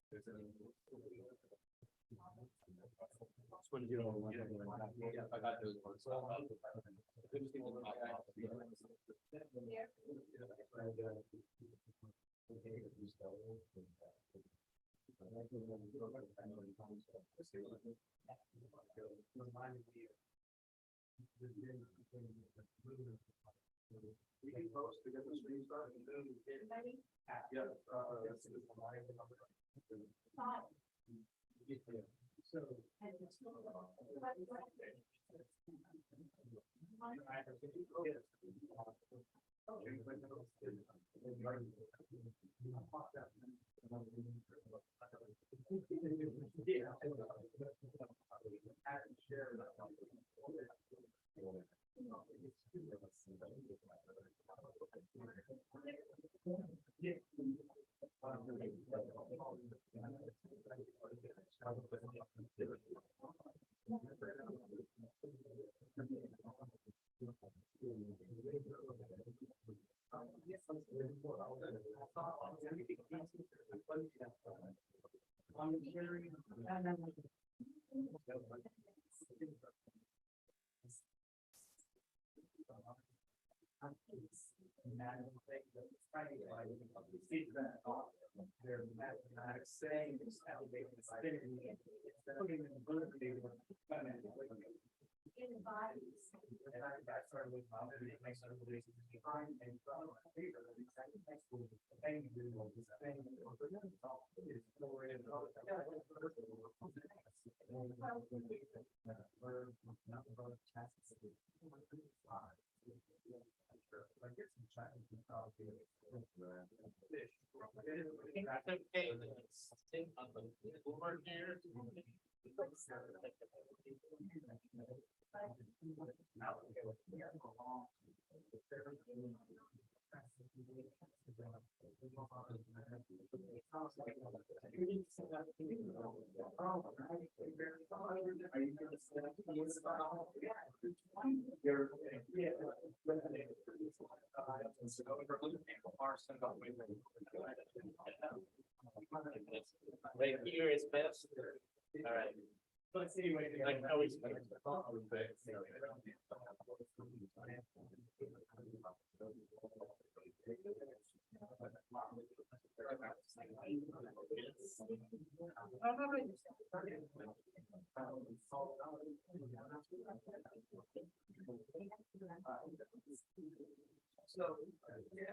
I got those ones. We can post to get the screen started. Yeah. So. Their mathematics saying it's elevated spinning. And I started with mom, and it makes other ways to be fine and from my favorite. Thank you. That's okay. Sing on the board here. Right here is best. All right. Let's see, like how we spend So, yeah.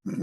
Yeah,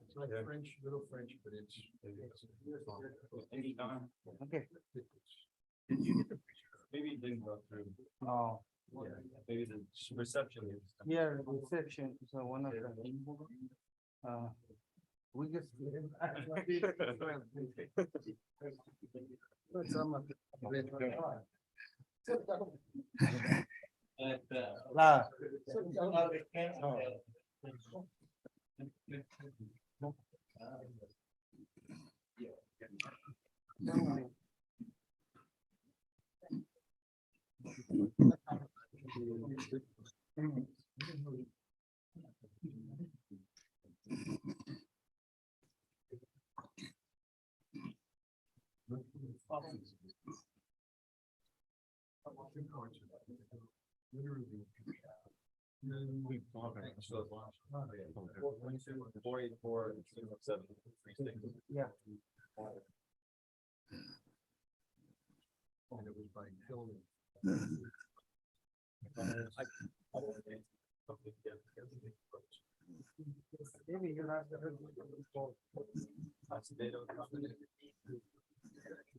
it's like French, little French, but it's. Okay. Maybe it didn't go through. Oh, Yeah, maybe the reception. yeah, reception, so one of the. We just. La. Four eight four, 7, 3, 6. Yeah. And it was by building. Maybe you're not.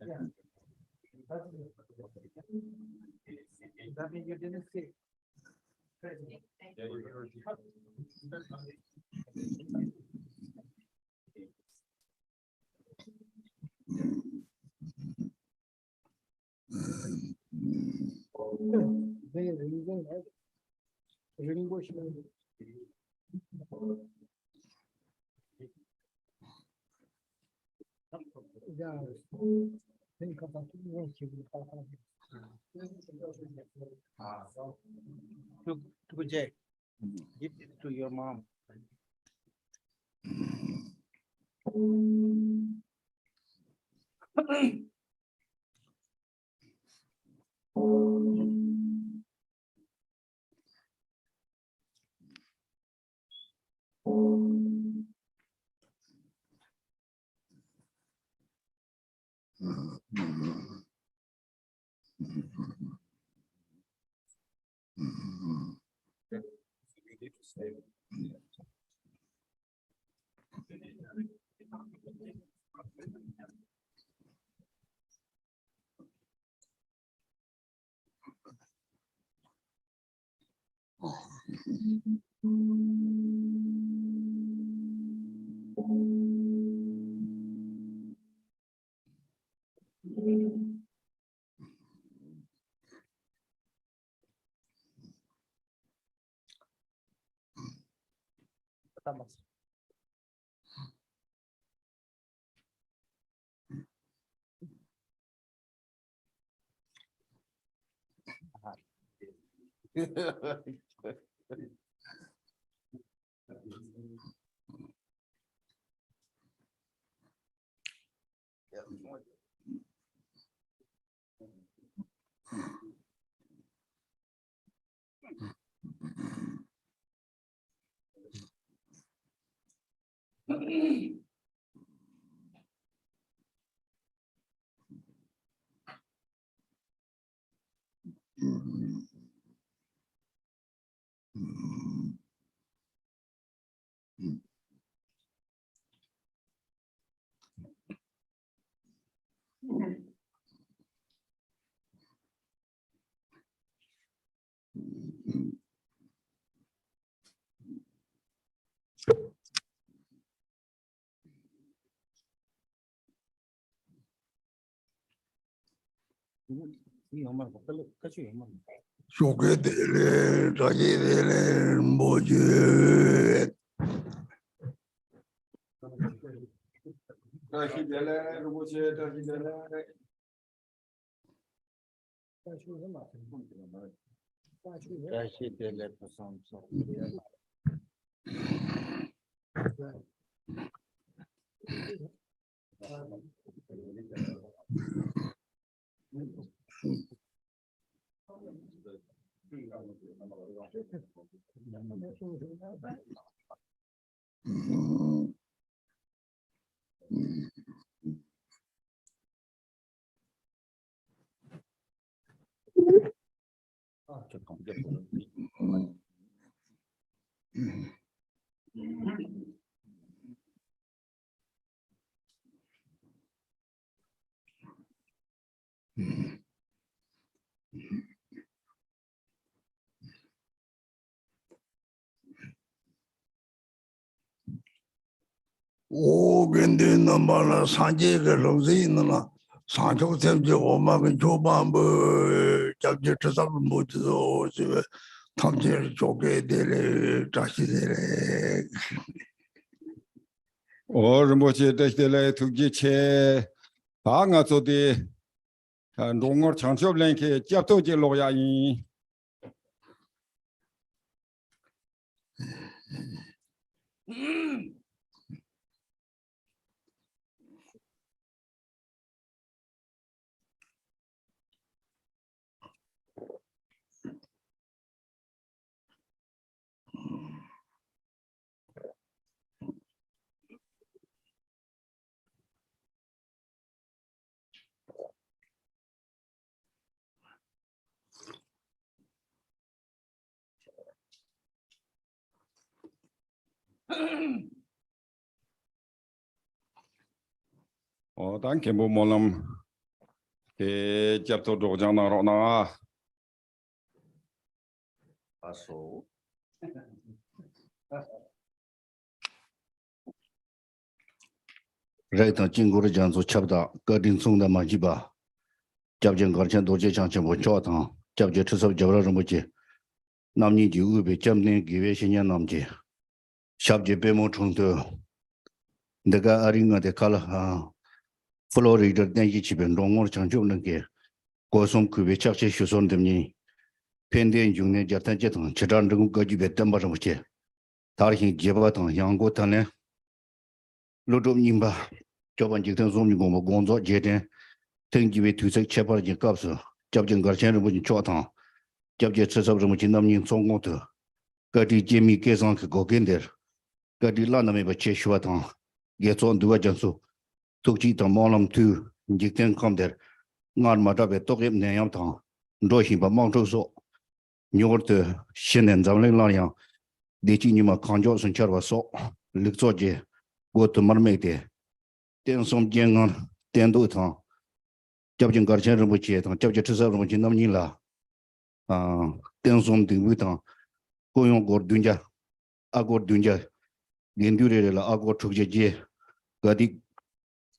Yeah. That means you didn't see. Yeah, you heard. To Jay. Give it to your mom. Estamos. Your mom, catch your mom. Choketele, Tajidele, Moje. Tajidele, Moje, Tajidele. Kashi tele pasam so. O Gende Namala, Sanje, Rosina, Sancho Temje, Omagan Jobambo, Jabjet Mojo, Tamje, Choketele, Tajidele. Or moche dele to get hang out of the longer chance of blanket, Jato Geloya. Oh, thank you, Molam. The Jato Dojana Rona. Paso. Right on Jingur Janzo Chabda, Gardin Sung the Majiba, Jabjan Garchan Doje Chancham Chotan, Jabjetus of Javra Muji, Namni Ubi Jamni Givation Namji, Shabje Bemo Trunto, the Garinga de Kala, Florida Najichib, Longor Chanchunange, Gosum Kubi Chachi Shuson Demni, Pende June Jatajeton, Chedan Gajibe Dambaramuche, Tarhin Jebatan, Yango Tane, Lodom Nimba. Joban Jiktan Zoom Gomo Gonzo Jetin, Tengi to say Chapel Jacobs, Jabjan Garchan Win Chotan, Jabjet Sesabramachinam Songoto, Gadi Jimmy Gazan Gogender, Gadi Laname Cheshuatan, gets on Duajanso, Toki Molam 2, Jiktan come there, Nan Matabe Tokim Nayamtan, Doshi Bamontoso, Nyorte, Shin and Zamling Lanya, Dichinima Conjos and Charvaso, Lixoje, go to Marmete. Then some Jangan, then do it on Jabjan Garchan, which yet on Jabjet, which in Namila. Then something with on going on Gordunja, Agor Dunja, the Endurella, Agor Tuja, Gadi,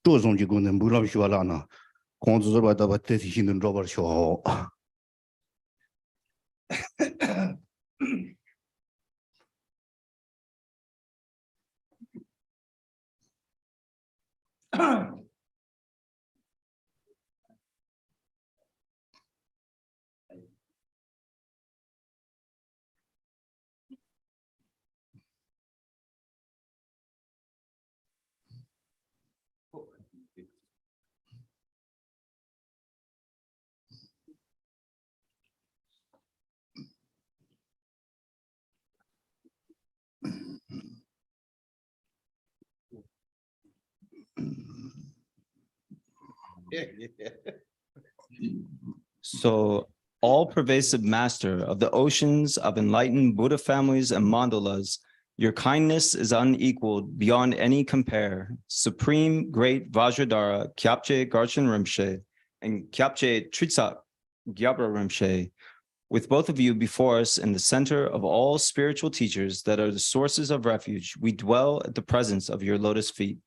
Tozon Jigun and Bulam Shualana, Consul about 30 in Robert Shaw. So, all-pervasive master of the oceans of enlightened Buddha families and mandalas, your kindness is unequaled beyond any compare. Supreme Great Vajradhara Kyabje Garchen Rinpoche and Kyabje Tritsak Gyabra Rinpoche, with both of you before us in the center of all spiritual teachers that are the sources of refuge, we dwell at the presence of your lotus feet.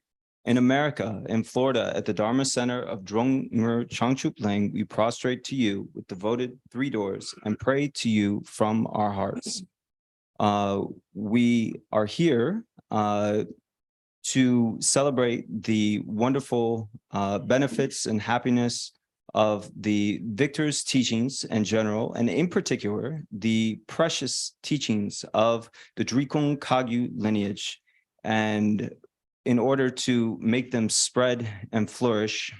In America, in Florida, at the Dharma Center of Drongmur Changchup Lang, we prostrate to you with devoted 3 doors and pray to you from our hearts. We are here to celebrate the wonderful benefits and happiness of the Victor's teachings in general, and in particular, the precious teachings of the Drikung Kagyu lineage. And in order to make them spread and flourish,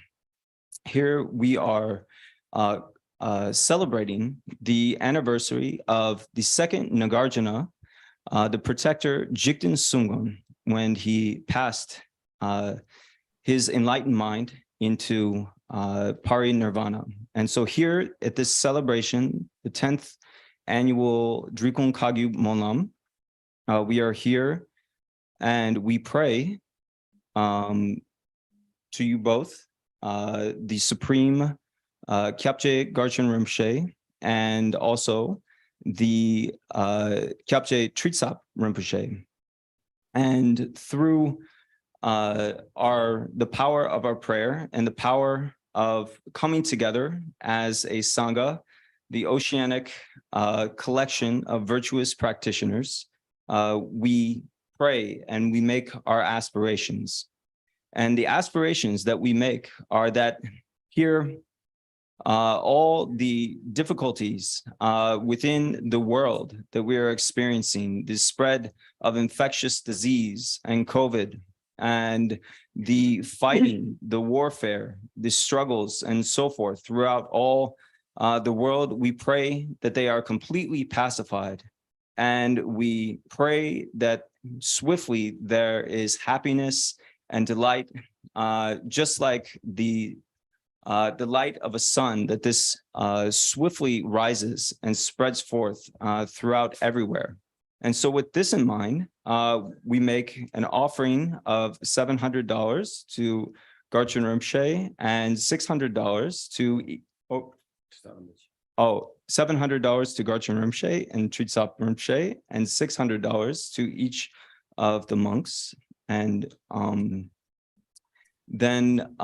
here we are celebrating the anniversary of the second Nagarjuna, the protector Jigten Sunggon, when he passed his enlightened mind into parinirvana. And so here at this celebration, the 10th annual Drikung Kagyu Monlam, we are here and we pray to you both, the Supreme Kyabje Garchen Rinpoche, and also the Kyabje Tritsap Rinpoche. And through the power of our prayer and the power of coming together as a Sangha, the oceanic collection of virtuous practitioners, we pray and we make our aspirations. And the aspirations that we make are that here, all the difficulties within the world that we are experiencing, the spread of infectious disease and COVID, and the fighting, the warfare, the struggles, and so forth throughout all the world, we pray that they are completely pacified. And we pray that swiftly there is happiness and delight, just like the light of a sun, that this swiftly rises and spreads forth throughout everywhere. And so with this in mind, we make an offering of $700 to Garchen Rinpoche and $600 to, $700 to Garchen Rinpoche and Tritsap Rinpoche, and $600 to each of the monks. And then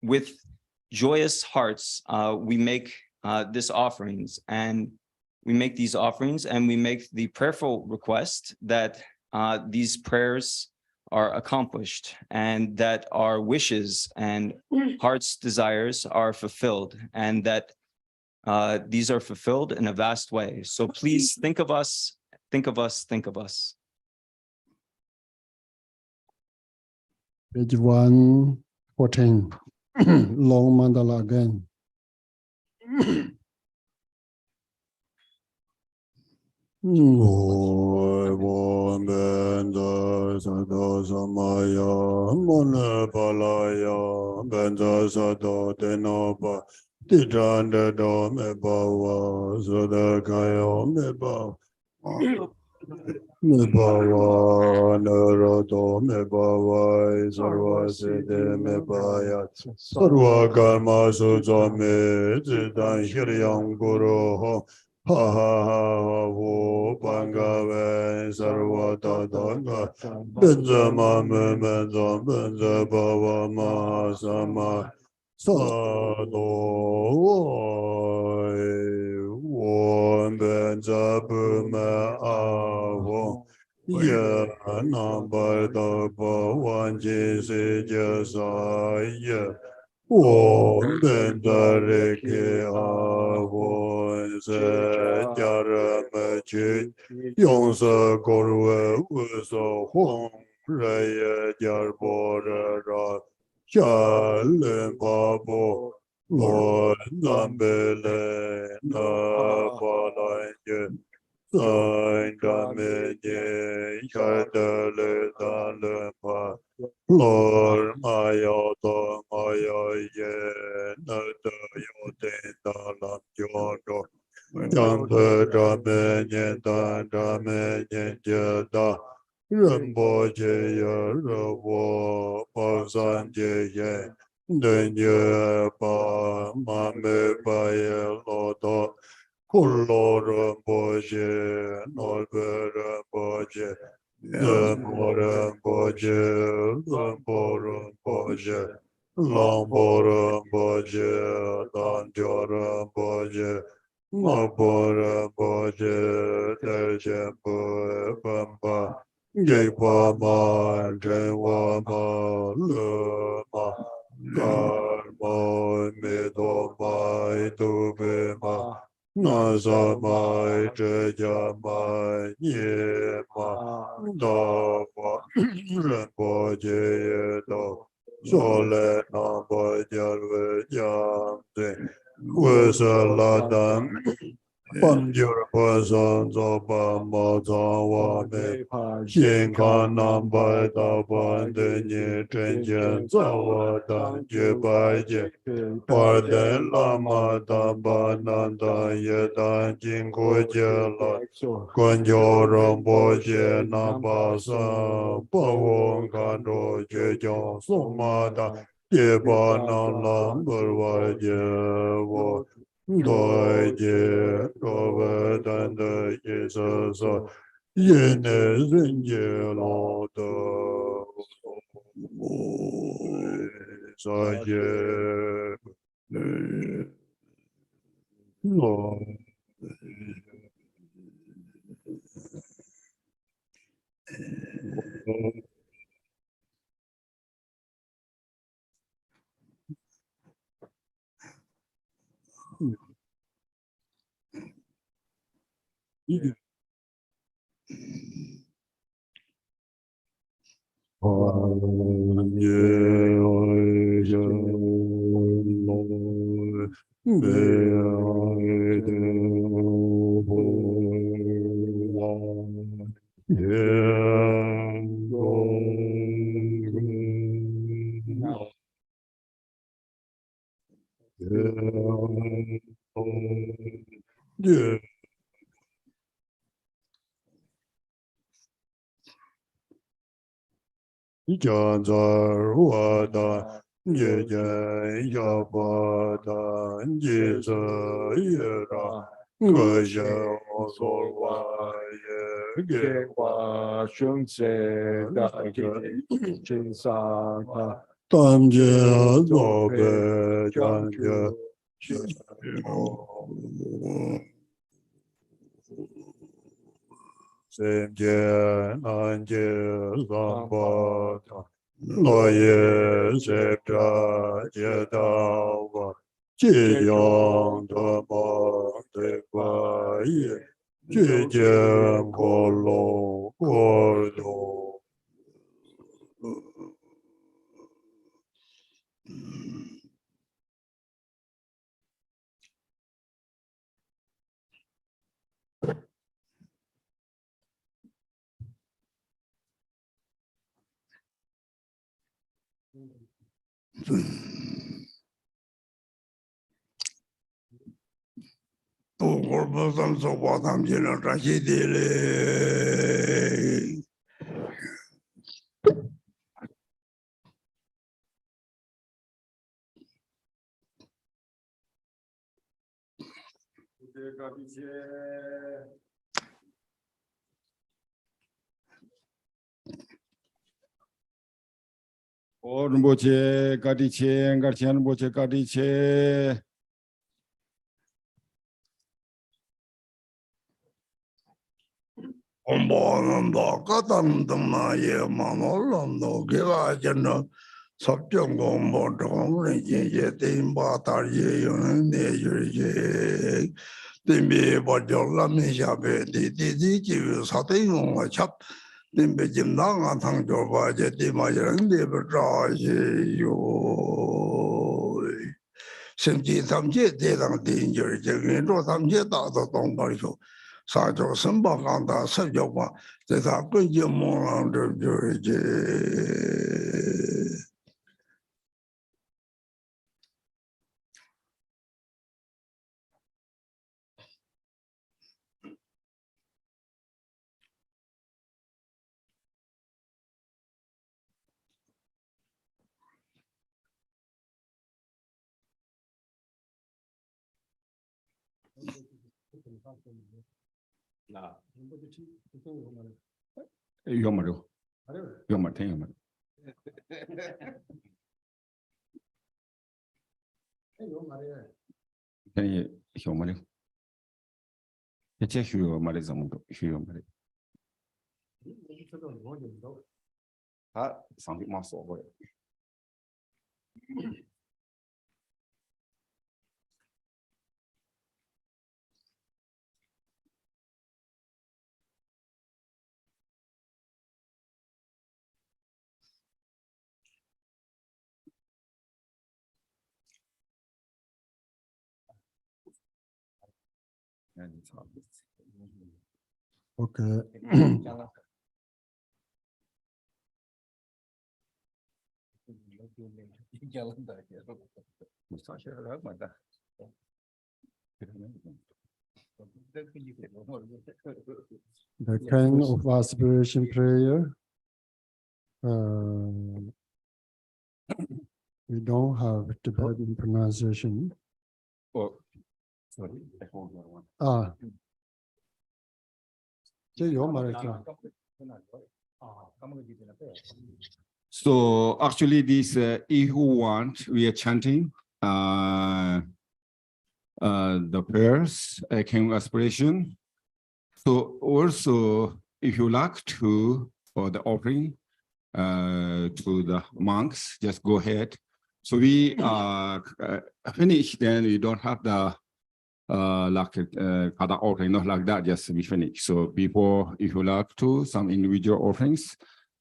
with joyous hearts, we make these offerings, and we make the prayerful request that these prayers are accomplished and that our wishes and heart's desires are fulfilled, and that these are fulfilled in a vast way. So please think of us, think of us, think of us. Page 114, long mandala again. Me bawa narodo me bawa sarva siddhi me baya sarva karma suja me zidan hiryam guru ho ha ha ha ho pangave sarva tadanga benza ma me benza benza bawa ma sama sado benza bume avo ya number the one Jesus ya benza reke avo se jaramachi yonsa korwe uso hong raya jarbora ra Chalen Pabo Lord Nambele Napalanje Sain Damenye Chadale Dalempa Lord Mayoto Mayoye Nada Yote Dalam Yodo Jamba Damenye Damenye Jada Rinpoche Rabo Pasan Ye Denye Pa Mame Paye Lodo Kulo Rinpoche Nolbe Rinpoche Lamborum Boje, Lamborum Boje, Lamborum Boje, Lanjorum Boje, Lamborum Boje, Terjembu Bamba, Gaypama, Jenwama, Luma, Karma, Midoma, Dubima, Nazamai, Jayamai, Yema, Dava, Rinpoche, Do, Sole, Namba, Jalve, Yamde, Wisaladan, Panjur Pasan, Zopa, Mazawa, Me, Shinkan, Namba, Dapa, Denye, Trenchen, Zawa, Dan, Jebaje, Parden Lama Damba Nanda Yedan Jingo Jela Gonjo Rambo Je Nambasa Pawon Kando Jejong Sumada Yeba Nam Lam Burwa Je Doi Je Dobe Danda Jesus Yene Zinje Lo Saje No. Yeah. Janzar Wada Yejan Yabada Jeza Yera Gaja Sorwa Gewa Shunse Dake Chinsaka Tamje Zobe Janja Semje Anje Zambata Loye Septa Jedawa Jiyang Dama Tekwa Ye Jijang Kolo Kordo Gorbasan Sobatam Jena Rashidile Orboche Kadiche, Garcian Boche Kadiche. Ombananda Katandana Ye Manolondo Gila Jena Sabjango Moton Rinje Timba Tarje Yone Yurje Timbi Bajola Mishabe Titi Satin Chap Timbi Jimdanga Tangjoba Jeti Majarang Debraji Yo Simji Tamje Dedang Danger Jagin Ro Tamje Data Tongbarisho Sajo Sambakanda Sajoba Teta Kunjimon Jurje 有没有？还是有没听有没？哎有嘛的，听有没有？一切有没得怎么多？有没得？你这个我就都。他上去马说过来。OK，没啥事了，没得。The kind of aspiration prayer. We don't have Tibetan pronunciation. Oh, sorry, I hold on. 啊，这有嘛的是？ So actually, this if who want, we are chanting the prayers, King aspiration. So also, if you like to or the offering to the monks, just go ahead. So we finish, then we don't have the like other offering, not like that, just we finish. So before, if you like to, some individual offerings,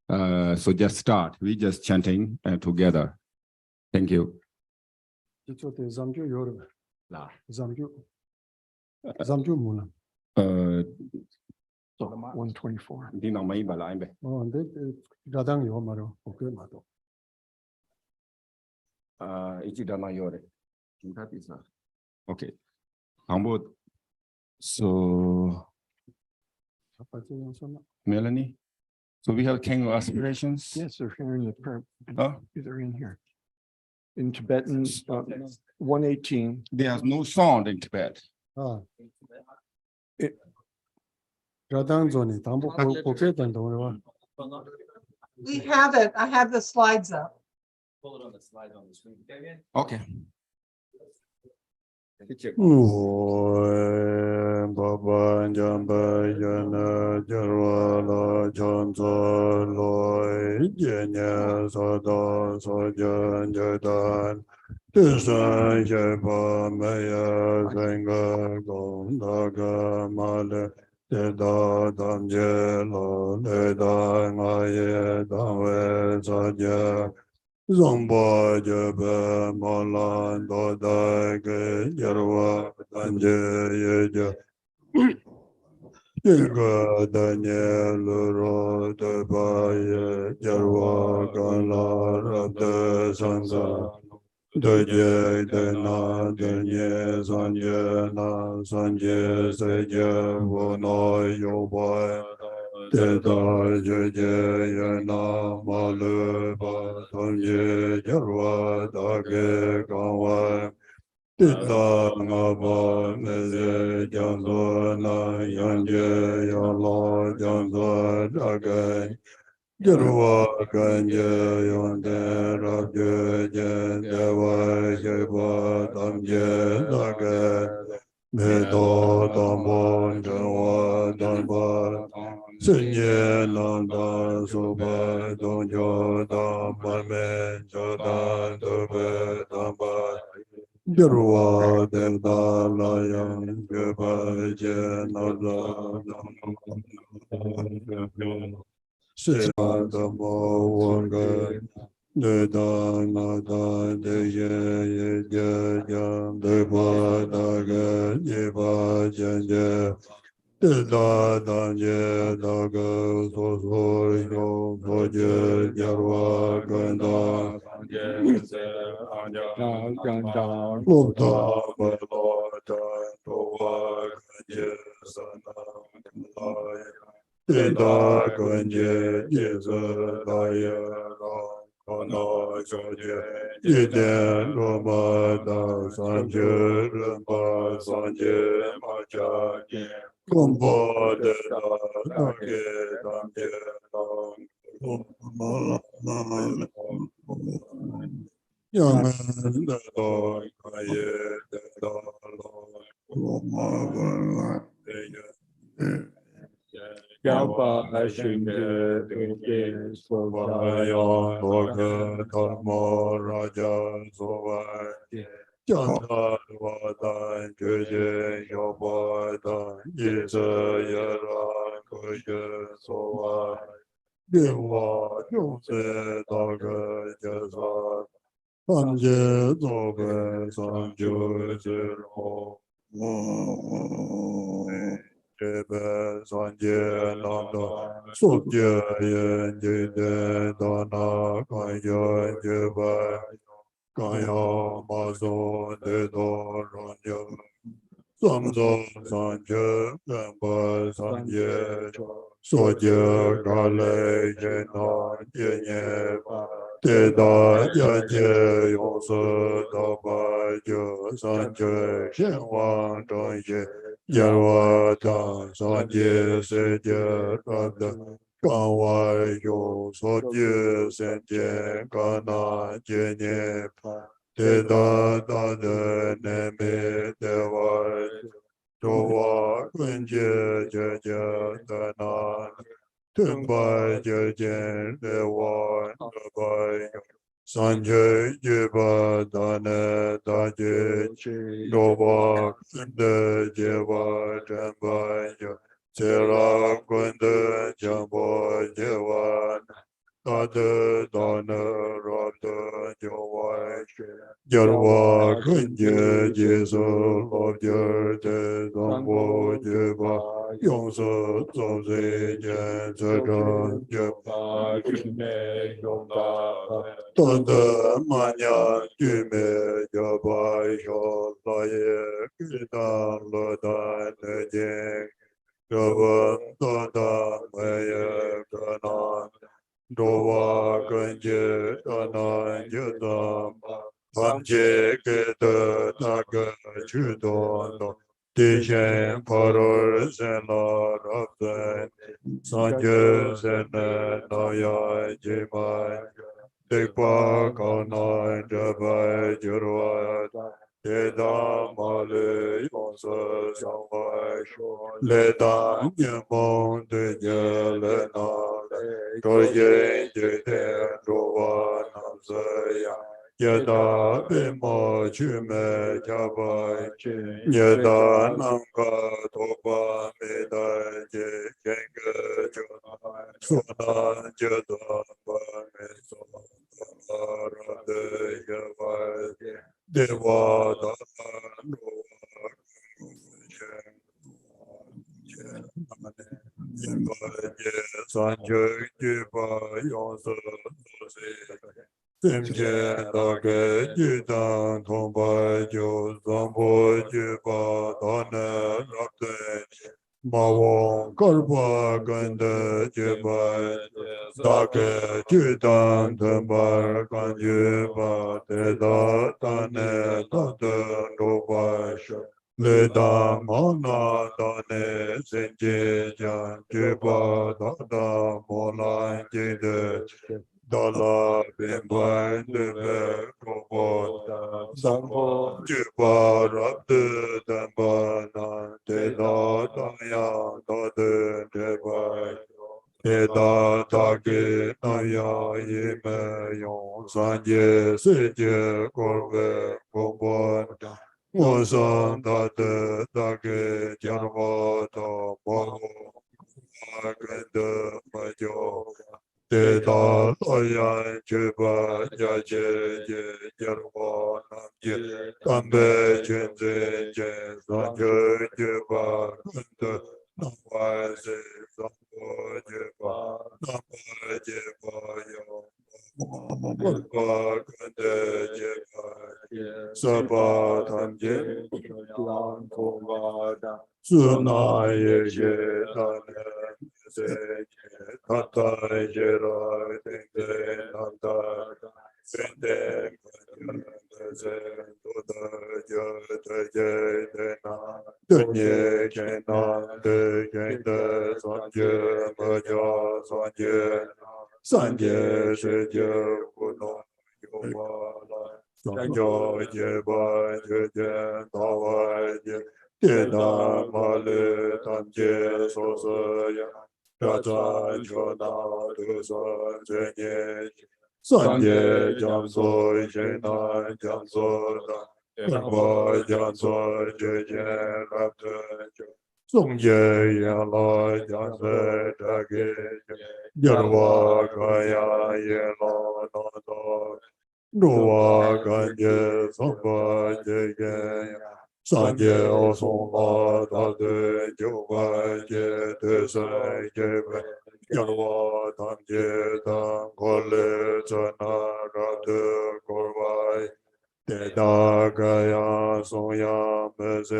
so just start. We just chanting together. Thank you. 这做的咱们就有了，啦，咱们就没了。 124. 你能没把来呗？哦，这当有嘛的，OK嘛的。一直到那有的，其他比赛。Okay. So Melanie, so we have King aspirations. Yes, they're here in the prayer. Huh? They're in here. In Tibetan, 118. There's no sound in Tibet. 啊，这当做你当不给等同的话， We have it. I have the slides up. Pull it on the slide on the screen. Okay. 我爸爸将白云的加罗拉创造来纪念所到所见的单，这山学把没有三个公大个马的。 这道当街路来当我也当为作家，让把这个马兰多带给耶和华当街也就。这个的年路罗的巴耶耶和华干拉拉的上山。 对接对那对接三界那三界世界无奈有关，对待世界也那马路把同界加入大概港湾，对待我把那些讲座那样界要老讲座大概。 Jirwa kanje yonde rabje jen dewa sheba tamje dage medo tambo jenwa tambo sunye nanda suba donjo tambarme jodan dobe tamba Jirwa devda layang sheba jen nanda the more the dana the ye the bada ye ba janje the da ye da go so yo go je yarwa ganda ganda lobda ba da to wa je sana 对大根结叶子大叶老多诺修觉，一点罗摩达三觉人巴三界马家念，公婆的那个当界当。要么得到那也得到了，我们要把心的对接所把要多个他摩拉加所外，将他瓦丹觉见小巴丹一色也让可学所外，令我用这大个介绍。三界作本三九之后，这本三界南道，速界眼界的大那干眼界白，干要马松的多让有，三座三界两百三界，所界干来人那界年白。对答眼界用色大白就三界显王正业，阎罗当三界世界大的港外有所界三界港南界涅槃，对答大的南美的外，周瓦根界界界的南。天白界见的我的白，三界一把大呢大界罗巴的界把真白就，切拉滚的江波界完，大的大呢罗的就外学，耶瓦根界接受罗界的当波界把。用色走谁见这种就把具美用大，当得满娘具美就把小老爷给当了单的见，这问多大没有可能，多瓦根结的难就当，他们给的那个去多多。地线帕罗塞拉拉塞，三界塞那那呀吉玛，迪巴高那这白吉罗，地达马勒永瑟上外说，雷达涅蒙对耶勒那勒，多耶耶耶罗瓦那塞呀。耶达贝摩去美加白吉，耶达南嘎多巴美达吉，天个就说那就达巴美索阿拉的耶巴吉，耶瓦达罗瓦全阿门。耶巴耶三九耶巴永瑟所西。今天大概一当同白就三波一把大难拉的马王格尔巴跟的结拜，大概一当同白感觉把得到大难大的罗白说。雷达马那大内圣洁将结巴大大摩兰结的。达拉宾班的罗波达三波吉巴拉的丹巴那德达达呀达的德巴德达达给那呀也没用三界世界过个过波我上达的达给加罗巴达摩阿跟的没有。对答老人去把家姐姐接罗南街，南北圈子街上就把跟的南外是上坡就把南北街把有。把跟的街把十八趟街，两头把的，是那一些大人。他他耶拉丁的那达 je de na de nye je na de je de san je me ja san je san je she je wu no yo wa la san yo je ba je da wa je de da ma le tan je so se ya da za jo na de sa je nye san je jam so je na jam so da Ba jan so je je rab de song je ya la jan se da ge jar wa ga ya ye la na da nu wa ga je song ba je ge san je o song la da de jo ba je de se je be jar wa tan je da ko le cha na ra de ko wa Te da ga ya so ya me se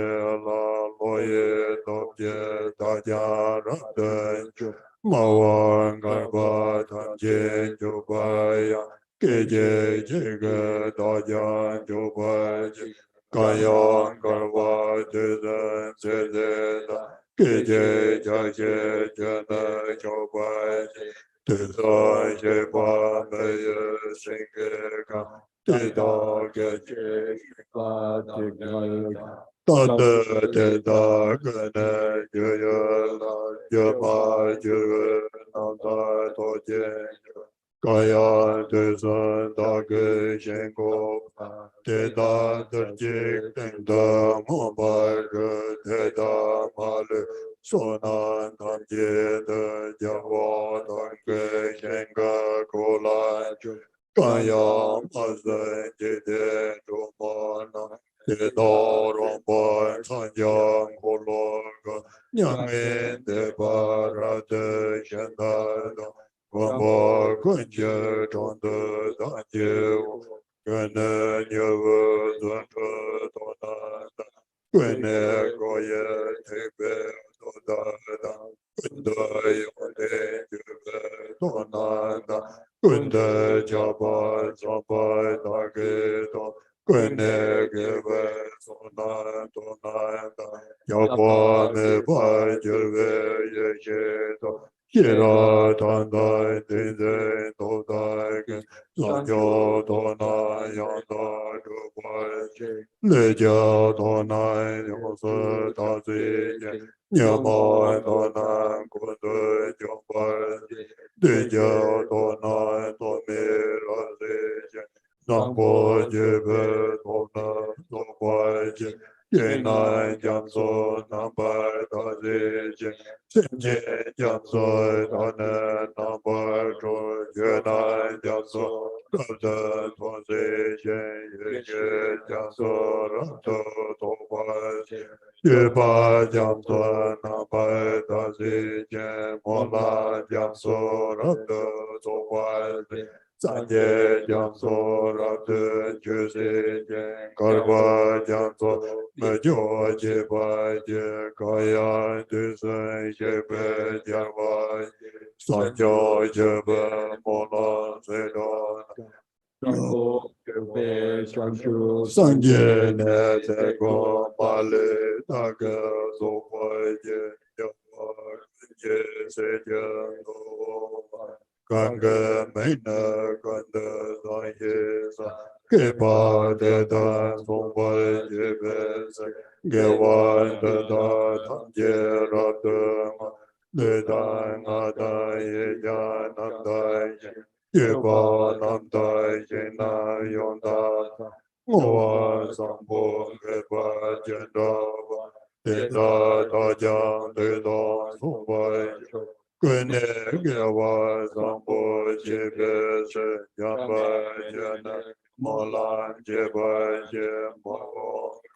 la lo ye to je da ja ra de ju ma wa ga ba tan je ju ba ya ke je ga da ja ju ba ji ga ya ga wa de da ke je na ju ba ji te da je ba me ye sing ga te da ge je ba te ga ta de te da ge ne ye ye la ye ma ye na da to je ga ya de san da ge shen go te da de je ten da mo ba ge te da ma le so na tam je de ja wa da ge shen ga ko la ju Kaya mazda jede romana te doro pa sanyang kologa nyangen de para de shandada Wamba kunje chonda danje Kene nyewe zante tonada Kene koye tebe tonada Kunda yonde jebe tonada Kunde jaba jaba dage do Kune gebe sona dona da Yaba me ba jebe ye do Kira tanda dinde do dage Sanjo dona yanda duba Leja dona yosa tazi Nyama dona kunde jaba Deja dona tomira deja Nambo jebe dona toba je Yena jamso namba tazeje Senje jamso dona namba jo Yena jamso rabda tozeje Yege jamso rabda toba je Yeba jamso namba tazeje Mola jamso rabda toba je Sanje jamso rabda jose je Karba jamso mejo jeba je Kaya dese jebe jarba Sanjo jebe mola sedona Sanje ne te go male taga zopa je je se je Ganga mena ganda zaye sa Kepa de da zopa je besa Gewa de da tanje radama De da nga da ye ja nam da ye Kepa nam da ye na yonda Ngoa sambo kepa jendava De da jang de da zopa je Kune gewa sambo jebe se yamba jana mola jeba je mo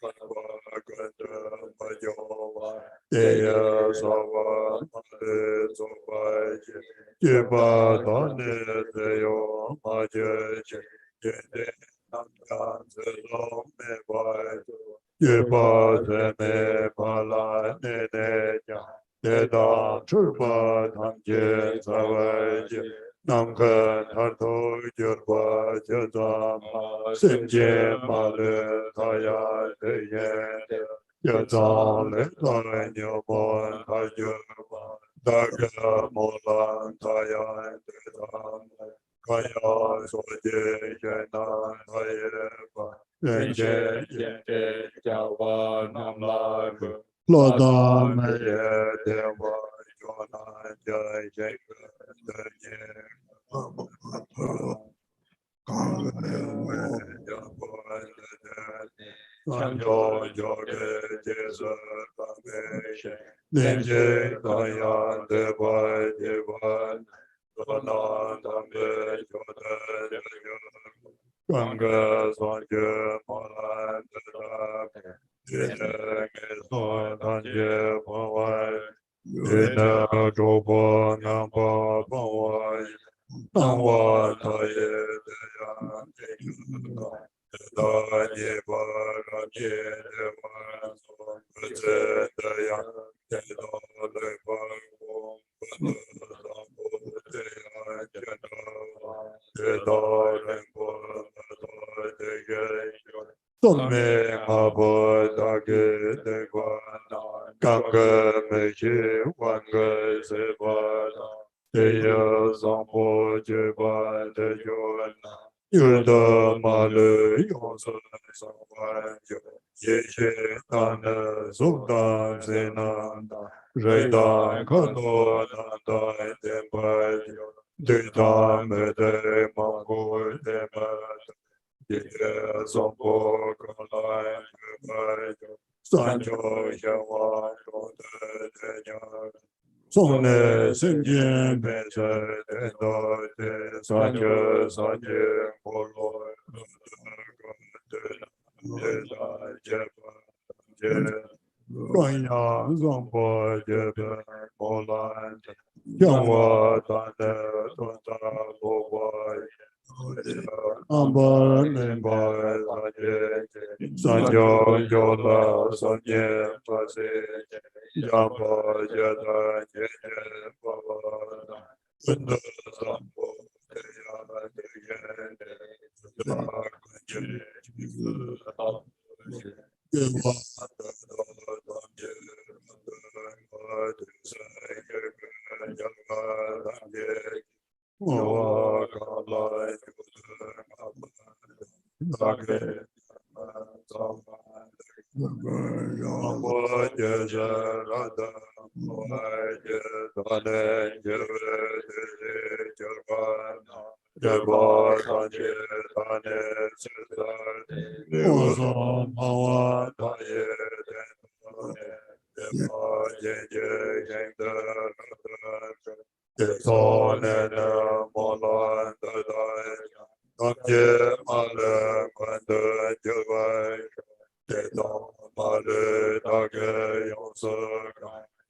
kanwa kanda majowa teya sawa male soba je jeba tane teyo maje je jende namkan zelo me bai jeba zeme pala nene ja Deda churpa tamje savaje Nam kha thar tho jirwa jazam sim je ma le thaya de ye jazam le thaya nyo mo thaya daga mo la thaya de tham kaya so je je na thaya ba je je jawa nam la lo da me ye dewa yo na je je Sanjo Yoga Jesa Ramesha Ninja Kaya Deva Deva Dona Dambe Yoda Ganga Sanja Malan Dina Meso Danja Pawai Dina Jopa Nampa Pawai Nangwa Taye Daya Danye Baranye Deva Song Daya Daya Lepa Tome Mabo Dage Degwana Ganga Meji Wanga Sevada Deya Zambo Jeba Dejona Yurda Malu Yonsa Sawanjo Yeshe Tana Sultan Zenanda Reda Kano Nanda Demba Dita Mede Mango Demba Dita Zombo Kalai Sanjo Yawa Denya Sone Sinjin Pesa Dendo De Sanje Sanje Polo Deda Jepa Je Kwanya Zombo Jebe Poland Yangwa Tane Tonta Boba Amba Nimba Sanje Sanjo Yola Sanje Pase Jamba Jada Jeje Baba Sunda Sambo Deya Java Tanye Tane Siddhar Ozo Mawa Taye Deva Jeje Yengda Deso Nene Mola Dadai Namye Male Kwanda Jawai Dedo Male Dage Yonsa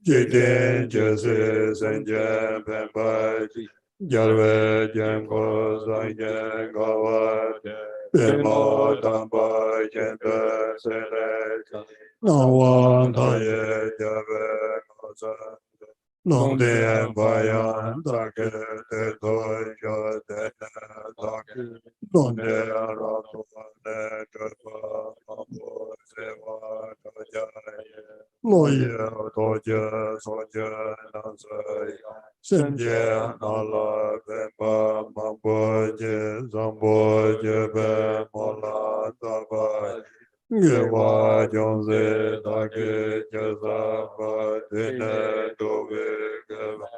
Jiten Jese Senjen Pembai Jarve Jengo Sanyen Gawa Bimo Tamba Jende Sele Nawan Taye Jave Kosa Longde Bayan Take Teto Yote Take Donde Rato Ne Java Mambo Sewa Tajaye Loye Toje Soje Nansai Senje Nala Bemba Mambo Je Zambo Jebe Mola Tabai Gewa Jonze Take Jazaba Dine Dove Geva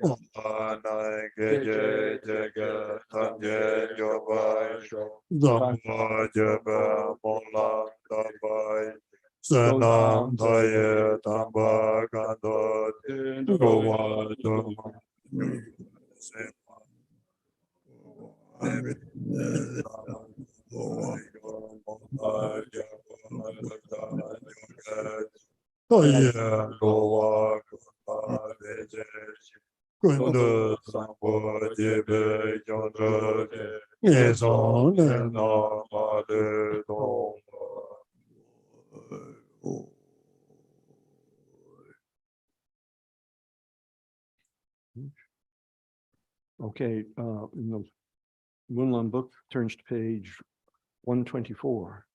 Omana Geje Jege Tanje Jobai Zambo Jebe Mola Tabai Senam Taye Tamba Gando Gowa Duma Taye Gowa Veje Kundu Sambo Jebe Yondra Nison Nena Made Dom Okay, in the Munlan book, turns to page 124.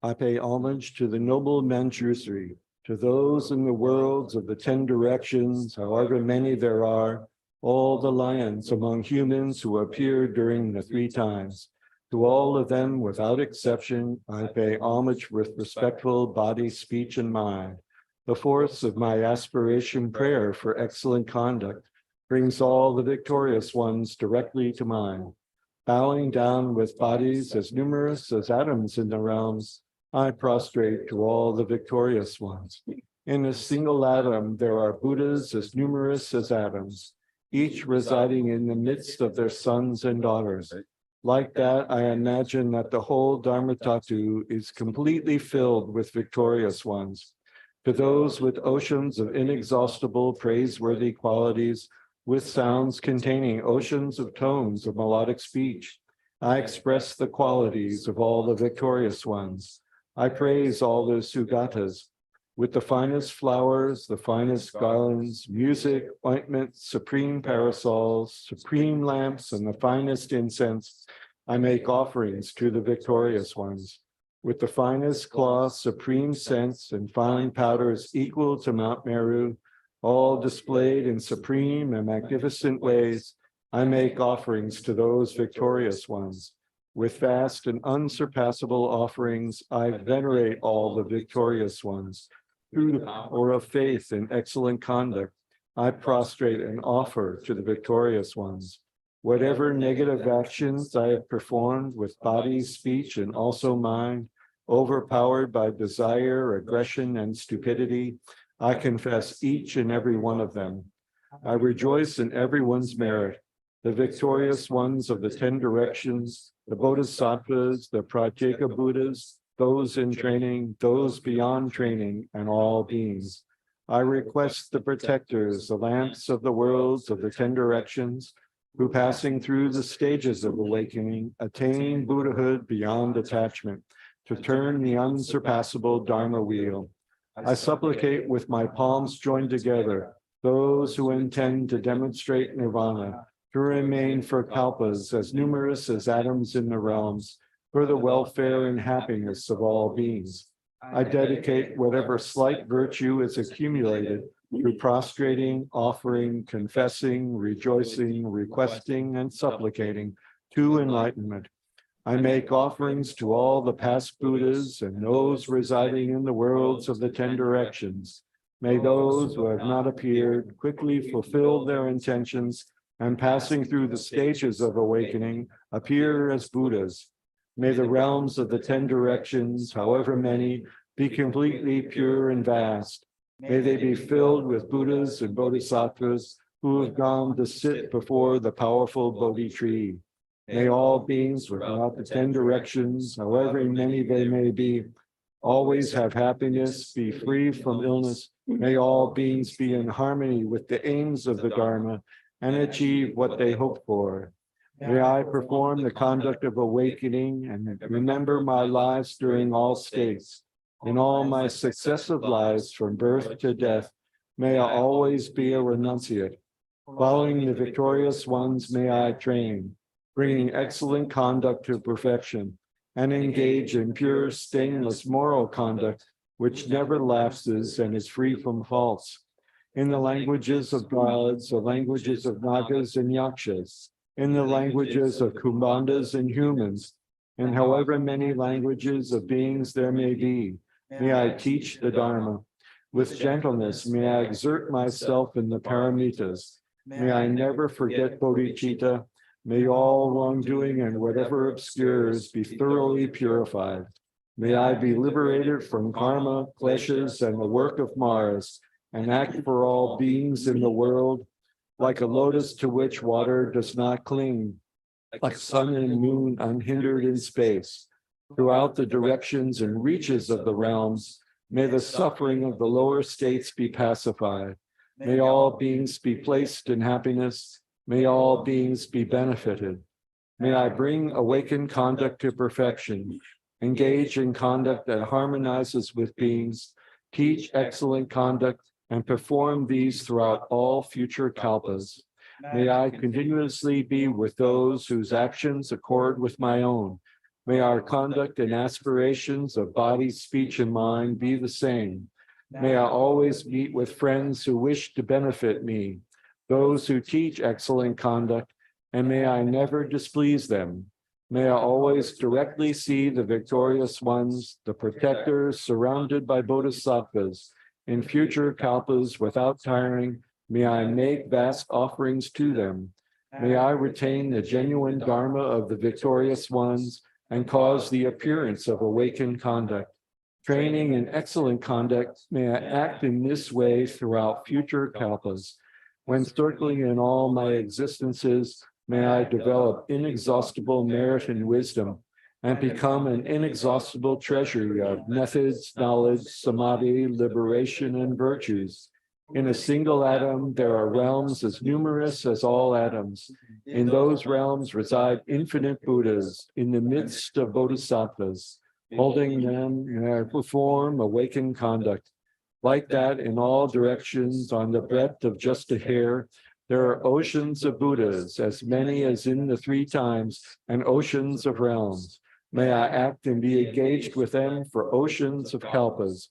I pay homage to the noble Manjushri, to those in the worlds of the 10 directions, however many there are, all the lions among humans who appeared during the 3 times. To all of them, without exception, I pay homage with respectful body, speech, and mind. The force of my aspiration prayer for excellent conduct brings all the victorious ones directly to mind. Bowing down with bodies as numerous as atoms in the realms, I prostrate to all the victorious ones. In a single atom, there are Buddhas as numerous as atoms, each residing in the midst of their sons and daughters. Like that, I imagine that the whole Dharmatatu is completely filled with victorious ones. To those with oceans of inexhaustible praiseworthy qualities, with sounds containing oceans of tones of melodic speech, I express the qualities of all the victorious ones. I praise all the Sugatas. With the finest flowers, the finest garlands, music, ointments, supreme parasols, supreme lamps, and the finest incense, I make offerings to the victorious ones. With the finest cloth, supreme scents, and fine powders equal to Mount Meru, all displayed in supreme and magnificent ways, I make offerings to those victorious ones. With vast and unsurpassable offerings, I venerate all the victorious ones. Through the power of faith and excellent conduct, I prostrate and offer to the victorious ones. Whatever negative actions I have performed with body, speech, and also mind, overpowered by desire, aggression, and stupidity, I confess each and every one of them. I rejoice in everyone's merit, the victorious ones of the 10 directions, the Bodhisattvas, the Pratyeka Buddhas, those in training, those beyond training, and all beings. I request the protectors, the lamps of the worlds of the 10 directions, who passing through the stages of awakening, attain Buddhahood beyond attachment, to turn the unsurpassable Dharma wheel. I supplicate with my palms joined together, those who intend to demonstrate nirvana, to remain for kalpas as numerous as atoms in the realms, for the welfare and happiness of all beings. I dedicate whatever slight virtue is accumulated through prostrating, offering, confessing, rejoicing, requesting, and supplicating to enlightenment. I make offerings to all the past Buddhas and those residing in the worlds of the 10 directions. May those who have not appeared quickly fulfill their intentions and passing through the stages of awakening appear as Buddhas. May the realms of the 10 directions, however many, be completely pure and vast. May they be filled with Buddhas and Bodhisattvas who have gone to sit before the powerful Bodhi tree. May all beings without the 10 directions, however many they may be, always have happiness, be free from illness. May all beings be in harmony with the aims of the Dharma and achieve what they hope for. May I perform the conduct of awakening and remember my lives during all states. In all my successive lives from birth to death, may I always be a renunciate. Following the victorious ones, may I train, bringing excellent conduct to perfection, and engage in pure, stainless moral conduct, which never lapses and is free from faults. In the languages of gods, the languages of Nagas and Yakshas, in the languages of Kumbhandas and humans, and however many languages of beings there may be, may I teach the Dharma. With gentleness, may I exert myself in the paramitas. May I never forget bodhicitta. May all wrongdoing and whatever obscures be thoroughly purified. May I be liberated from karma, kleshas, and the work of Mars, and act for all beings in the world, like a lotus to which water does not cling, like sun and moon unhindered in space. Throughout the directions and reaches of the realms, may the suffering of the lower states be pacified. May all beings be placed in happiness. May all beings be benefited. May I bring awakened conduct to perfection. engage in conduct that harmonizes with beings, teach excellent conduct, and perform these throughout all future kalpas. May I continuously be with those whose actions accord with my own. May our conduct and aspirations of body, speech, and mind be the same. May I always meet with friends who wish to benefit me, those who teach excellent conduct, and may I never displease them. May I always directly see the victorious ones, the protectors surrounded by bodhisattvas. In future kalpas without tiring, may I make vast offerings to them. May I retain the genuine dharma of the victorious ones and cause the appearance of awakened conduct. Training in excellent conduct, may I act in this way throughout future kalpas. When circling in all my existences, may I develop inexhaustible merit and wisdom and become an inexhaustible treasury of methods, knowledge, samadhi, liberation, and virtues. In a single atom, there are realms as numerous as all atoms. In those realms reside infinite Buddhas in the midst of bodhisattvas. Holding them, may I perform awakened conduct. Like that, in all directions, on the breadth of just a hair, there are oceans of Buddhas, as many as in the three times, and oceans of realms. May I act and be engaged with them for oceans of kalpas.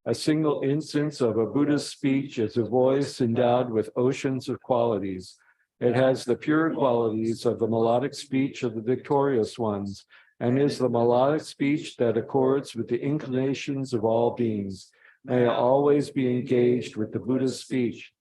A single instance of a Buddha's speech is a voice endowed with oceans of qualities. It has the pure qualities of the melodic speech of the victorious ones, and is the melodic speech that accords with the inclinations of all beings. May I always be engaged with the Buddha's speech.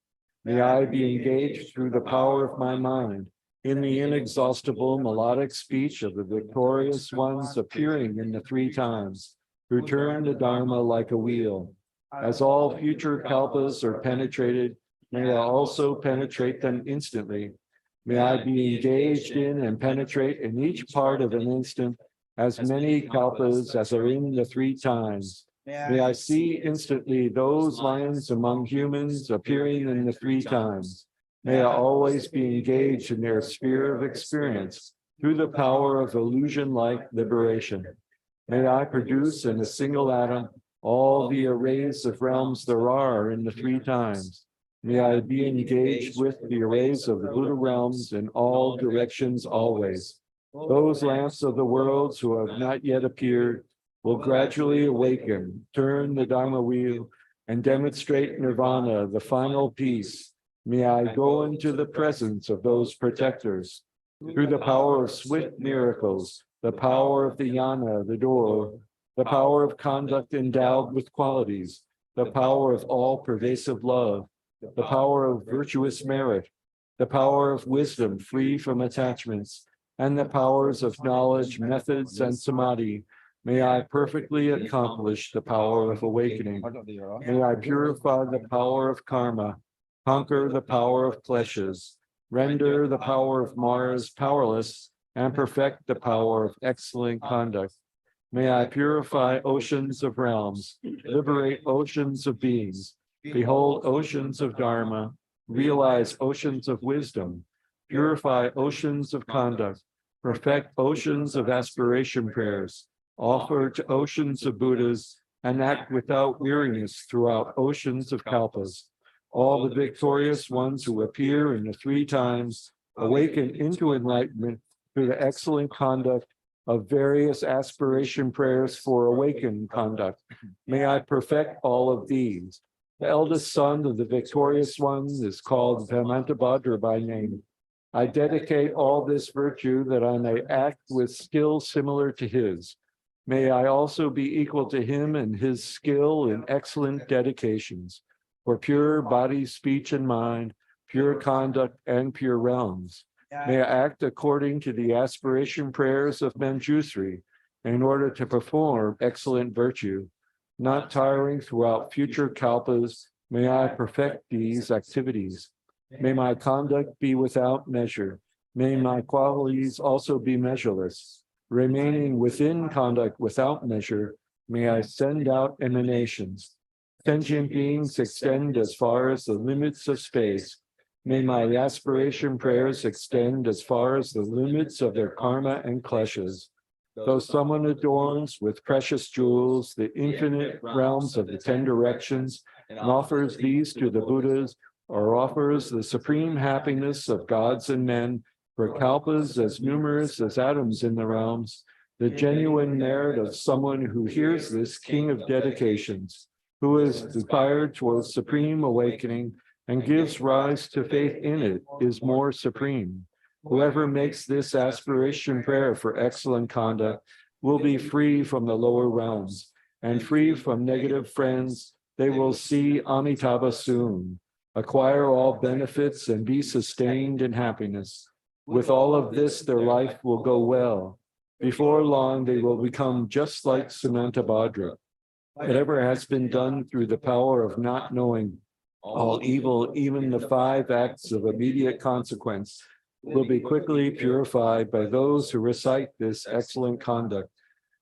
May I be engaged through the power of my mind in the inexhaustible melodic speech of the victorious ones appearing in the three times, who turn the Dharma like a wheel. As all future kalpas are penetrated, may I also penetrate them instantly. May I be engaged in and penetrate in each part of an instant as many kalpas as are in the three times. May I see instantly those lions among humans appearing in the three times. May I always be engaged in their sphere of experience through the power of illusion-like liberation. May I produce in a single atom all the arrays of realms there are in the three times. May I be engaged with the arrays of the Buddha realms in all directions always. Those lamps of the worlds who have not yet appeared will gradually awaken, turn the Dharma wheel, and demonstrate nirvana, the final peace. May I go into the presence of those protectors. Through the power of swift miracles, the power of the yana, the door, the power of conduct endowed with qualities, the power of all-pervasive love, the power of virtuous merit, the power of wisdom free from attachments, and the powers of knowledge, methods, and samadhi, may I perfectly accomplish the power of awakening. May I purify the power of karma, conquer the power of kleshas, render the power of Mars powerless, and perfect the power of excellent conduct. May I purify oceans of realms, liberate oceans of beings, behold oceans of dharma, realize oceans of wisdom, purify oceans of conduct, perfect oceans of aspiration prayers, offer to oceans of Buddhas, and act without weariness throughout oceans of kalpas. All the victorious ones who appear in the three times awaken into enlightenment through the excellent conduct of various aspiration prayers for awakened conduct. May I perfect all of these. The eldest son of the victorious ones is called Vamantabhadra by name. I dedicate all this virtue that I may act with skill similar to his. May I also be equal to him in his skill in excellent dedications for pure body, speech, and mind, pure conduct, and pure realms. May I act according to the aspiration prayers of Manjusri in order to perform excellent virtue. Not tiring throughout future kalpas, may I perfect these activities. May my conduct be without measure. May my qualities also be measureless. Remaining within conduct without measure, may I send out emanations. Sentient beings extend as far as the limits of space. May my aspiration prayers extend as far as the limits of their karma and kleshas. Though someone adorns with precious jewels the infinite realms of the 10 directions and offers these to the Buddhas, or offers the supreme happiness of gods and men for kalpas as numerous as atoms in the realms, the genuine merit of someone who hears this king of dedications, who is inspired towards supreme awakening and gives rise to faith in it, is more supreme. Whoever makes this aspiration prayer for excellent conduct will be free from the lower realms and free from negative friends. They will see Amitabha soon, acquire all benefits and be sustained in happiness. With all of this, their life will go well. Before long, they will become just like Samantabhadra. Whatever has been done through the power of not knowing all evil, even the 5 acts of immediate consequence, will be quickly purified by those who recite this excellent conduct.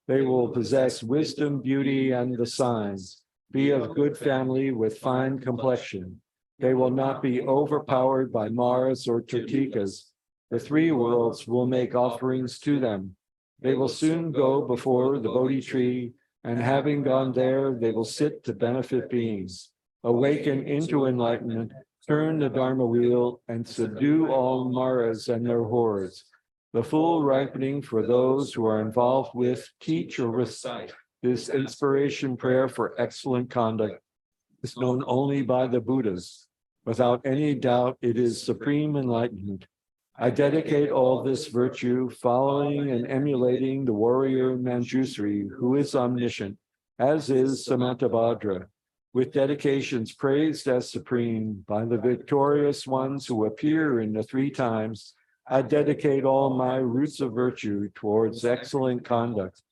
They will possess wisdom, beauty, and the signs, be of good family with fine complexion. They will not be overpowered by Maras or Tirtikas. The 3 worlds will make offerings to them. They will soon go before the Bodhi tree, and having gone there, they will sit to benefit beings, awaken into enlightenment, turn the Dharma wheel, and subdue all Maras and their hordes. The full ripening for those who are involved with, teach, or recite this inspiration prayer for excellent conduct is known only by the Buddhas. Without any doubt, it is supreme enlightenment. I dedicate all this virtue, following and emulating the warrior Manjusri, who is omniscient, as is Samantabhadra, with dedications praised as supreme by the victorious ones who appear in the 3 times. I dedicate all my roots of virtue towards excellent conduct.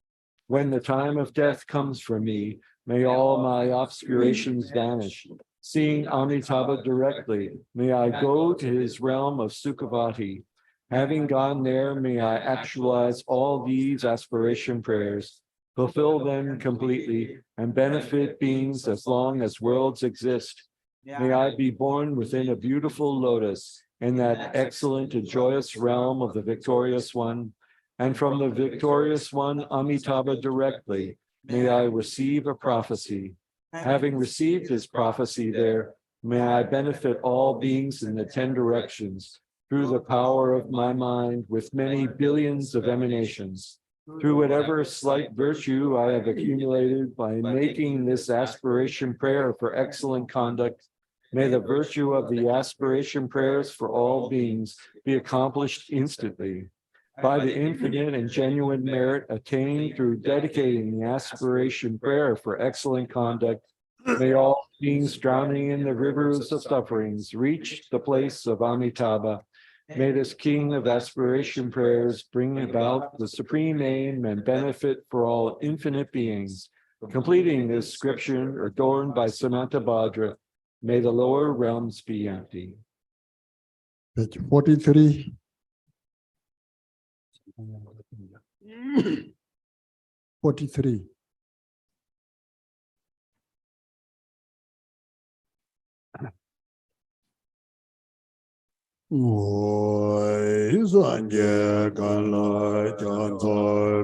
When the time of death comes for me, may all my obscurations vanish. Seeing Amitabha directly, may I go to his realm of Sukhavati. Having gone there, may I actualize all these aspiration prayers, fulfill them completely, and benefit beings as long as worlds exist. May I be born within a beautiful lotus in that excellent and joyous realm of the victorious one, and from the victorious one, Amitabha directly, may I receive a prophecy. Having received his prophecy there, may I benefit all beings in the 10 directions through the power of my mind with many billions of emanations. Through whatever slight virtue I have accumulated by making this aspiration prayer for excellent conduct, may the virtue of the aspiration prayers for all beings be accomplished instantly. By the infinite and genuine merit attained through dedicating the aspiration prayer for excellent conduct, may all beings drowning in the rivers of sufferings reach the place of Amitabha. May this king of aspiration prayers bring about the supreme aim and benefit for all infinite beings. Completing this inscription adorned by Samantabhadra, may the lower realms be empty. Page 43. 43. Ôi doan ye gan la chan sa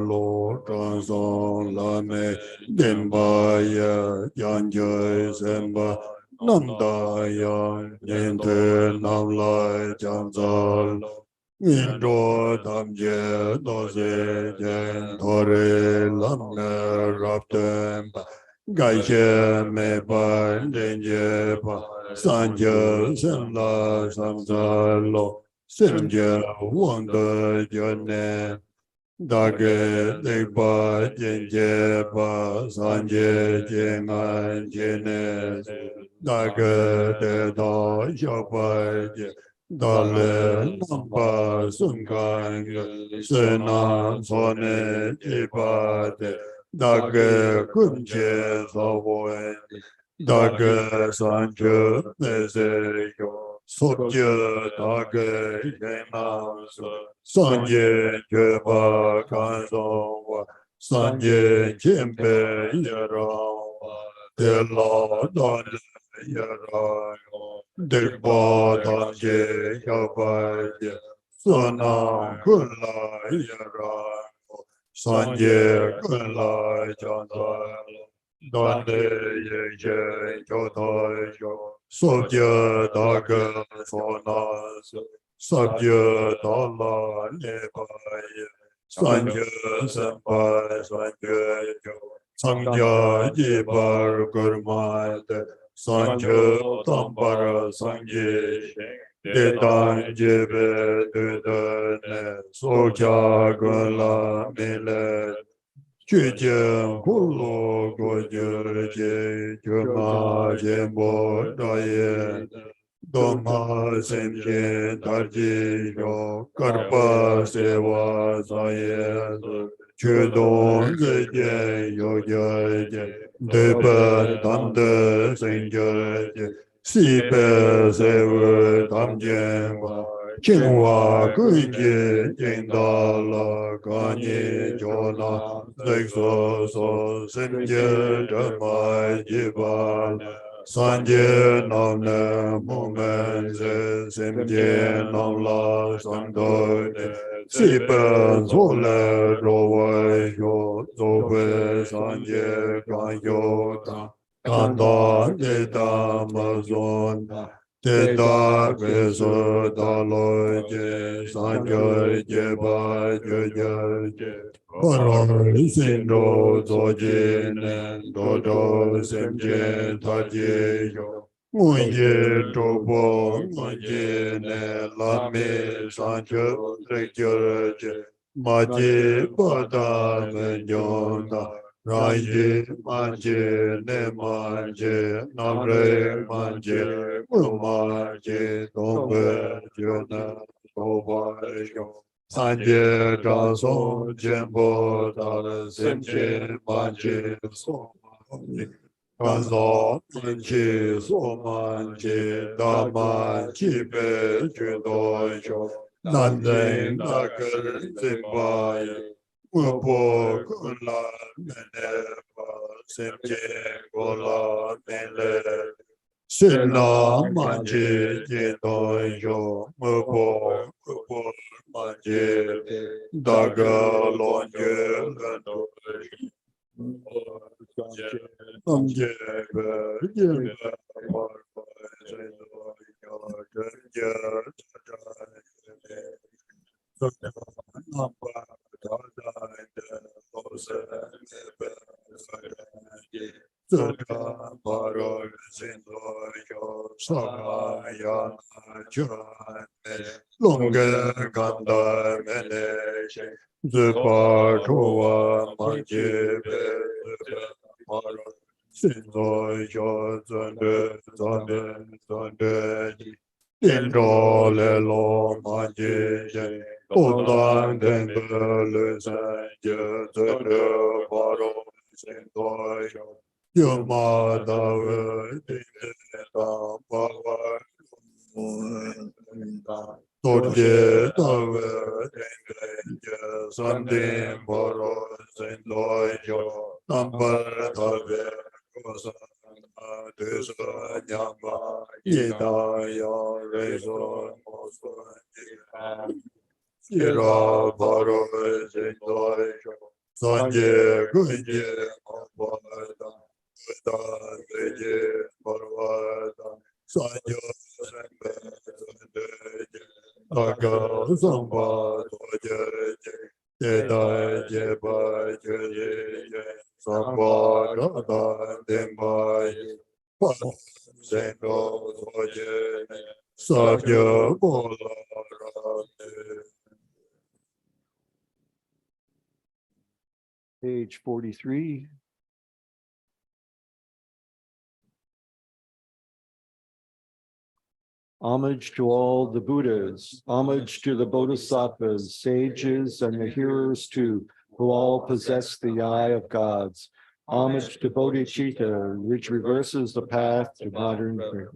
lo chan song la me den ba ya yan je sen ba nam da ya yen te nam la chan sa yin do dam je do se jen do re lam ne rap tem ba gai she me ba den je ba san je sen la san za lo sen je wang de je ne da ge de ba jen je ba san je jen an je ne da ge de da ya ba je da le nam ba sun gan ge se na so ne je ba de da ge kun je so wo da ge san je ne se yo so je da ge ye na so san je je ba kan so wa san je chen pe ye ra de la da ye ra de ba da je ya ba ye so na kun la ye ra Sanje Kunla Chanta Dande Ye Jota Yo Sobja Daga Sonas Sabja Dala Nepaya Sanja Sampai Sanja Yo Sanja Jibar Gurmate Sanja Tampara Sanje Dedan Jebe Dudane Soja Gula Mile Chuje Kulo Goje Juma Jembo Daye Doma Semje Darji Yo Karpa Sewa Saye Chudon Zeje Yo Jeje Deba Dande Senje Sipe Sewe Damjenwa Chingwa Kuije Jindala Kanye Jona Lekso So Semje Dhamma Jibal Sanje Namne Mumenze Semje Namla Sandode Sipe Zole Rowe Yo Zobe Sanje Kanyota Kanda Deda Mazon Deda Beso Daloje Sanjo Jeba Joje Paro Sindo Zojin Dodo Semje Taje Yo Munje Tobo Munje Ne Lame Sanjo Rekyorje Maji Pada Menjonda Raje manje ne manje namre manje manje tombe jena tobayo sanje daso jembo dar semje manje so Kanzo manje so manje dama chibe judo nande nakar zimbaye Upo kula meneva semje kola mele Sina manje jeno yo upo manje daga lonje lando Amje be jebe marfa jeno yo Saka Paro Sindo Yo Samaya Jane Longa Kanda Mene Zupa Toa Manje Paro Sindo Yo Zande Zande Zande Indro Lelo Manje Odan Dembele Sanje Zende Paro Sindo Yo Yamada Dita Baba Torje Tave Denge Sandin Boro Sendoyo Number Tave Kosa Desa Nyamba Idaya Rezo Mosa Ira Boro Sendoyo Sanje Kunje Mabada Veje Parvata Sanyo Sembe Aga Samba Toje Jeda Jeba Jeye Samba Rada Dembai Sendo Toje Sabya Bola Rade Page 43. Homage to all the Buddhas, homage to the Bodhisattvas, sages, and the hearers too, who all possess the eye of gods. Homage to Bodhicitta, which reverses the path to modern truth,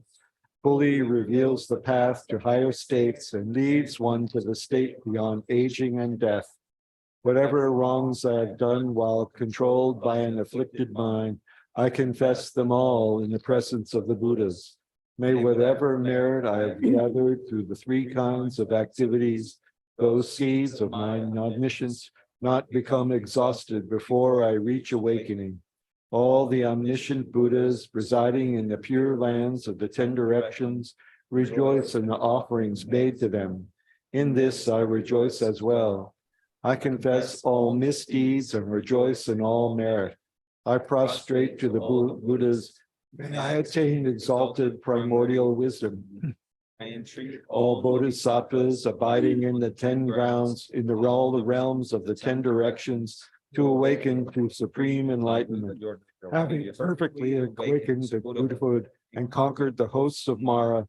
fully reveals the path to higher states, and leads one to the state beyond aging and death. Whatever wrongs I have done while controlled by an afflicted mind, I confess them all in the presence of the Buddhas. May whatever merit I have gathered through the three kinds of activities, those seeds of my omniscience, not become exhausted before I reach awakening. All the omniscient Buddhas residing in the pure lands of the 10 directions rejoice in the offerings made to them. In this I rejoice as well. I confess all misdeeds and rejoice in all merit. I prostrate to the Buddhas. May I attain exalted primordial wisdom. I entreat All bodhisattvas abiding in the 10 grounds, in all the realms of the 10 directions, to awaken to supreme enlightenment. Having perfectly awakened the Buddhahood and conquered the hosts of Mara,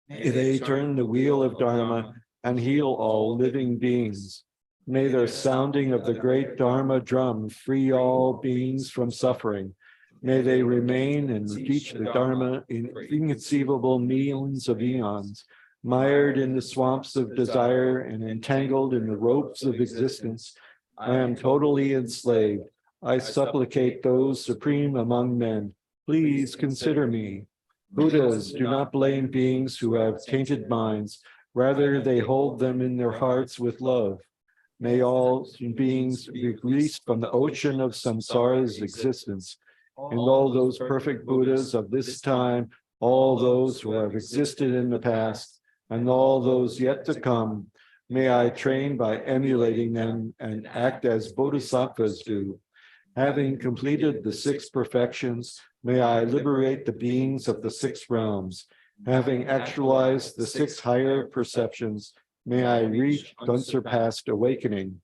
may they turn the wheel of Dharma and heal all living beings. May the sounding of the great Dharma drum free all beings from suffering. May they remain and teach the Dharma in inconceivable millions of eons, mired in the swamps of desire and entangled in the ropes of existence. I am totally enslaved. I supplicate those supreme among men, please consider me. Buddhas do not blame beings who have tainted minds, rather they hold them in their hearts with love. May all beings be released from the ocean of samsara's existence, and all those perfect Buddhas of this time, all those who have existed in the past, and all those yet to come, may I train by emulating them and act as bodhisattvas do. Having completed the 6 perfections, may I liberate the beings of the 6 realms. Having actualized the 6 higher perceptions, may I reach unsurpassed awakening.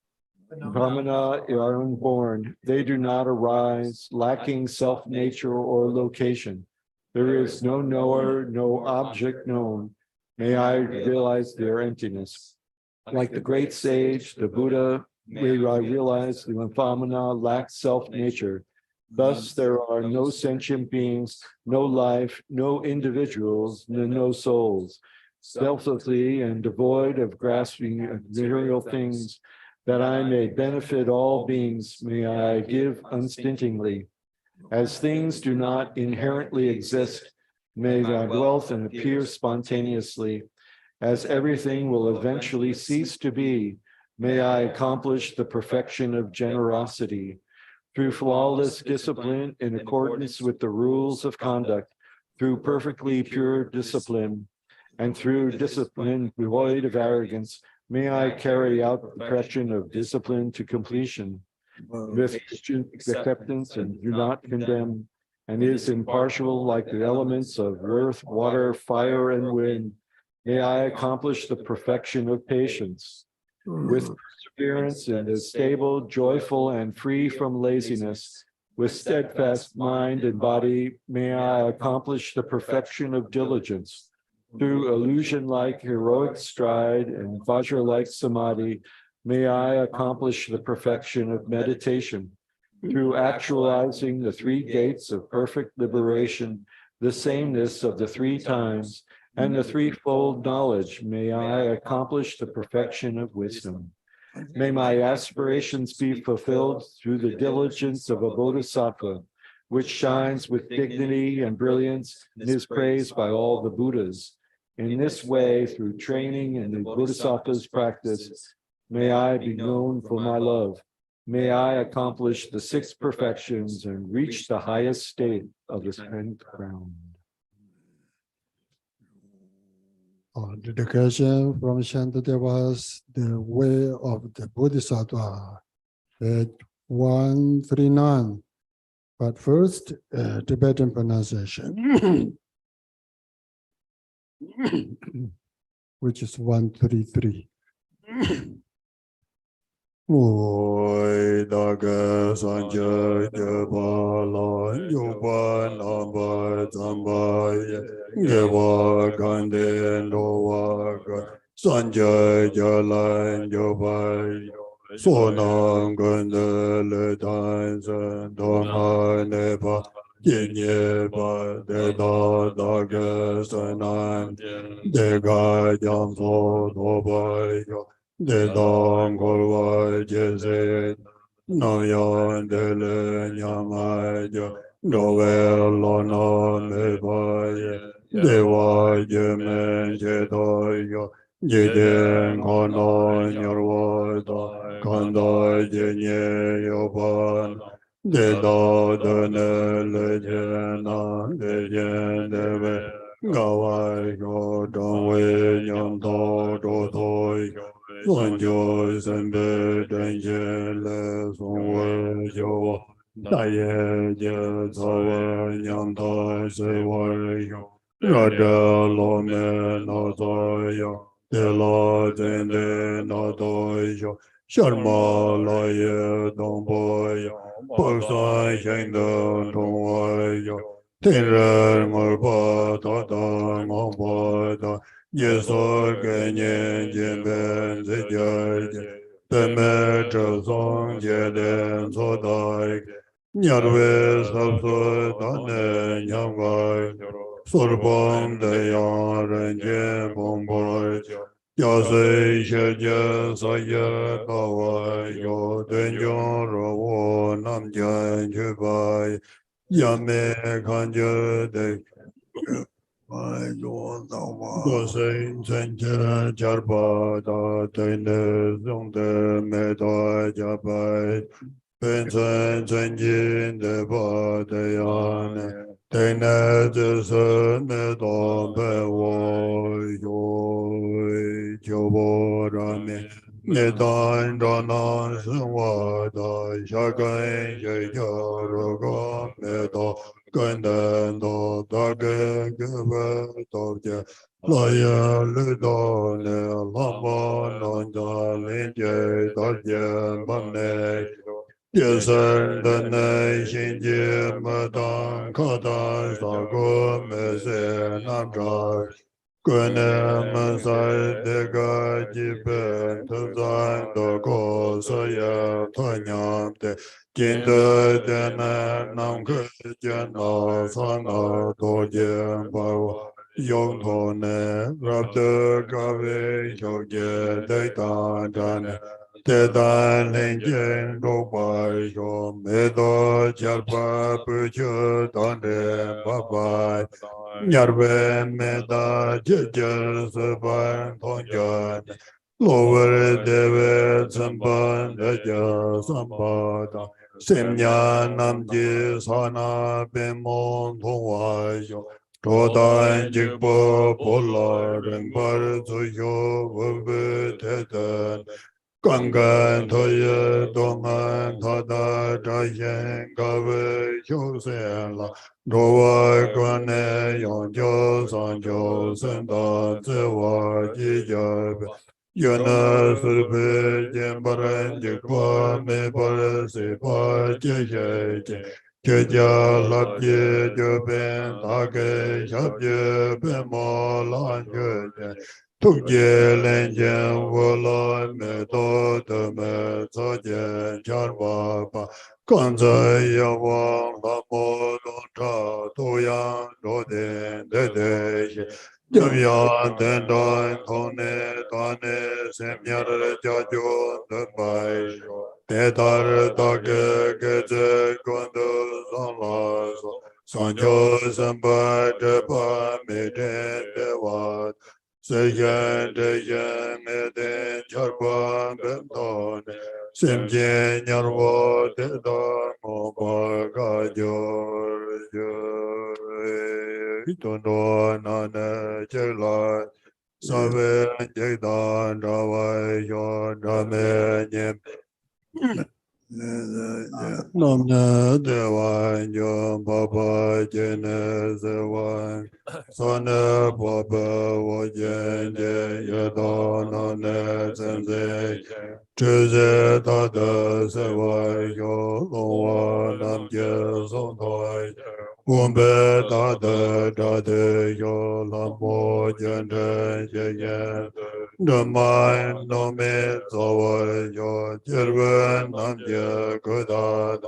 Brahmana are unborn, they do not arise, lacking self-nature or location. There is no knower, no object known. May I realize their emptiness. Like the great sage, the Buddha, may I realize the phenomena lack self-nature. Thus there are no sentient beings, no life, no individuals, no souls. Selflessly and devoid of grasping material things, that I may benefit all beings, may I give unstintingly. As things do not inherently exist, may thy wealth appear spontaneously. As everything will eventually cease to be, may I accomplish the perfection of generosity. Through flawless discipline in accordance with the rules of conduct, through perfectly pure discipline, and through discipline devoid of arrogance, may I carry out the profession of discipline to completion with acceptance and do not condemn, and is impartial like the elements of earth, water, fire, and wind. May I accomplish the perfection of patience. With perseverance in the stable, joyful, and free from laziness, with steadfast mind and body, may I accomplish the perfection of diligence. Through illusion-like heroic stride and vajra-like samadhi, may I accomplish the perfection of meditation. Through actualizing the 3 gates of perfect liberation, the sameness of the 3 times, and the 3-fold knowledge, may I accomplish the perfection of wisdom. May my aspirations be fulfilled through the diligence of a bodhisattva, which shines with dignity and brilliance and is praised by all the Buddhas. In this way, through training in the bodhisattva's practice, may I be known for my love. May I accomplish the 6 perfections and reach the highest state of the 10th ground. Dedication from Shantidevas, the way of the Bodhisattva, at 139. But first, Tibetan pronunciation, which is 133. Oi daga sanja jabala yuba namba tambaya yeva gande loa sanja jala yuba sonam gande le danza donga neba yenye ba de daga sanan dega jamso dobaya de dong golwa jeze no yon de le nyama jo do ve lo no le ba de wa je me je do yo je de ngo no nyor wo do 传道今年有关。得道的呢，来见那得见的为高外有正为娘道着头永久生别真心来送我有大业界草文娘道是我有热着罗面那作有的老真的那都有什么老爷东坡有不算行的中外有听人而不得的我不得耶稣给你见本自己本没这种节点做到鸟为什么当年鸟外所帮的洋人间崩溃要随学界所有高外有对牛若我南见去拜也没看见的我生存着加巴达对的中的没多加拜本村尊敬的巴的呀呢对那只是没多被我有就不让面你当着那是我的下根学校如果没到跟的到大概个不到家老爷绿到呢老婆能家邻居大家帮呢夜深的内心节目当可当啥个没事难着过年们在这个基本都在的个所有团娘的今得的呢能可见到上了多见把我用头呢让这个为小姐的大战呢在单人间都白说没多加把不就当的拜拜二位没大姐姐是办同家罗威的位曾办的家三八的新年南极萨那边梦同外兄多单吉波波拉人巴祖修我不太的刚刚他也东安他的这些各位修仙了若外观内永久上就生到自我记着原来是被见不人的过没不人谁把这些这家拉别就变大概小别变毛烂就突厥人间我来没多的没早见加瓦巴刚才要往那么多茶都要多点的些就要等到同年当年生命的家就能白说带他的大哥给这关都上了说上桥上班这把每天的话虽然这些没得交关本头呢，心间让我得到我把个就多多那那进来，稍微简单这外有这么年。nam na devan yo papa jene sevan sana papa wo jene yado na ne sense chuse ta da sevan yo lowa nam je son toy Wombe da da de yo la mo jene ye Dhamma no me zawa yo jirva nam je kuda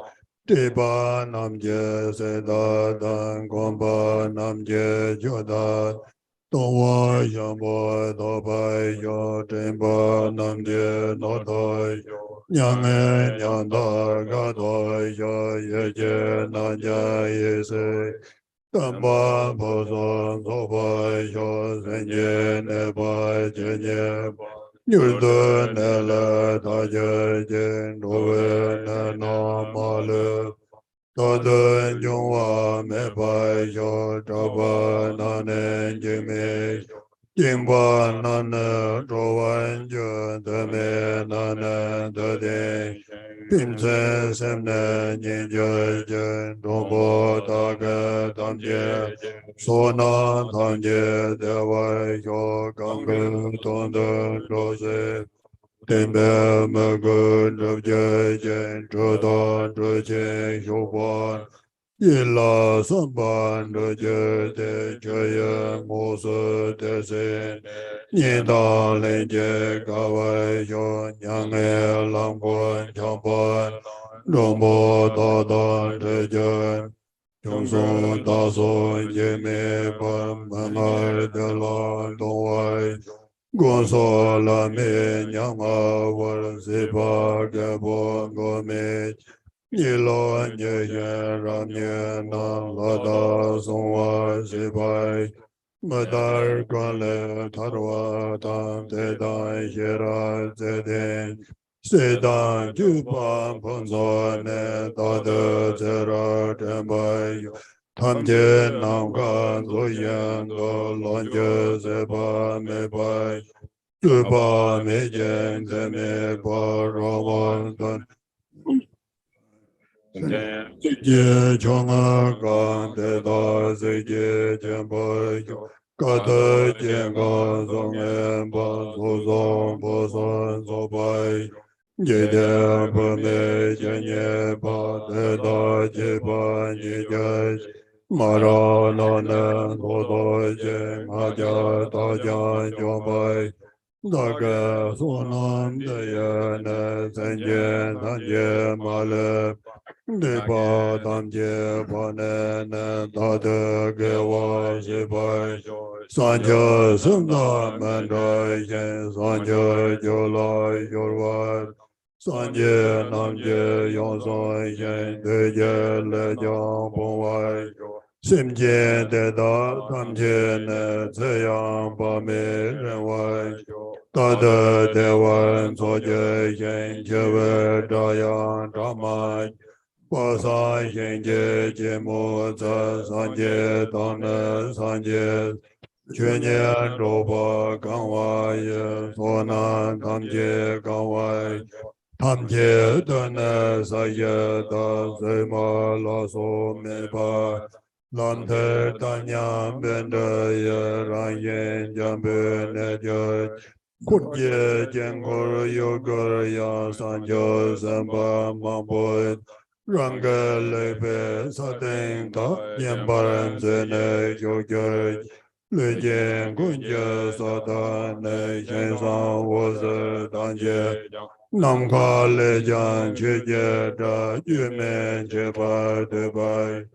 Tiba nam je seda dan gomba nam je joda Tongwa yambo doba yo timba nam je noda Nyange nyanda gada yo ye je na ja ye se Dhamma bhosan sopa yo senye ne pa jenye Nyurdu nela taja jen rowe nana malu. Tadun jungwa me pai yo traba nane jime. Jingba nana rowan jo dame nana dade. Pinsen semne ninja jen robo taga tamje. Sona tamje dewa yo gangu tonda rose. Tembe mego drobje jen trodan droje yoban. Yila samban droje de jaya mosa desen. Nida lenje kawai yo nyange langkwan champan. Rombo dadan droje. Yongso daso yeme pam mangar dala dongwai. Gonso la me nyama war sepa gabo gome. Nilo nye ram nye na lada songwa sepai. Madar kale tarwa tam te dan shira zeden. Sedan jupan ponzo ne tada zera tembai. Tamje namka zoyen do lonje sepa me pai. Jupa me jen zeme pa rawan dan. Sije chonga kan te da sije chenpa yo. Kata jenga zongen pa so zong po son so pai. Jede pa me jenye pa te da je pa nye jen. Mara na ne do do jen ma ja ta jan jo pai. Daga sonam de ye ne zenje tanje ma le. Deba damje bane ne dade gewa jibai. Sanja sunda manda yen sanja jola yorwa. Sanje namje yonson yen deje le jang bongwai. Simje deda damje ne zeyang pa me renwai. Dada dewan soje yen jewe dayan damai. Pasa yenge jemo za sanje dana sanje. Chunye roba gangwa ye sona tamje gangwa. Tamje dana saye da zema la so me pa. Lamte tanya bende ye ranyen jambe ne jay. Kunye jengor yogur ya sanjo zamba mamboy. Ranga lepe saten ta yembaran zene yogur. Lejen kunje sata ne shensan woze danje. Namka lejan cheje da yumen chepa debai.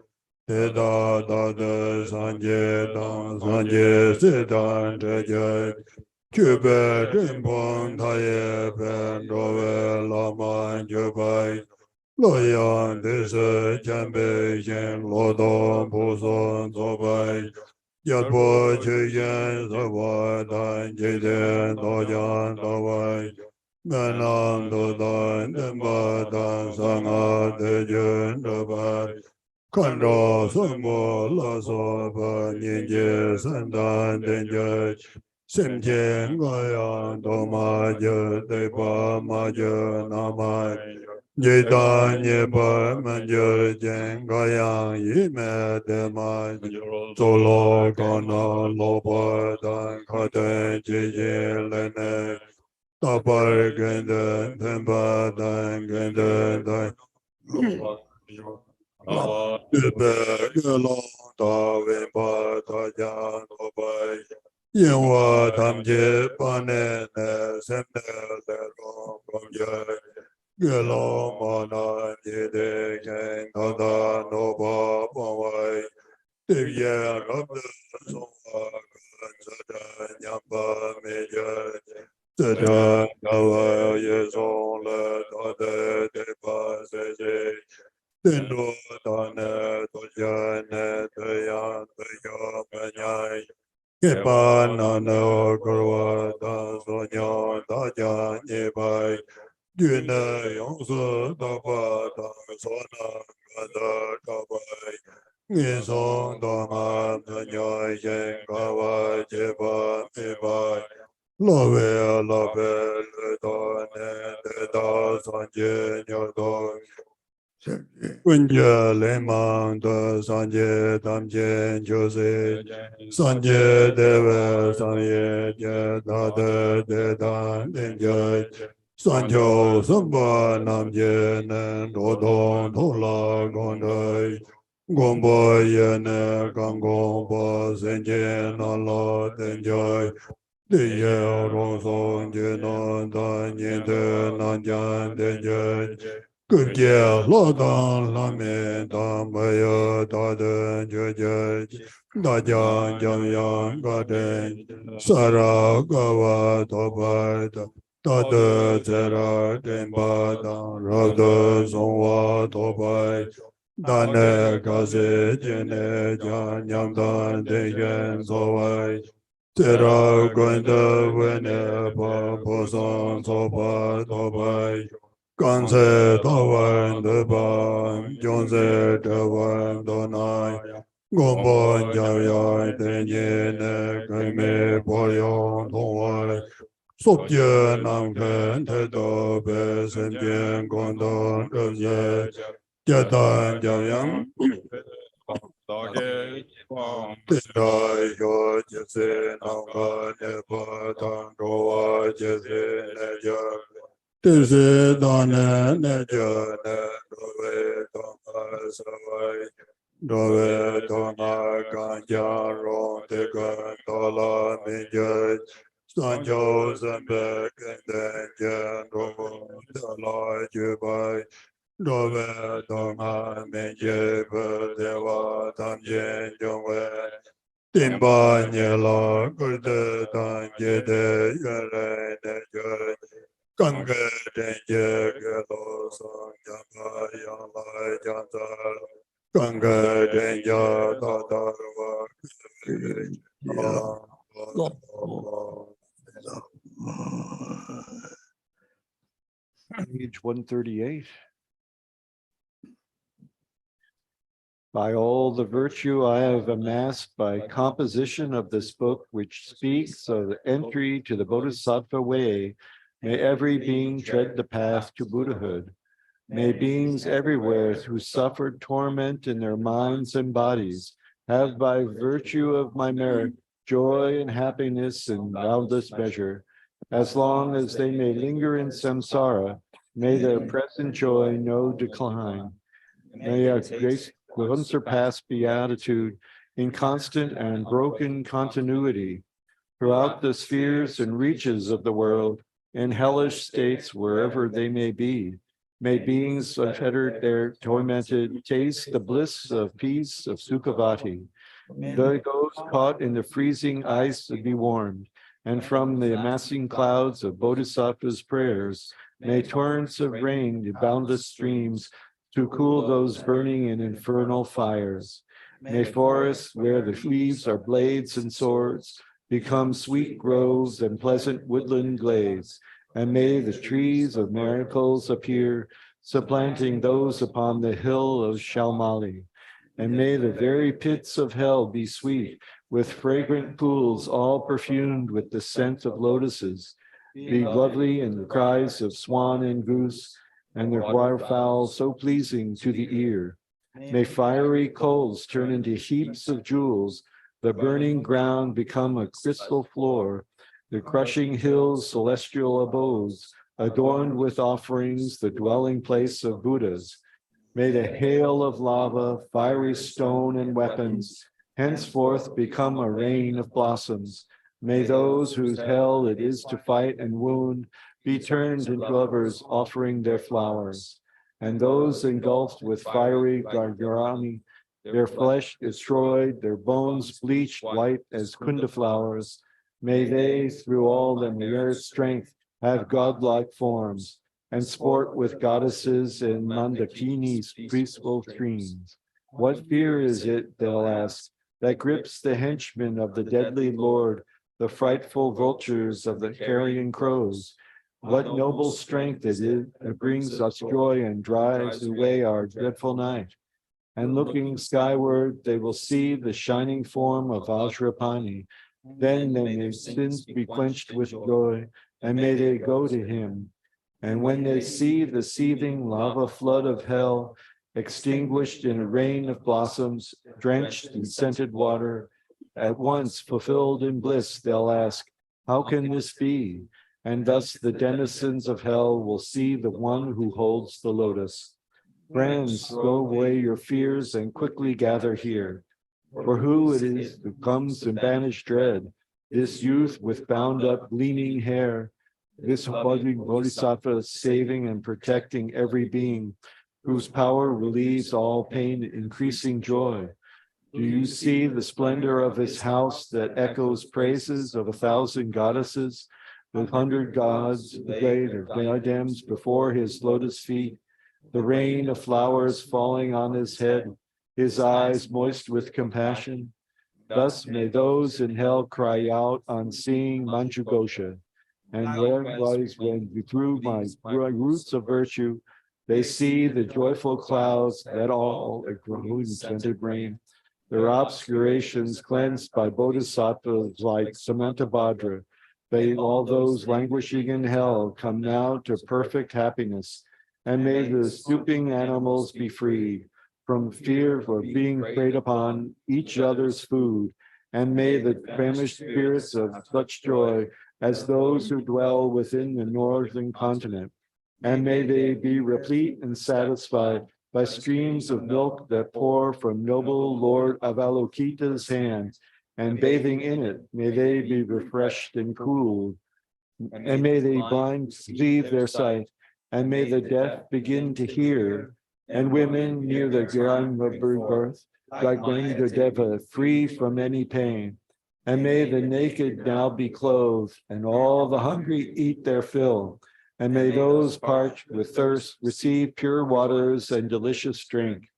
Teda da de sanje dan sanje sedan teje. Kyube rimpon taye pen dove lama jubai. Loyan dese jambe yen lodon boson zobai. Yalpo cheyen zawa dan jeden dojan dawai. Menam dodan demba dan sanga dejen dabai. Kanda sambo la soba ninje sandan denje. Simje ngaya doma je depa ma je nama. Jeda nyeba manje jengaya yime dema. Zolo kana lopa dan kate jeje lene. Tapar gende tempa dan gende dan. Yupe gelong ta wimpa ta jan obai. Yinwa tamje pane ne semne le rong gomje. Gelong mana jide ken tata noba pawai. Divye rabde songwa kan zada nyamba meje. Zada gawa ye song le tate depa seje. Tendo tane tojane teyan teya penyai. Kepanano Gurwa Da Sonyo Da Jan Yebai Dune Yongsu Dapa Da Sona Gada Dabai Nison Doma Nanyo Yen Gawa Jeba Ebai Love Love Ledo Ne Da Sanje Nyodo Kunja Lemang Da Sanje Tamje Jose Sanje Deve Sanye Je Da De Da Denje Sanjo Samba Namje Ne Dodon Tola Gondai Gombo Yene Gangomba Senje Nala Denjai Deye Roson Jeno Da Nyende Nanjan Denjai Gurje Lodan Lame Damaya Daden Jajaj Dajan Jamyan Gaden Sara Gawa Tobai Dada Zera Demba Dan Rada Zonwa Tobai Dane Gaze Jene Jan Yamdan Degen Zowai Tera Gwenda Wene Pa Posan Soba Tobai Ganze Dawan Deban Jonze Dewan Donai Gombon Jaya Denye Ne Kame Poyon Tongwai Sopje Namken Tedo Be Semjen Gondon Revye Jetan Jayang Tendai Yo Jese Nanga Nepa Tangowa Jese Neja Tese Dane Neja Ne Dove Tonga Savai Dove Tonga Ganja Ron Tegan Tola Minjaj Sanjo Zembe Kenden Jen Robo Dala Jubai Dove Tonga Minje Deva Tamjen Jongwe Timba Nyela Gurde Tanje De Yere Neja Ganga Denje Gelo Sang Janga Yala Janta Ganga Denja Tatarva Page 138. By all the virtue I have amassed by composition of this book, which speaks of the entry to the Bodhisattva way, may every being tread the path to Buddhahood. May beings everywhere who suffered torment in their minds and bodies have by virtue of my merit joy and happiness in boundless measure. As long as they may linger in samsara, may their present joy no decline. May our grace with unsurpassed beatitude in constant and unbroken continuity throughout the spheres and reaches of the world, in hellish states wherever they may be. May beings unfettered there tormented taste the bliss of peace of Sukhavati. Those caught in the freezing ice be warmed, and from the amassing clouds of Bodhisattva's prayers, may torrents of rain, the boundless streams, to cool those burning in infernal fires. May forests where the leaves are blades and swords become sweet groves and pleasant woodland glades, and may the trees of miracles appear, supplanting those upon the hill of Shalmali. And may the very pits of hell be sweet, with fragrant pools all perfumed with the scent of lotuses, be lovely in the cries of swan and goose, and their waterfowl so pleasing to the ear. May fiery coals turn into heaps of jewels, the burning ground become a crystal floor, the crushing hills celestial abodes, adorned with offerings, the dwelling place of Buddhas. May the hail of lava, fiery stone, and weapons henceforth become a rain of blossoms. May those whose hell it is to fight and wound be turned into lovers offering their flowers. And those engulfed with fiery Gargarani, their flesh destroyed, their bones bleached white as kunda flowers, may they, through all their mere strength, have godlike forms, and sport with goddesses in Mandakini's peaceful streams. What fear is it, they'll ask, that grips the henchmen of the deadly Lord, the frightful vultures of the carrion crows. What noble strength it is that brings us joy and drives away our dreadful night. And looking skyward, they will see the shining form of Vajrapani. Then may their sins be quenched with joy, and may they go to him. And when they see the seething lava flood of hell, extinguished in a rain of blossoms, drenched in scented water, at once fulfilled in bliss, they'll ask, how can this be? And thus the denizens of hell will see the one who holds the lotus. Friends, throw away your fears and quickly gather here. For who it is who comes in banished dread, this youth with bound up gleaming hair, this bodhisattva saving and protecting every being, whose power relieves all pain, increasing joy. Do you see the splendor of his house that echoes praises of 1,000 goddesses, with 100 gods lay their diadems before his lotus feet, the rain of flowers falling on his head, his eyes moist with compassion? Thus may those in hell cry out on seeing Manjughosha. And likewise, when through my roots of virtue, they see the joyful clouds that all grow in scented rain, their obscurations cleansed by bodhisattvas like Samantabhadra, may all those languishing in hell come now to perfect happiness, and may the stooping animals be freed from fear of being preyed upon each other's food, and may the famished spirits of such joy as those who dwell within the northern continent, and may they be replete and satisfied by streams of milk that pour from noble Lord Avalokita's hand, and bathing in it, may they be refreshed and cooled, and may the blind leave their sight, and may the deaf begin to hear, and women near the ground of birth, like Deva, free from any pain. And may the naked now be clothed, and all the hungry eat their fill. And may those parched with thirst receive pure waters and delicious drink.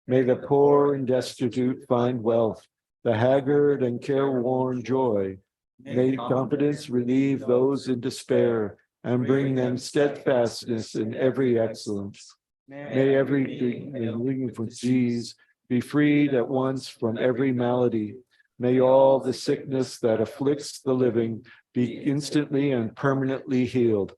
May the poor and destitute find wealth, the haggard and careworn joy. May confidence relieve those in despair, and bring them steadfastness in every excellence. May every living disease be freed at once from every malady. May all the sickness that afflicts the living be instantly and permanently healed.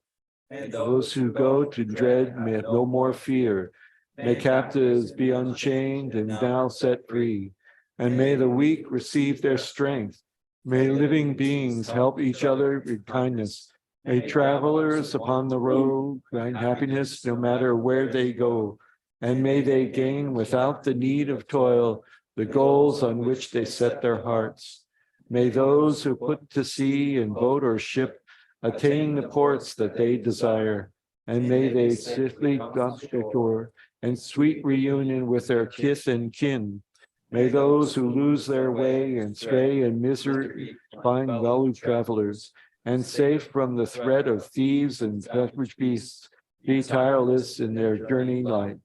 Those who go to dread may no more fear. May captives be unchained and now set free. And may the weak receive their strength. May living beings help each other with kindness. May travelers upon the road find happiness no matter where they go. And may they gain without the need of toil the goals on which they set their hearts. May those who put to sea in boat or ship attain the ports that they desire, and may they safely come to shore and sweet reunion with their kith and kin. May those who lose their way and stray in misery find fellow travelers, and safe from the threat of thieves and savage beasts, be tireless in their journey light.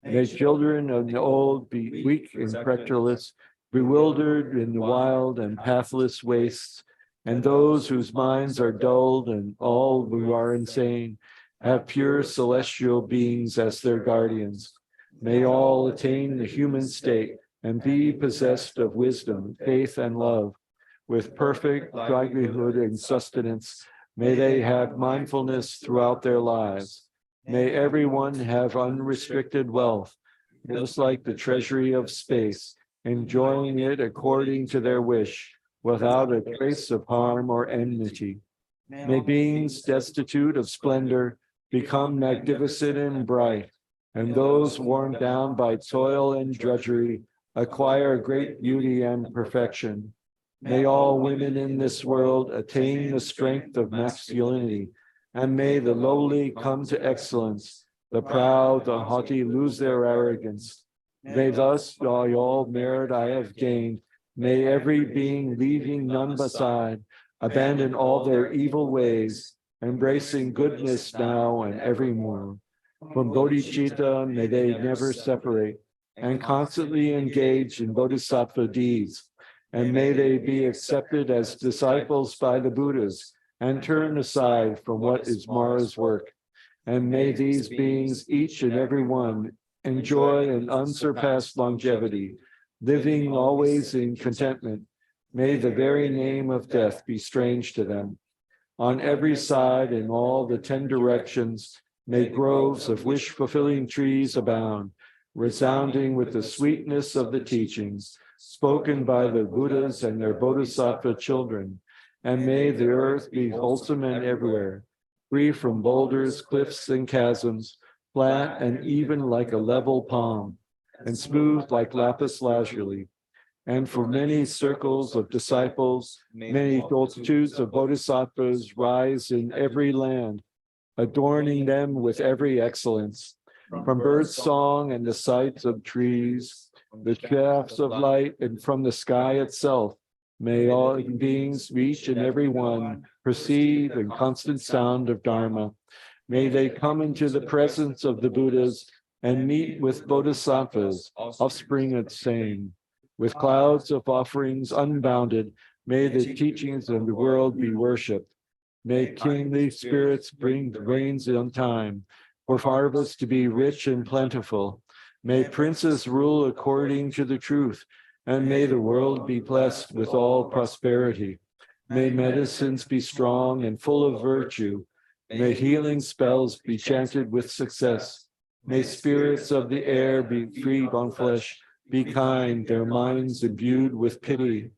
May children of the old be weak and credulous, bewildered in the wild and pathless wastes, and those whose minds are dulled and all who are insane have pure celestial beings as their guardians. May all attain the human state and be possessed of wisdom, faith, and love. With perfect livelihood and sustenance, may they have mindfulness throughout their lives. May everyone have unrestricted wealth, just like the treasury of space, enjoying it according to their wish, without a trace of harm or enmity. May beings destitute of splendor become magnificent and bright, and those worn down by toil and drudgery acquire great beauty and perfection. May all women in this world attain the strength of masculinity, and may the lowly come to excellence, the proud, the haughty lose their arrogance. May thus, by all merit I have gained, may every being leaving none beside, abandon all their evil ways, embracing goodness now and evermore. From bodhicitta may they never separate, and constantly engage in bodhisattva deeds. And may they be accepted as disciples by the Buddhas and turn aside from what is Mara's work. And may these beings, each and every one, enjoy an unsurpassed longevity, living always in contentment. May the very name of death be strange to them. On every side, in all the 10 directions, may groves of wish-fulfilling trees abound, resounding with the sweetness of the teachings spoken by the Buddhas and their bodhisattva children. And may the earth be wholesome and everywhere, free from boulders, cliffs, and chasms, flat and even like a level palm, and smooth like lapis lazuli. And for many circles of disciples, many multitudes of bodhisattvas rise in every land, adorning them with every excellence. From bird song and the sights of trees, the shafts of light, and from the sky itself, may all beings, each and every one, perceive in constant sound of Dharma. May they come into the presence of the Buddhas and meet with bodhisattvas, offspring of same. With clouds of offerings unbounded, may the teachings of the world be worshipped. May kingly spirits bring the rains on time, for harvest to be rich and plentiful. May princes rule according to the truth, and may the world be blessed with all prosperity. May medicines be strong and full of virtue. May healing spells be chanted with success. May spirits of the air be freed on flesh, be kind, their minds imbued with pity.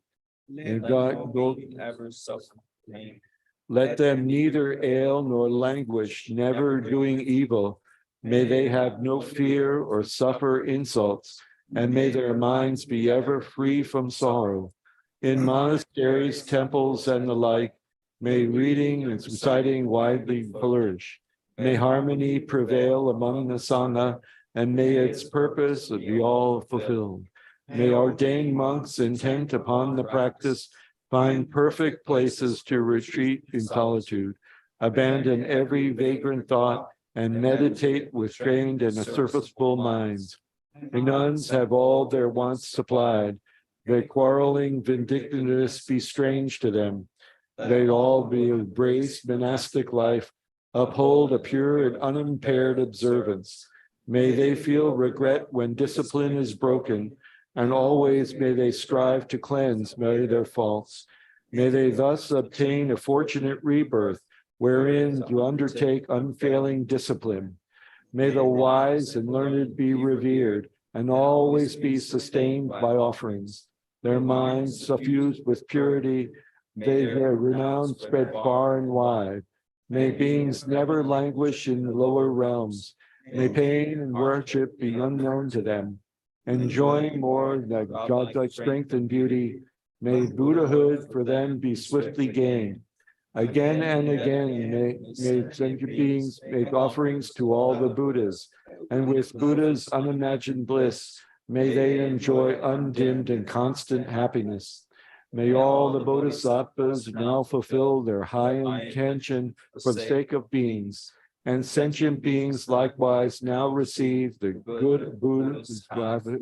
May God go ever suffer pain. Let them neither ail nor languish, never doing evil. May they have no fear or suffer insults, and may their minds be ever free from sorrow. In monasteries, temples, and the like, may reading and reciting widely flourish. May harmony prevail among the Sangha, and may its purpose be all fulfilled. May ordained monks intent upon the practice find perfect places to retreat in solitude, abandon every vagrant thought, and meditate with trained and serviceable minds. The nuns have all their wants supplied. Their quarreling vindictiveness be strange to them. They all be embrace monastic life, uphold a pure and unimpaired observance. May they feel regret when discipline is broken, and always may they strive to cleanse their faults. May they thus obtain a fortunate rebirth, wherein to undertake unfailing discipline. May the wise and learned be revered, and always be sustained by offerings. Their minds suffused with purity, their renown spread far and wide. May beings never languish in the lower realms. May pain and worship be unknown to them. Enjoying more the godlike strength and beauty, may Buddhahood for them be swiftly gained. Again and again, may sentient beings make offerings to all the Buddhas, and with Buddha's unimagined bliss, may they enjoy undimmed and constant happiness. May all the bodhisattvas now fulfill their high intention for the sake of beings, and sentient beings likewise now receive the good Buddha's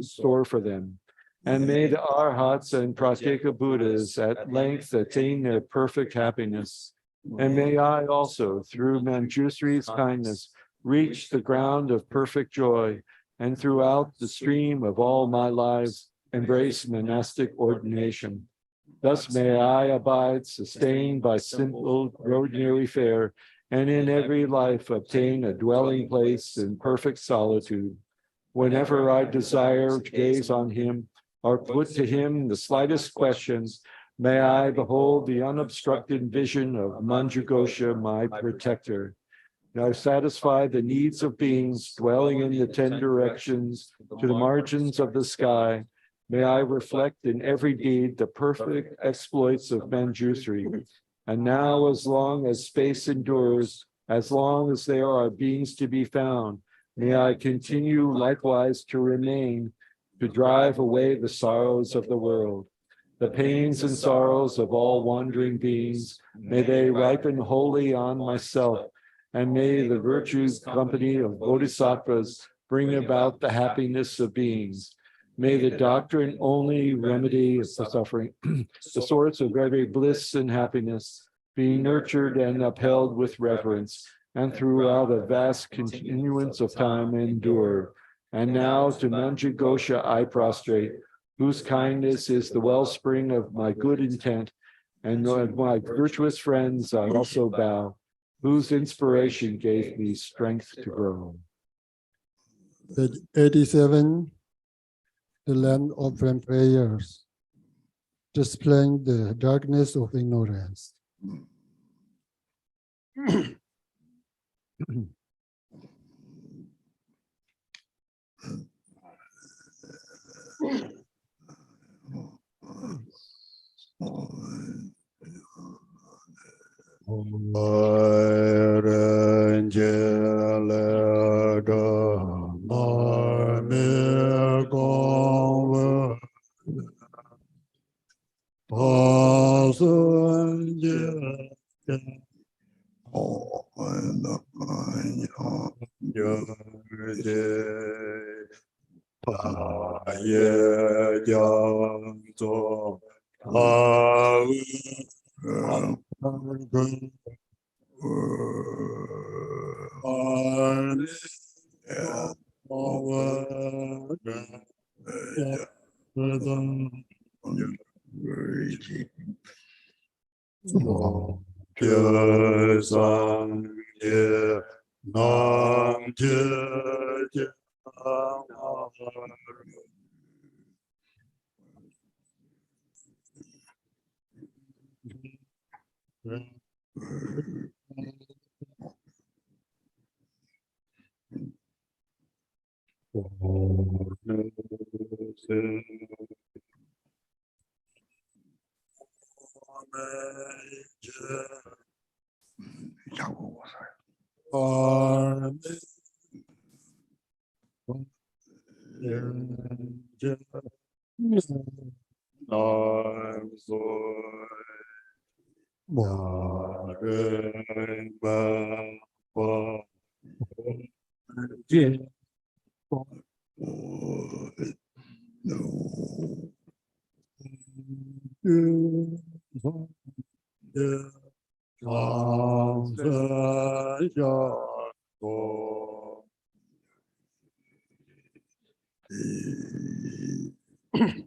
store for them. And may the Arhats and Pratyeka Buddhas at length attain their perfect happiness. And may I also, through Manjushri's kindness, reach the ground of perfect joy, and throughout the stream of all my lives, embrace monastic ordination. Thus may I abide, sustained by simple, ordinary fare, and in every life obtain a dwelling place in perfect solitude. Whenever I desire to gaze on him, or put to him the slightest questions, may I behold the unobstructed vision of Manjughosha, my protector. Now satisfy the needs of beings dwelling in the 10 directions to the margins of the sky. May I reflect in every deed the perfect exploits of Manjushri. And now, as long as space endures, as long as there are beings to be found, may I continue likewise to remain, to drive away the sorrows of the world. The pains and sorrows of all wandering beings, may they ripen wholly on myself, and may the virtues company of bodhisattvas bring about the happiness of beings. May the doctrine only remedy the suffering, the source of every bliss and happiness, be nurtured and upheld with reverence, and throughout a vast continuance of time endure. And now to Manjughosha I prostrate, whose kindness is the wellspring of my good intent, and my virtuous friends I also bow, whose inspiration gave me strength to grow. Page 87, the land of prayers, displaying the darkness of ignorance.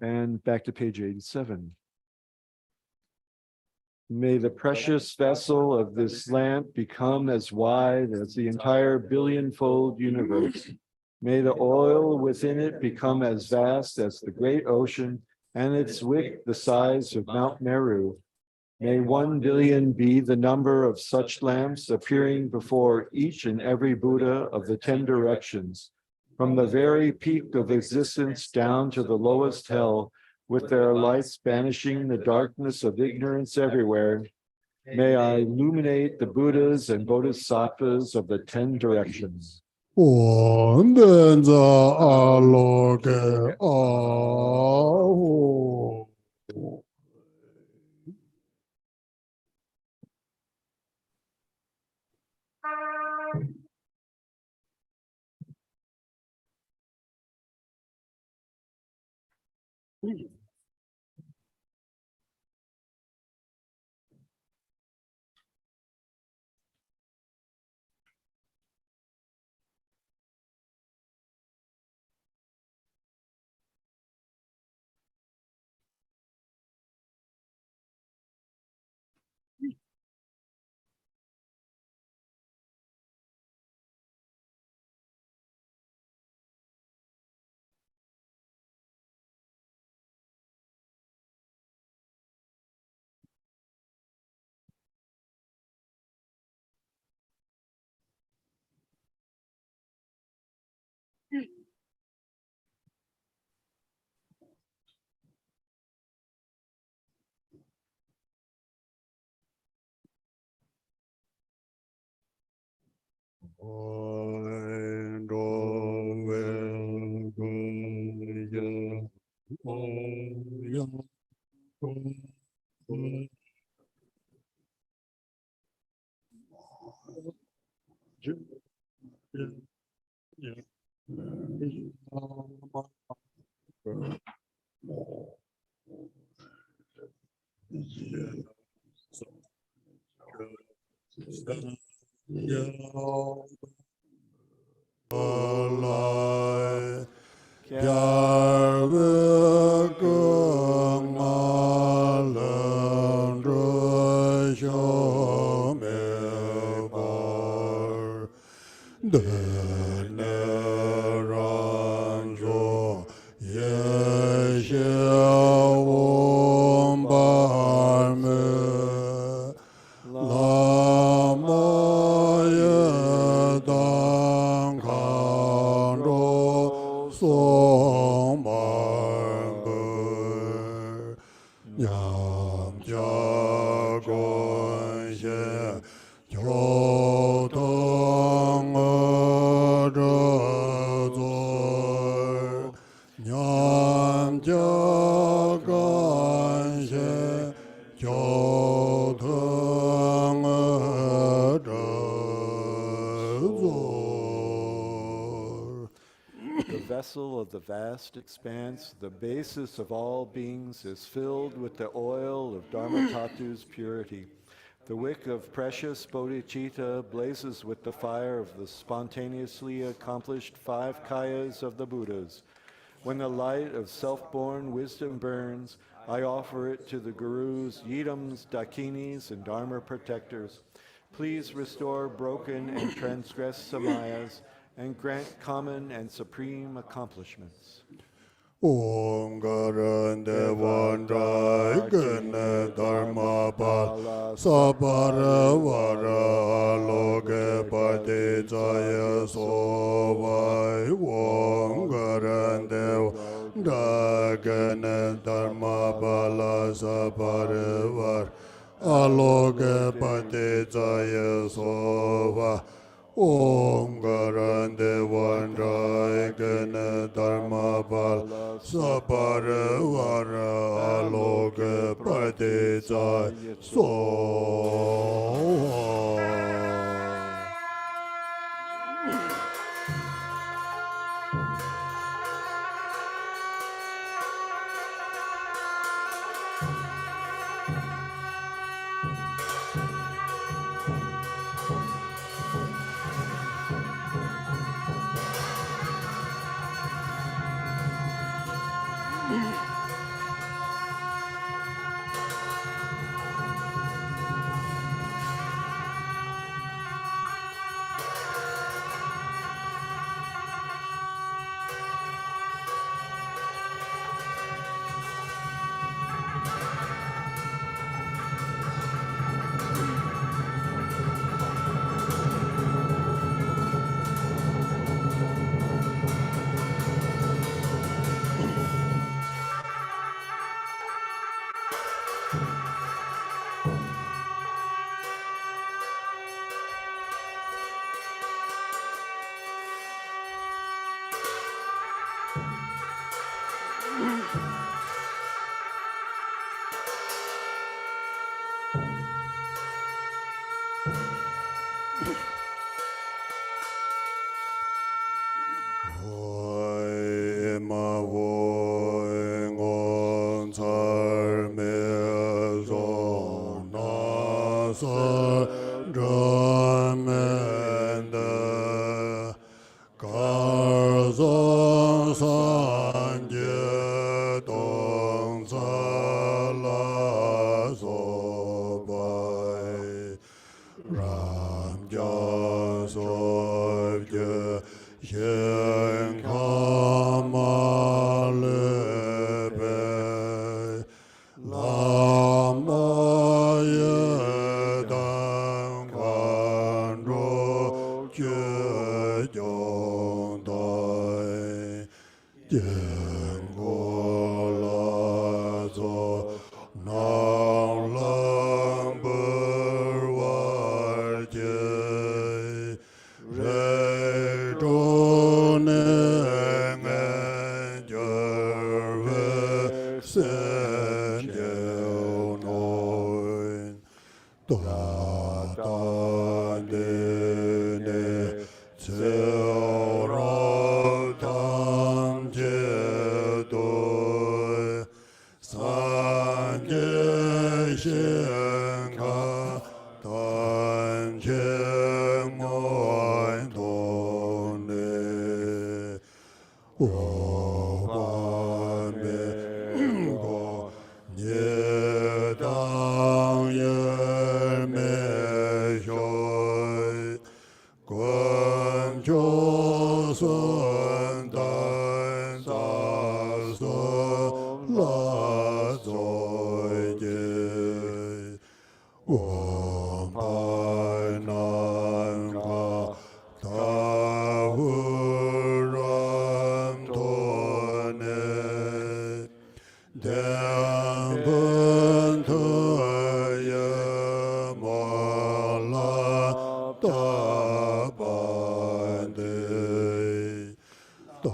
And back to page 87. May the precious vessel of this lamp become as wide as the entire billion-fold universe. May the oil within it become as vast as the great ocean, and its wick the size of Mount Meru. May 1 billion be the number of such lamps appearing before each and every Buddha of the 10 directions, from the very peak of existence down to the lowest hell, with their lights banishing the darkness of ignorance everywhere. May I illuminate the Buddhas and Bodhisattvas of the 10 directions. 我们在阿罗给阿唵。The vessel of the vast expanse, the basis of all beings, is filled with the oil of Dharmatatu's purity. The wick of precious bodhicitta blazes with the fire of the spontaneously accomplished 5 kayas of the Buddhas. When the light of self-born wisdom burns, I offer it to the Gurus, Yidams, Dakinis, and Dharma protectors. Please restore broken and transgressed samayas and grant common and supreme accomplishments. Om Garan Devandrai Gana Dharma Pal Sabara Vara Loge Pati Jaya Sovai Om Garan Devandrai Gana Dharma Pal Sabara Vara Aloge Pati Jaya Sovai Om Garan Devandrai Gana Dharma Pal Sapara Vara Aloke Pati Jaya Soha. 我还没过，也当也没学，滚就算单杂孙拉在街，我怕难看。他忽然多年，天本特也马拉大半的，大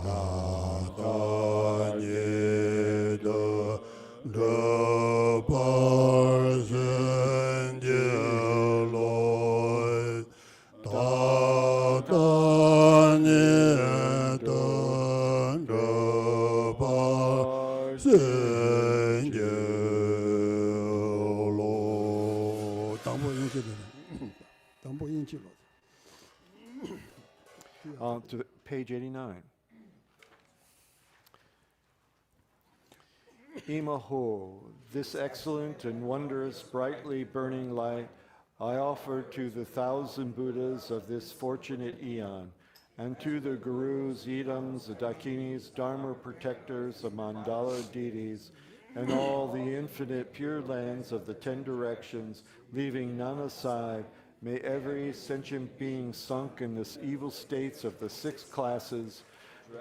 大你的这半生节来。大大你的这把圣洁罗，当不应记的，当不应记了。To page 89. Imaho, this excellent and wondrous brightly burning light, I offer to the 1,000 Buddhas of this fortunate eon, and to the gurus, idams, the dakinis, dharma protectors, the mandala deities, and all the infinite pure lands of the 10 directions, leaving none aside. May every sentient being sunk in the evil states of the 6 classes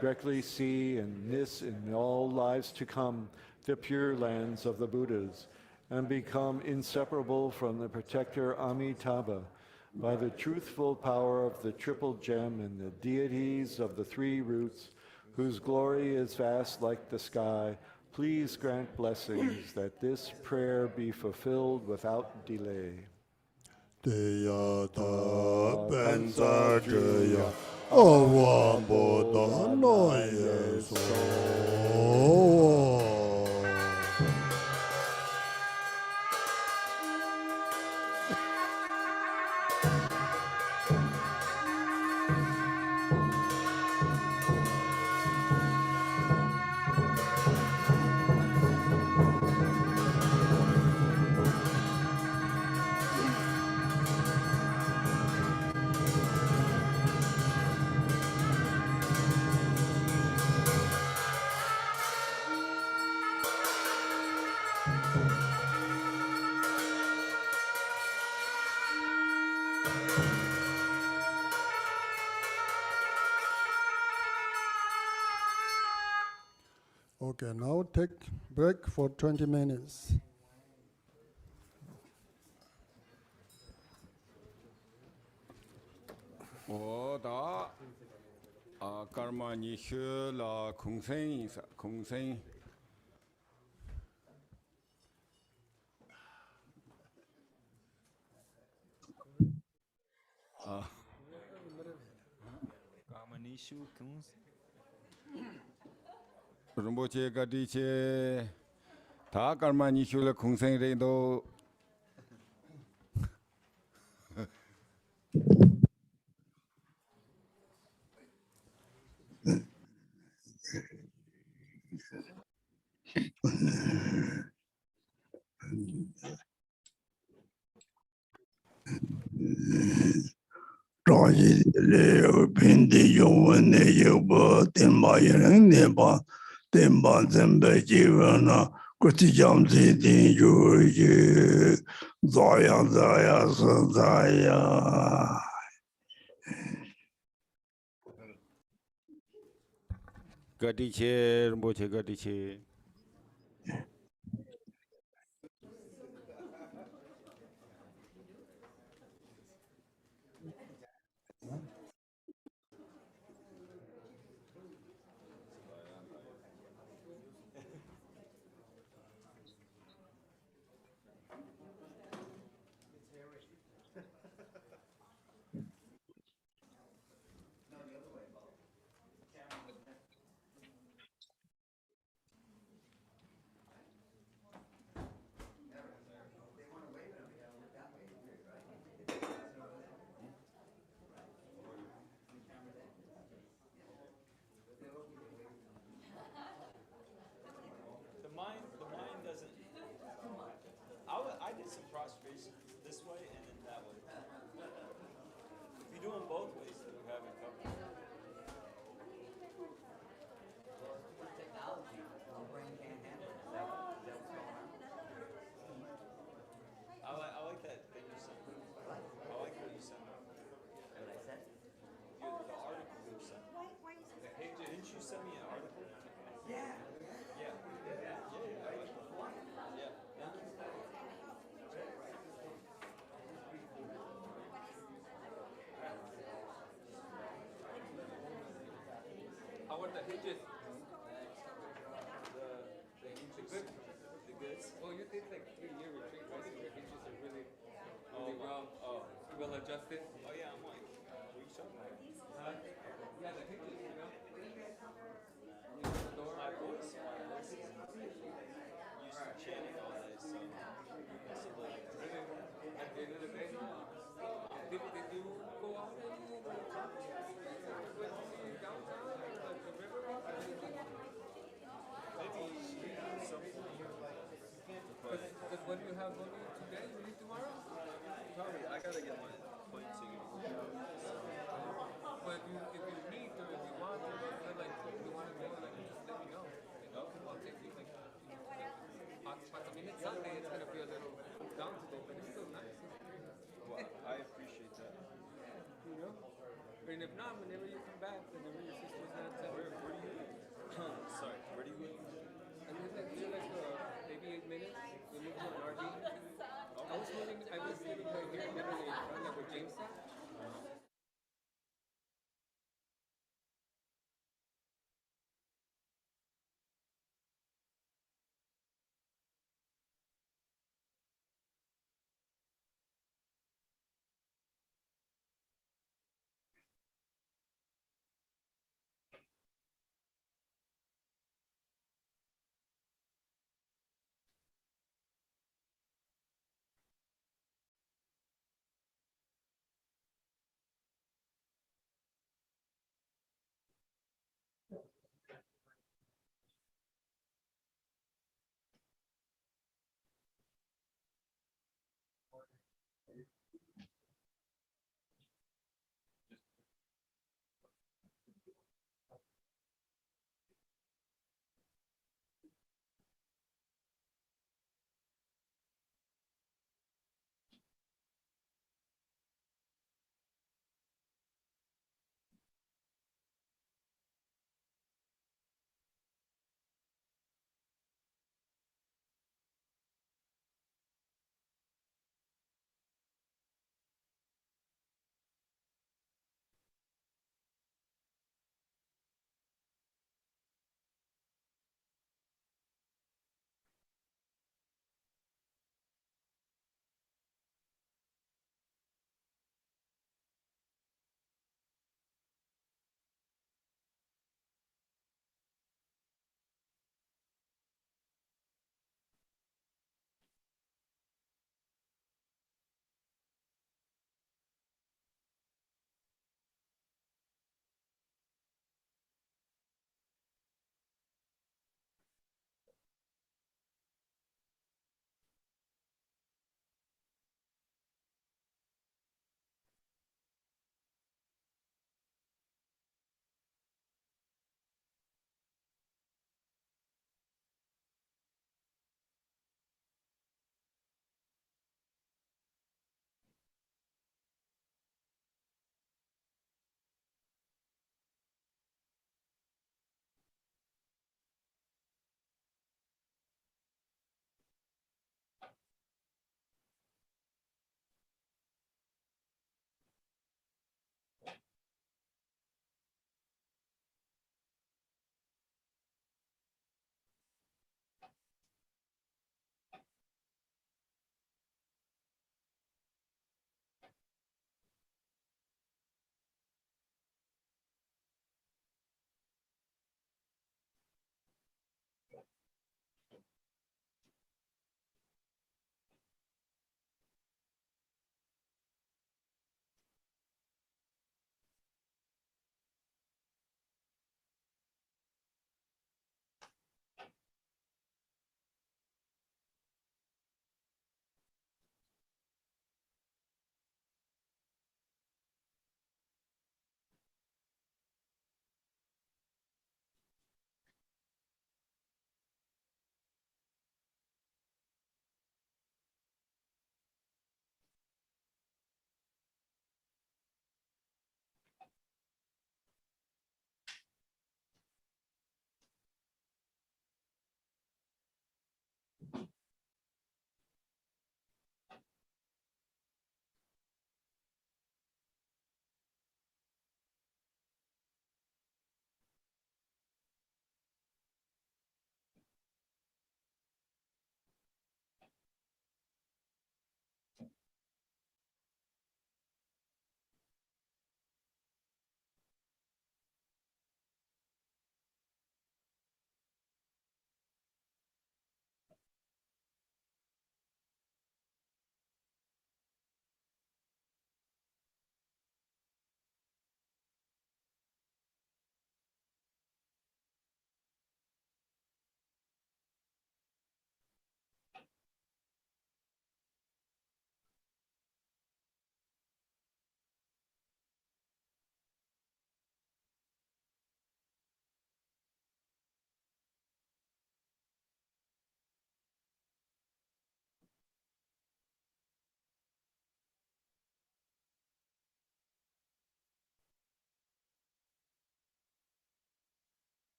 directly see in this and all lives to come the pure lands of the Buddhas, and become inseparable from the protector Amitabha by the truthful power of the triple gem and the deities of the 3 roots, whose glory is vast like the sky. Please grant blessings that this prayer be fulfilled without delay. 对呀，他本在这样，我不当那耶稣。Okay, now take break for 20 minutes. 오다 karmani shula kungseng Rinpoche Gadiche Ta karmani shula kungseng rendo Zhāyī lé pīndī yōwa nē yōpa tēmbā yērēng nēpā tēmbā tsēmbē jīwa nā kuchī jāmsī tīng yō zāyā zāyā sā zāyā. Gadiche Rinpoche Gadiche what the hinges? The good. The goods. Oh, you did like 3-year retreat, right? So your hinges are really well. Well adjusted. Oh yeah, I'm like. Yeah, the hinges, you know. The door. My voice is used to chanting all day, so really, at the end of the day, did you go out and downtown or like the river? Maybe something. Because when you have only today, you leave tomorrow? Probably. I gotta get my plane ticket. But if you meet or if you want or if you feel like you want to go, like just let me know. You know, I'll take you like hotspot. I mean, it's Sunday. It's gonna be a little down today, but it's still nice. Well, I appreciate that. You know, and if not, whenever you come back, whenever your sister's not where do you live? Sorry, where do you live? I live like here, like maybe 8 minutes. We moved to an RV. I was living right here, literally in front of where James sat.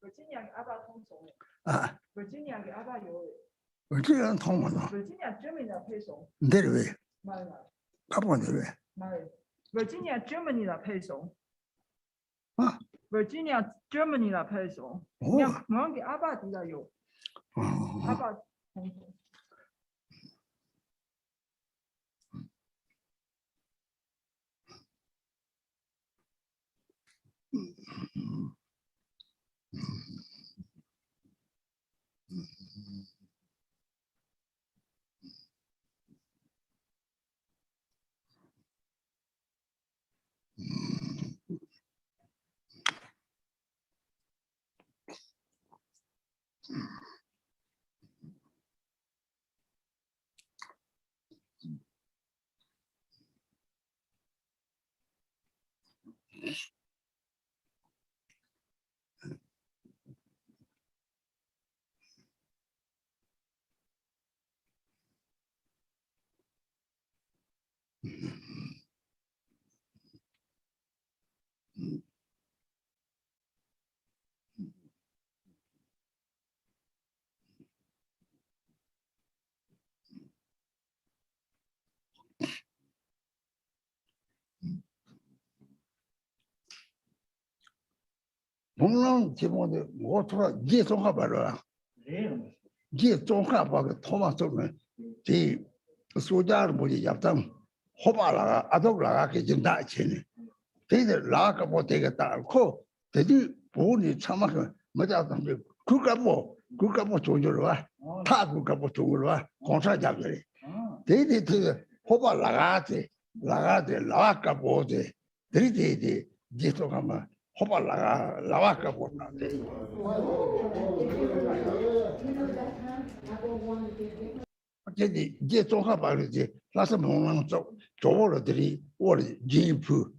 Virginia 阿爸通熟诶啊， ，Virginia 嘅阿爸有诶我这样通我了， ，Virginia 专门嚟配熟，你这位，唔係啦，他不这位，唔係 Virginia Germany 嚟配熟啊，Virginia Germany 嚟配熟，哦我嘅阿爸比較有，阿哦，爸通熟。同样情况的，我除了一综合班了，一综合班的托马斯们，这暑假的不是要等，好吧啦，阿都啦给挣大钱的，这个哪个不这个大课，这里不你他妈个没叫他们，骨干部做了吧，他骨干部做了吧，工厂家的，这个好吧哪个哪个部的，这这综合嘛。好吧，哪个不拿的？这里这综合班的这，那是农人做了这里我的进步，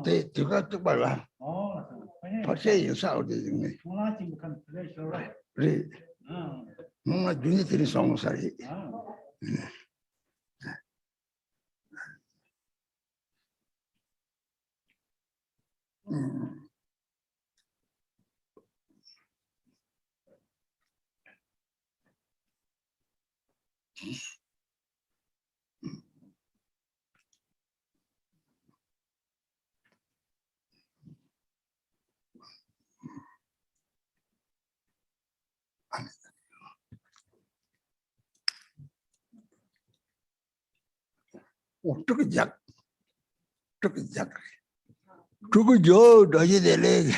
这个这个啦，他这有啥的人呢？是，那军的这里上啥的？嗯。我这个家，这个家现在那个。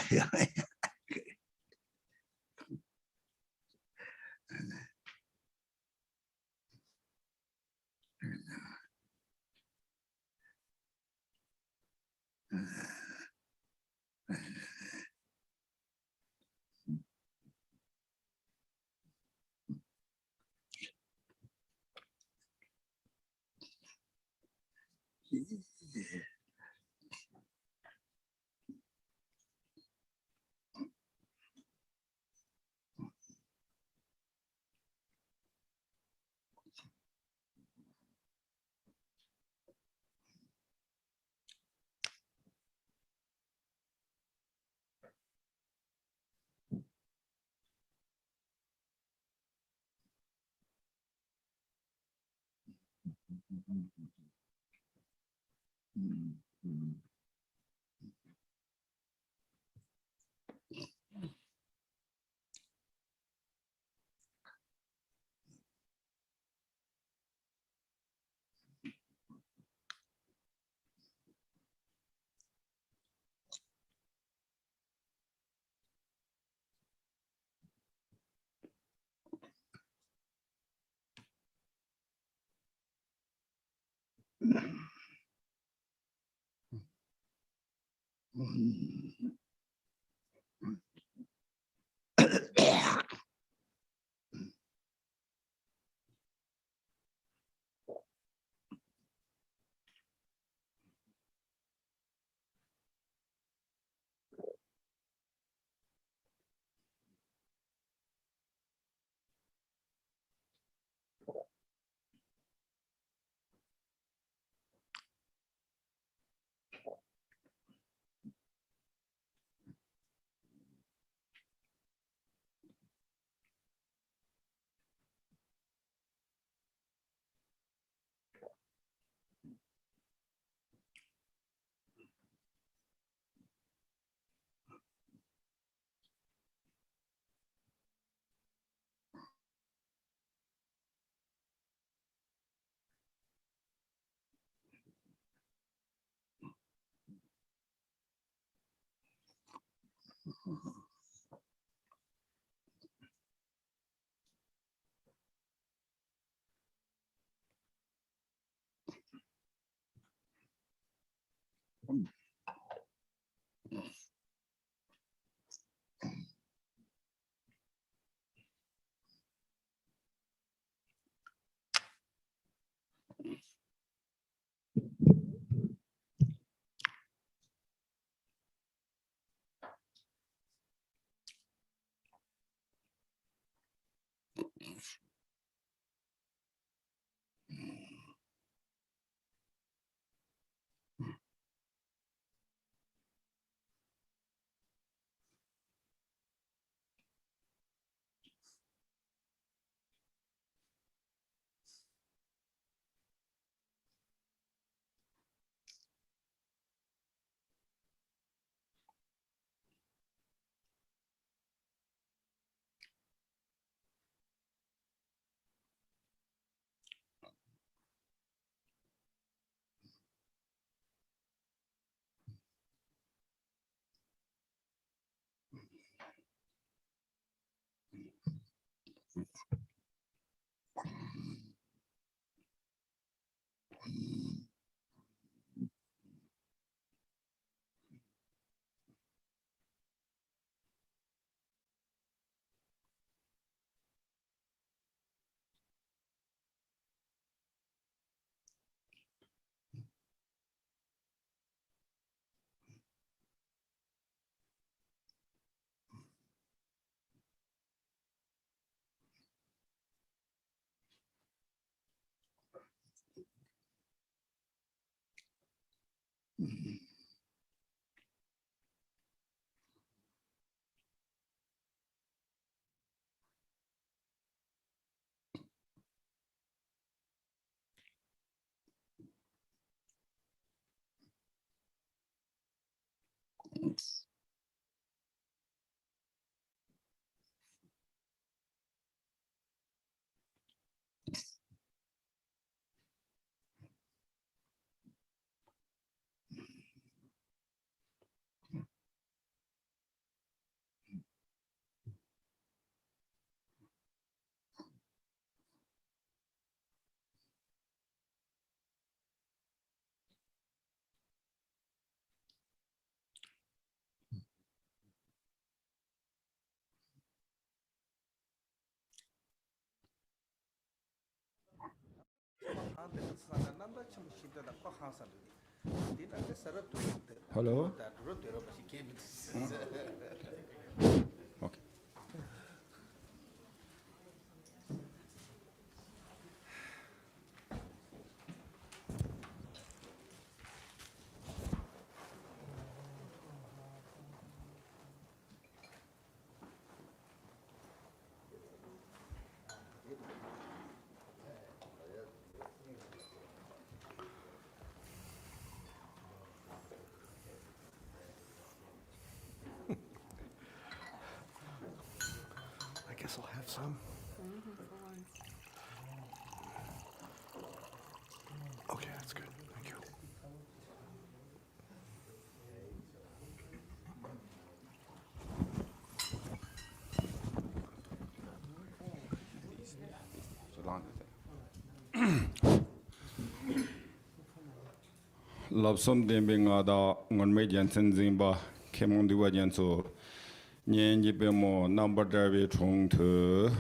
Hello? Okay. I guess I'll have some. Okay, that's good. Thank you. Lobsom Dembing Ada Ngonme Jensen Zimba Kemon Dua Jenso Nyen Jibemo number Derby Chung to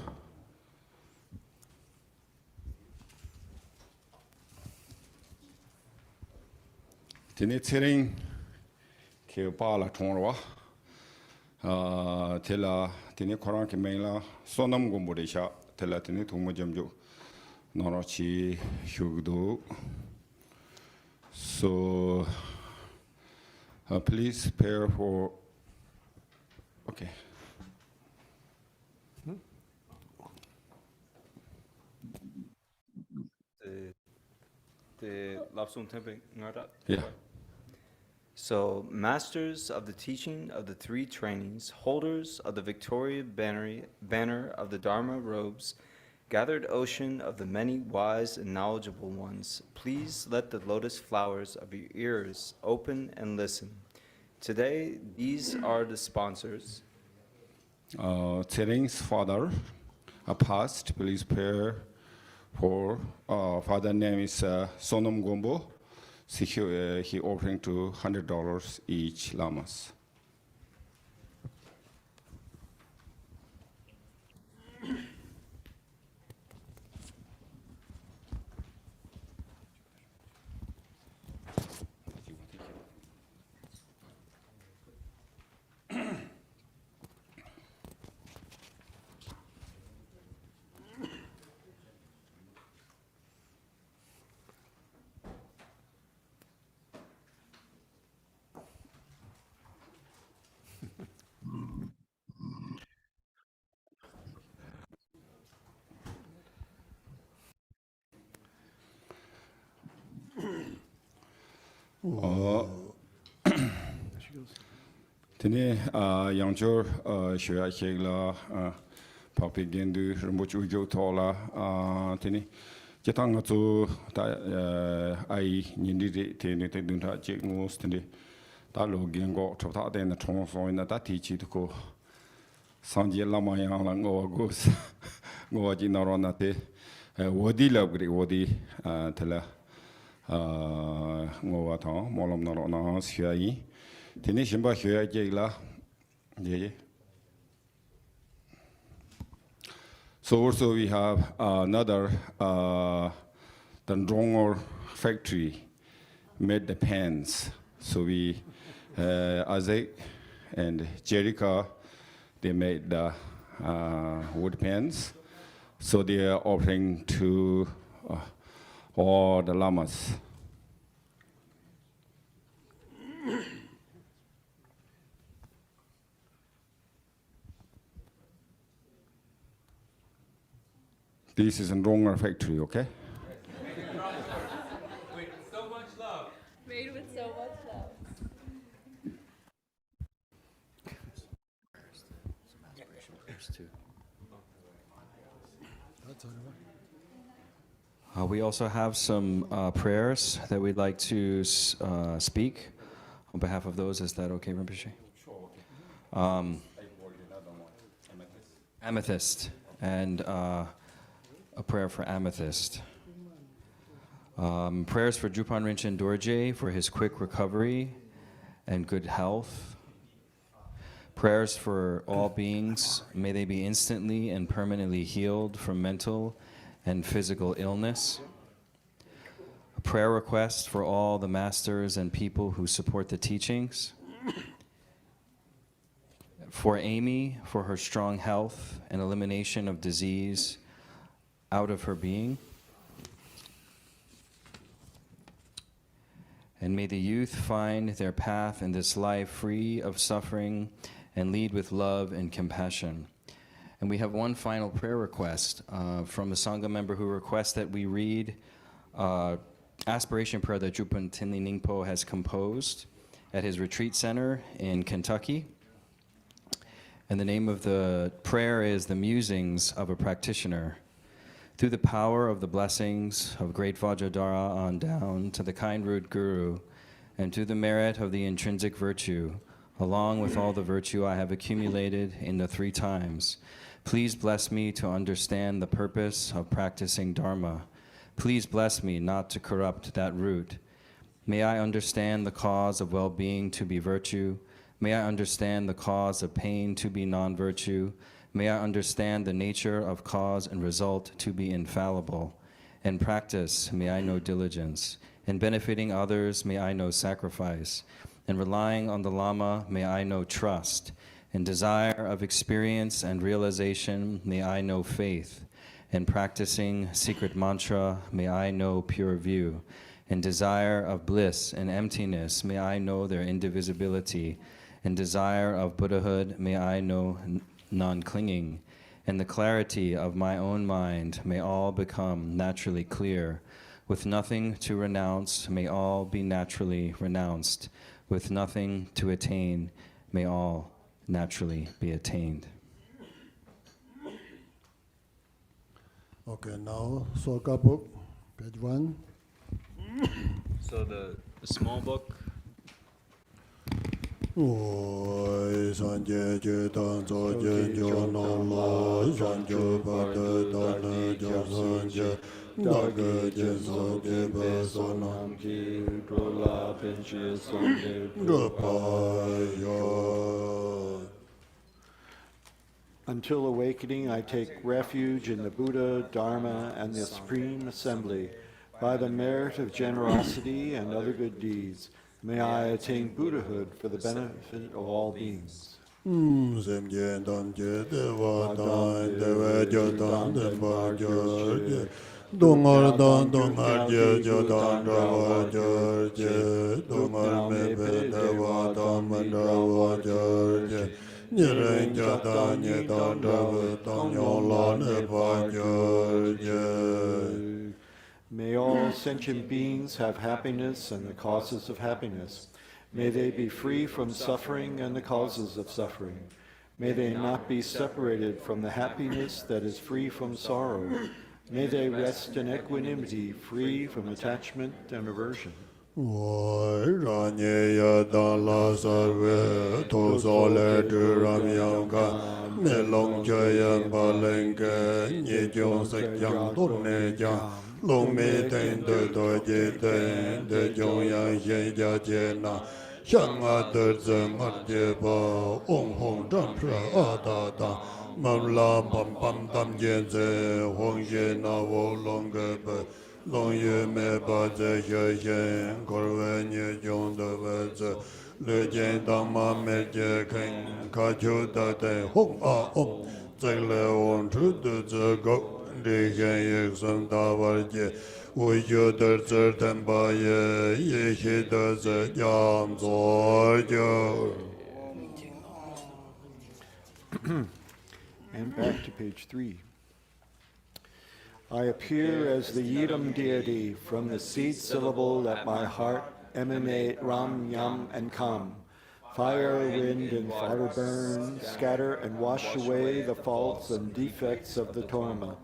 Tinitering Kepala Chongwa Tela Tini Koran Kimela Sonam Gumburisha Tela Tini Tumujamju Norochi Hugdo. So please prepare for, okay. The Lapsum Tempe Ngara. Yeah. So, masters of the teaching of the three trainings, holders of the Victoria banner of the Dharma robes, gathered ocean of the many wise and knowledgeable ones, please let the lotus flowers of your ears open and listen. Today, these are the sponsors. Tering's father, a past, please prepare for, father name is Sonam Gombo. See, he offering to $100 each lamas. Tene Yangchor Shua Shegla Papi Gendu Rambuchu Jo Tola Tene Jatanga to I Nindi Tene Dunta Jake Moose Tene Talo Gengo Tota then the Tron in that teach it to go Sanji Lama Yang Lango goes ngô chỉ nói rằng thế vô đi là cái vô đi thế là ngô thọ mò làm nói nó sửa ý thì nếu xem bao sửa cái là gì. So also we have another the Drongo factory made the pans. So we Isaac and Jericho, they made the wood pans. So they are offering to all the lamas. This is a Drongo factory, okay? With so much love. Made with so much love. We also have some prayers that we'd like to speak on behalf of those. Is that okay, Rinpoche? Amethyst and a prayer for Amethyst. Prayers for Jupan Rinchen Dorje for his quick recovery and good health. Prayers for all beings, may they be instantly and permanently healed from mental and physical illness. A prayer request for all the masters and people who support the teachings. For Amy, for her strong health and elimination of disease out of her being. And may the youth find their path in this life free of suffering and lead with love and compassion. And we have one final prayer request from a Sangha member who requests that we read aspiration prayer that Jupan Tinli Ningpo has composed at his retreat center in Kentucky. And the name of the prayer is The Musings of a Practitioner. Through the power of the blessings of great Vajradhara on down to the kind root Guru, and to the merit of the intrinsic virtue, along with all the virtue I have accumulated in the 3 times, please bless me to understand the purpose of practicing Dharma. Please bless me not to corrupt that root. May I understand the cause of well-being to be virtue. May I understand the cause of pain to be non-virtue. May I understand the nature of cause and result to be infallible. In practice, may I know diligence. In benefiting others, may I know sacrifice. In relying on the Lama, may I know trust. In desire of experience and realization, may I know faith. In practicing secret mantra, may I know pure view. In desire of bliss and emptiness, may I know their indivisibility. In desire of Buddhahood, may I know non-clinging. In the clarity of my own mind, may all become naturally clear. With nothing to renounce, may all be naturally renounced. With nothing to attain, may all naturally be attained. Okay, now Soka book, page 1. So the small book. Oi sanje je dan zo je jo no la sanje ba de da ne jo sanje da ge je so je ba so nam ki do la pen je sanje do pa yo. Until awakening, I take refuge in the Buddha, Dharma, and the Supreme Assembly. By the merit of generosity and other good deeds, may I attain Buddhahood for the benefit of all beings. Sem je dan je de wa dan de we jo dan de ba jo je dongar je jo dan de wa jo je dongar me be de wa dan ma de wa jo je Nyeren jo dan de wa dan yo la ne ba jo je. May all sentient beings have happiness and the causes of happiness. May they be free from suffering and the causes of suffering. May they not be separated from the happiness that is free from sorrow. May they rest in equanimity, free from attachment and aversion. 我让你也当拉萨维，头上来这让阳干，没龙觉也把人给，你就是讲都能讲，龙没等的多节等的中央现家接纳。像我的这么的吧，红红正是阿达达，门拉梆梆当见在红线那我龙个不。龙月没把这些线，可为你用的位置，绿箭当马没接看，卡丘的在红啊红，这来往出的这个，这些也算大玩意，我觉得这他妈也写的这样做就。And back to page 3. I appear as the Yidam deity. From the seed syllable at my heart emanate Ram, Yam, and Kam. Fire, wind, and water burn, scatter and wash away the faults and defects of the Torma.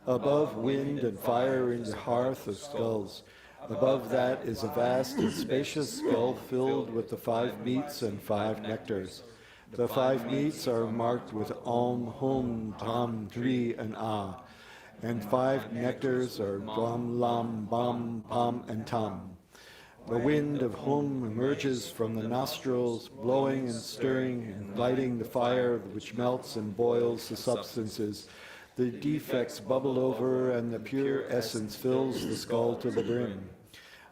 Above wind and fire in the hearth of skulls. Above that is a vast and spacious skull filled with the 5 meats and 5 nectars. The 5 meats are marked with Om, Hum, Tam, Dri, and Ah. And 5 nectars are Dram, Lam, Bam, Pam, and Tam. The wind of Hum emerges from the nostrils, blowing and stirring and lighting the fire which melts and boils the substances. The defects bubble over and the pure essence fills the skull to the brim.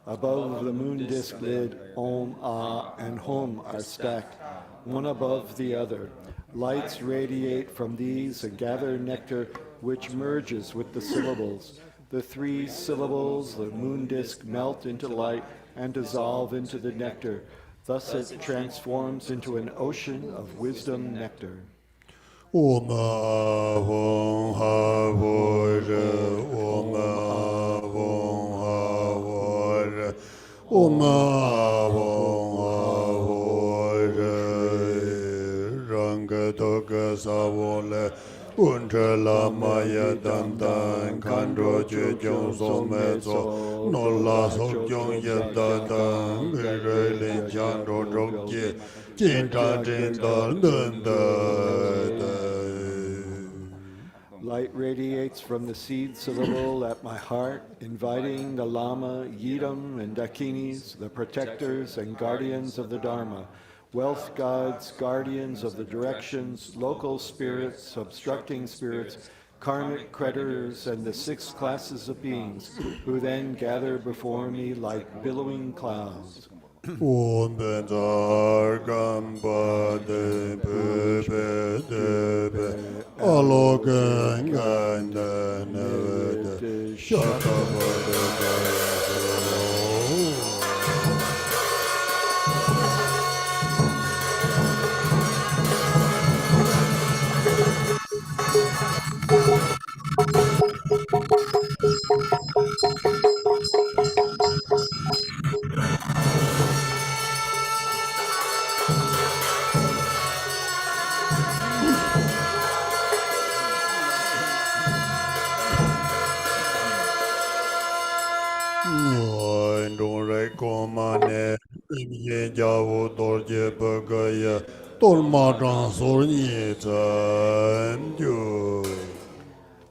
Above the moon disk lid, Om, Ah, and Hum are stacked, one above the other. Lights radiate from these and gather nectar which merges with the syllables. The 3 syllables, the moon disk, melt into light and dissolve into the nectar. Thus it transforms into an ocean of wisdom nectar. Om Avon Havore, Om Avon Havore, Om Avon Havore, Ranga Toga Savole. 问这拉玛也单单看着绝境所没做，诺拉所境也单单给人领强着中间，进展真的能的。Light radiates from the seed syllable at my heart, inviting the Lama, Yidam, and Dakinis, the protectors and guardians of the Dharma, wealth gods, guardians of the directions, local spirits, obstructing spirits, karmic creditors, and the 6 classes of beings, who then gather before me like billowing clouds.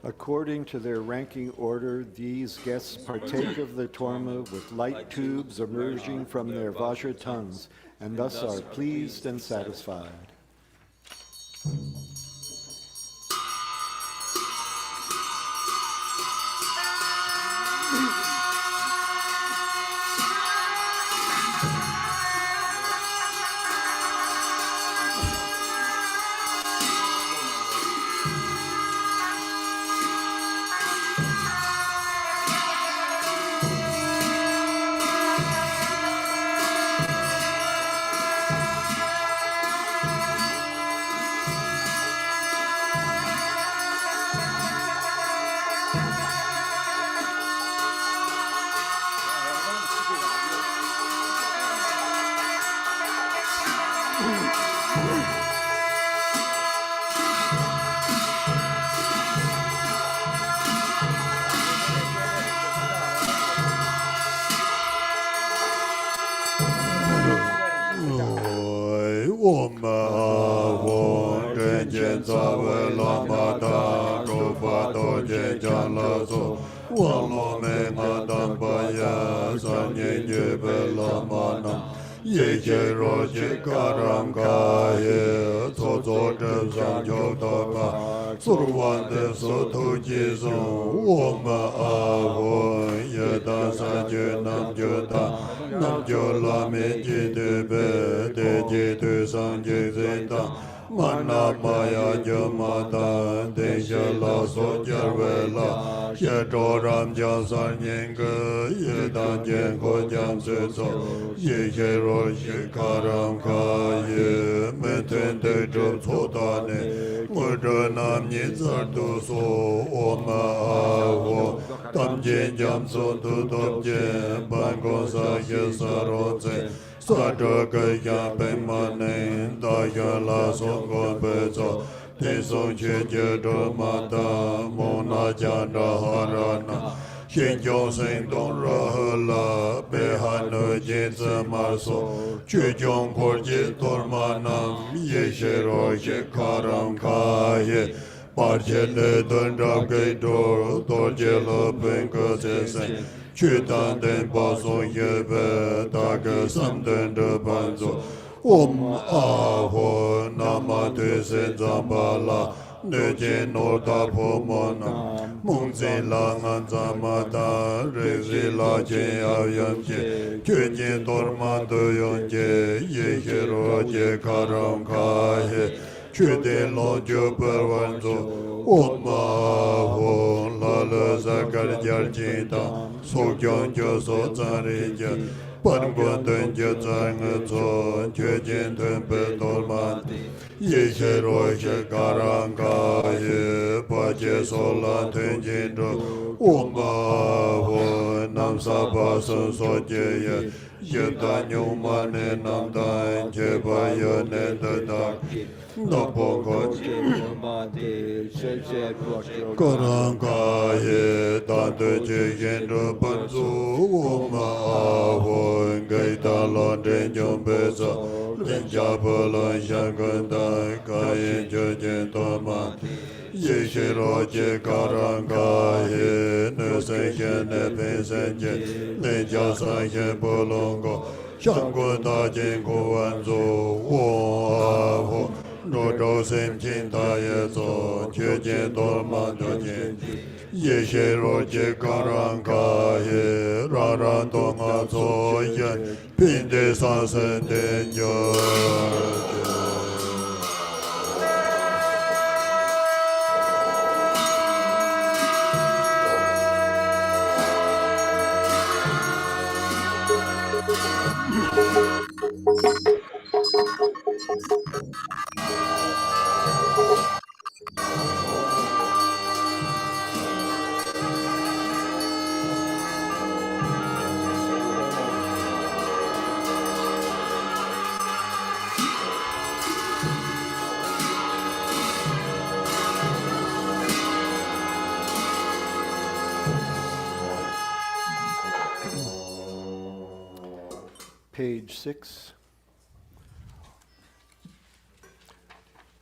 According to their ranking order, these guests partake of the Torma with light tubes emerging from their Vajra tongues, and thus are pleased and satisfied. Om Ren Jen Zawe Lama Da Rupa Do Jen Jan La So Walo Me Nga Dan Pa Ya San Yen Jebe Lama Nam Ye Che Ro Che Karam Ka Ye So So Dem San Jo Do Ka Surwan De So Tu Ji Song Om Ahon Ye Dan San Je Nam Jo Da Nam Jo La Me Ji De Be De Ji De San Je Zin Da Mana Maya Jo Ma Da De Je La So Jar We La Ye Do Ram Jan San Yen Ge Ye Dan Jen Ko Jan Se So Ye Ye Ro Ye Karam Ka Ye Me Ten De Jo So Da Ne Mo Do Nam Ni Zar Do So Om Ahon Tam Jen Jam So Tu Top Jen Ban Gong Sa Ye Sa Ro Tse Sa Do Ge Ya Pe Ma Ne Da Ya La So Go Pe So Te Song Che Je Do Ma Da Mo Na Jan Da Ha Ra Na Shen Jiong Sen Dong Ra He La Pe Ha No Jin Zi Ma So Chue Jiong Kor Ji Tor Ma Nam Ye She Ro She Karam Ka Ye Par Che Le Dun Rab Ge Do Tor Je Le Pen Ke Se Sen Chue Dan Den Pa Song Ye Be Da Ge Sam Den De Ban Zo Om Ahon Nama Te Sen Zam Ba La Ne Jen No Da Po Mo Nam Mung Zin La Ngan Zam Ma Da Re Zi La Jen Ya Yam Je Chue Jen Tor Ma Do Yon Je Ye He Ro Je Karam Ka He Chue De Lo Jo Per Wan Zo Om Ahon La Le Zakar Jar Jin Da So Kyong Jo So Zan Re Je Pan Guan Den Je Zang Nge Zo Chue Jen Tuen Pe Tor Ma Ye She Ro She Karam Ka Ye Pa Je So La Tuen Jin Do Om Ahon Nam Sa Pa Sun So Je Ye Ye Da Nyong Ma Ne Nam Dan Che Pa Ye Ne Da Da No Po Ko Karam Ka Ye Dan De Je Yen Do Pan Zu Om Ahon Gai Da Lan Den Jong Pe Sa Len Ja Pa Lan Shan Gan Da Ka Yen Je Jen To Ma Ye She Ro Je Karam Ka Ye Ne Sen Shen Ne Pen Sen Je Len Ja San Shen Po Long Go Shang Gu Da Jin Ko Wan Zo Wong Ahon No Do Sem Chin Da Ye Zo Chue Jen Do Ma Do Jen Ye She Ro Je Karam Ka Ye Ra Ra Do Nga Zo Yen Pin De San Sen Den Jo Page 6.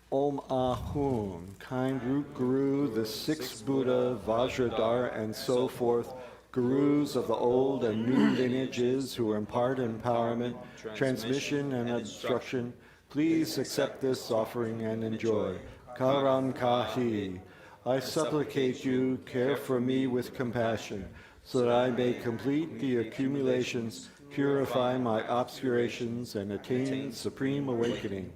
Om Ahum, kind root guru, the sixth Buddha, Vajradhar, and so forth, gurus of the old and new lineages who impart empowerment, transmission, and instruction, please accept this offering and enjoy. Karam Kahi, I supplicate you, care for me with compassion, so that I may complete the accumulations, purify my obscurations, and attain supreme awakening.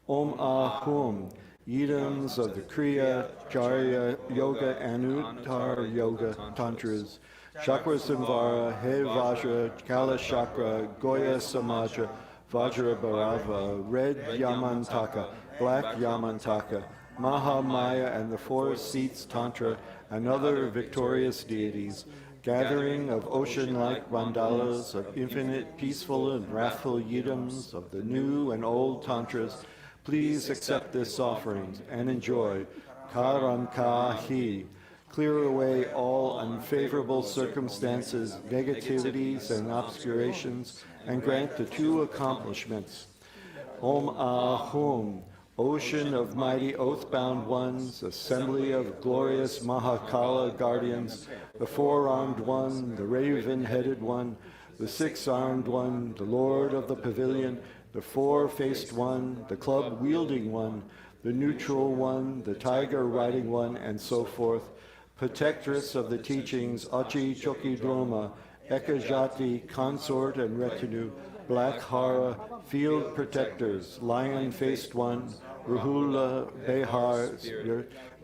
Om Ahum, Yidams of the Kriya, Charya Yoga, and Uttar Yoga Tantras, Chakra Samvara, He Vajra, Kala Chakra, Goya Samaja, Vajra Bharava, Red Yamantaka, Black Yamantaka, Mahamaya and the Four Seats Tantra, and other victorious deities, gathering of ocean-like mandalas of infinite peaceful and wrathful yidams of the new and old tantras, please accept this offering and enjoy. Karam Kahi, clear away all unfavorable circumstances, negativities, and obscurations, and grant the two accomplishments. Om Ahum, ocean of mighty oath-bound ones, assembly of glorious Mahakala guardians, the four-armed one, the raven-headed one, the six-armed one, the lord of the pavilion, the four-faced one, the club-wielding one, the neutral one, the tiger-riding one, and so forth, protectress of the teachings, Achi Choki Droma, Ekajati, consort and retinue, Black Hara, field protectors, lion-faced one, Rahula, Behar,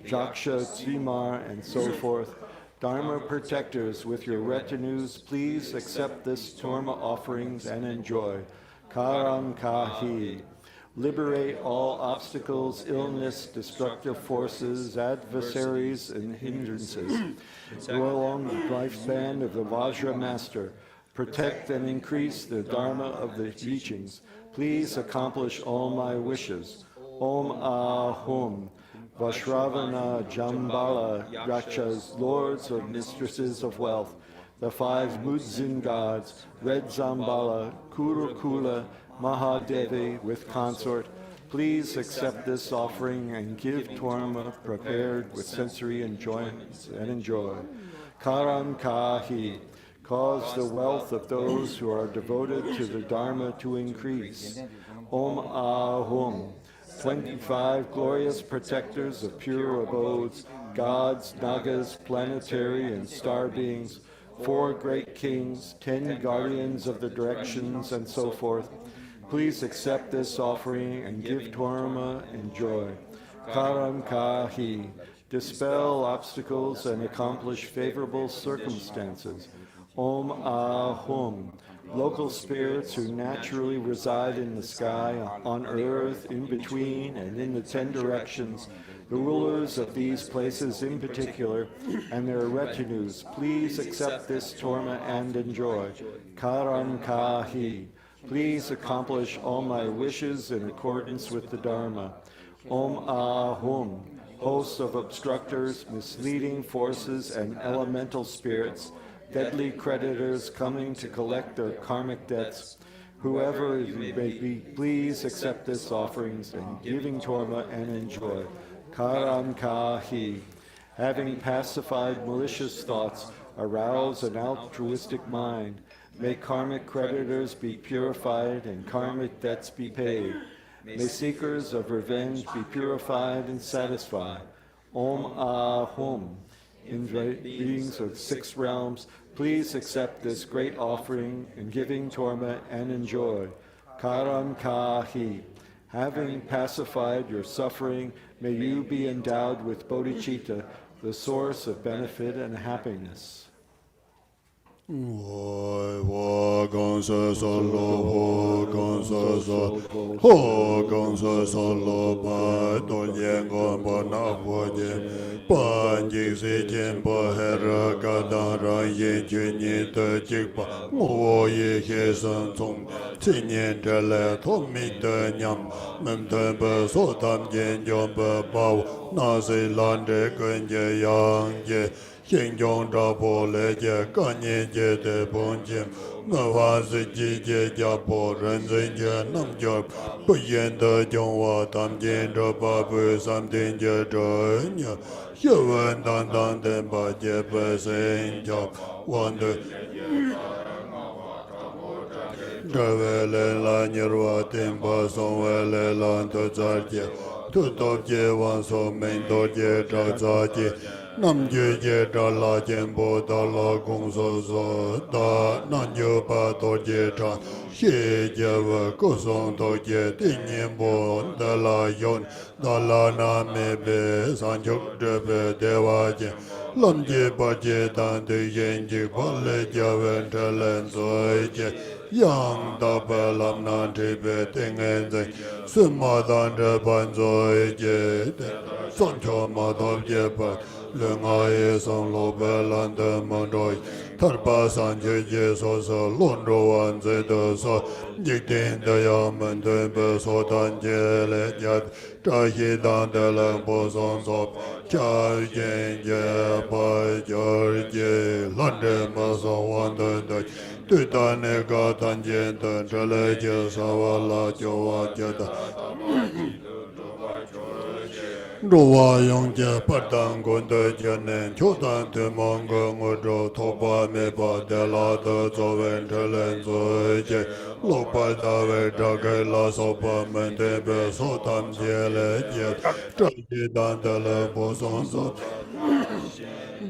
Jaksha, Tsimar, and so forth, Dharma protectors with your retinues, please accept this Torma offerings and enjoy. Karam Kahi. Liberate all obstacles, illness, destructive forces, adversaries, and hindrances. Prolong the lifespan of the Vajra Master. Protect and increase the Dharma of the teachings. Please accomplish all my wishes. Om Ahum. Vashravana, Jambala, Yakshas, lords or mistresses of wealth, the five Mudzin gods, Red Zambala, Kurukula, Mahadevi with consort, please accept this offering and give Torma prepared with sensory enjoyments and enjoy. Karam Kahi, cause the wealth of those who are devoted to the Dharma to increase. Om Ahum. 25 glorious protectors of pure abodes, gods, nagas, planetary and star beings, 4 great kings, 10 guardians of the directions, and so forth. Please accept this offering and give Torma and joy. Karam Kahi, dispel obstacles and accomplish favorable circumstances. Om Ahum. Local spirits who naturally reside in the sky, on earth, in between, and in the 10 directions, the rulers of these places in particular, and their retinues, please accept this Torma and enjoy. Karam Kahi. Please accomplish all my wishes in accordance with the Dharma. Om Ahum. Hosts of obstructors, misleading forces, and elemental spirits, deadly creditors coming to collect their karmic debts. Whoever it may be, please accept this offerings and giving Torma and enjoy. Karam Kahi. Having pacified malicious thoughts, arouse an altruistic mind. May karmic creditors be purified and karmic debts be paid. May seekers of revenge be purified and satisfied. Om Ahum. In beings of 6 realms, please accept this great offering in giving Torma and enjoy. Karam Kahi. Having pacified your suffering, may you be endowed with bodhicitta, the source of benefit and happiness. Ho gansa solo, ho gansa solo, ho gansa solo, pa to yengon pa na po je, pa jik se jen pa hera ka da ra ye ju ni te jik pa, mo ye he san zong, chi nian zhe le to mi de nyam, men ten pa so tam jen yon pa pa, na se lan de gun je yang je, 心中照破雷界，感念界的本性，我发是季节家破人人界，能叫不言的讲话，当见着八辈三天界真呀，学问当当的八戒不生教，我的。这为来尼罗天巴松为来兰多扎界，土多界王所门多界照扎界。 nam je je da la jen bo da la gong so so da nan jo pa to je cha xie je wa ko song to je ti nian bo da la yon da la na me be san chok de be de wa je lam je pa je dan de yen je pa le ja wen de len so je yang da pa lam nan de be ting en de sun ma dan de ban so je son cho ma do je pa 人爱上罗贝兰的梦中，他把三界结束是轮着万载的说，一定的要门对不说单结了家，这些当的人不上说，家人也 pa jar je lande ma so wan de de tu ta ne ga tan je de chale je sa wa la jo wa je da Ruwa yong je patang gun de je nen chu tan te mong ge ngo zhou to pa me pa de la de zo wen che len zo je lo pa da we zha ge la so pa men de be so tam je le je zhe ji dan de le bo song so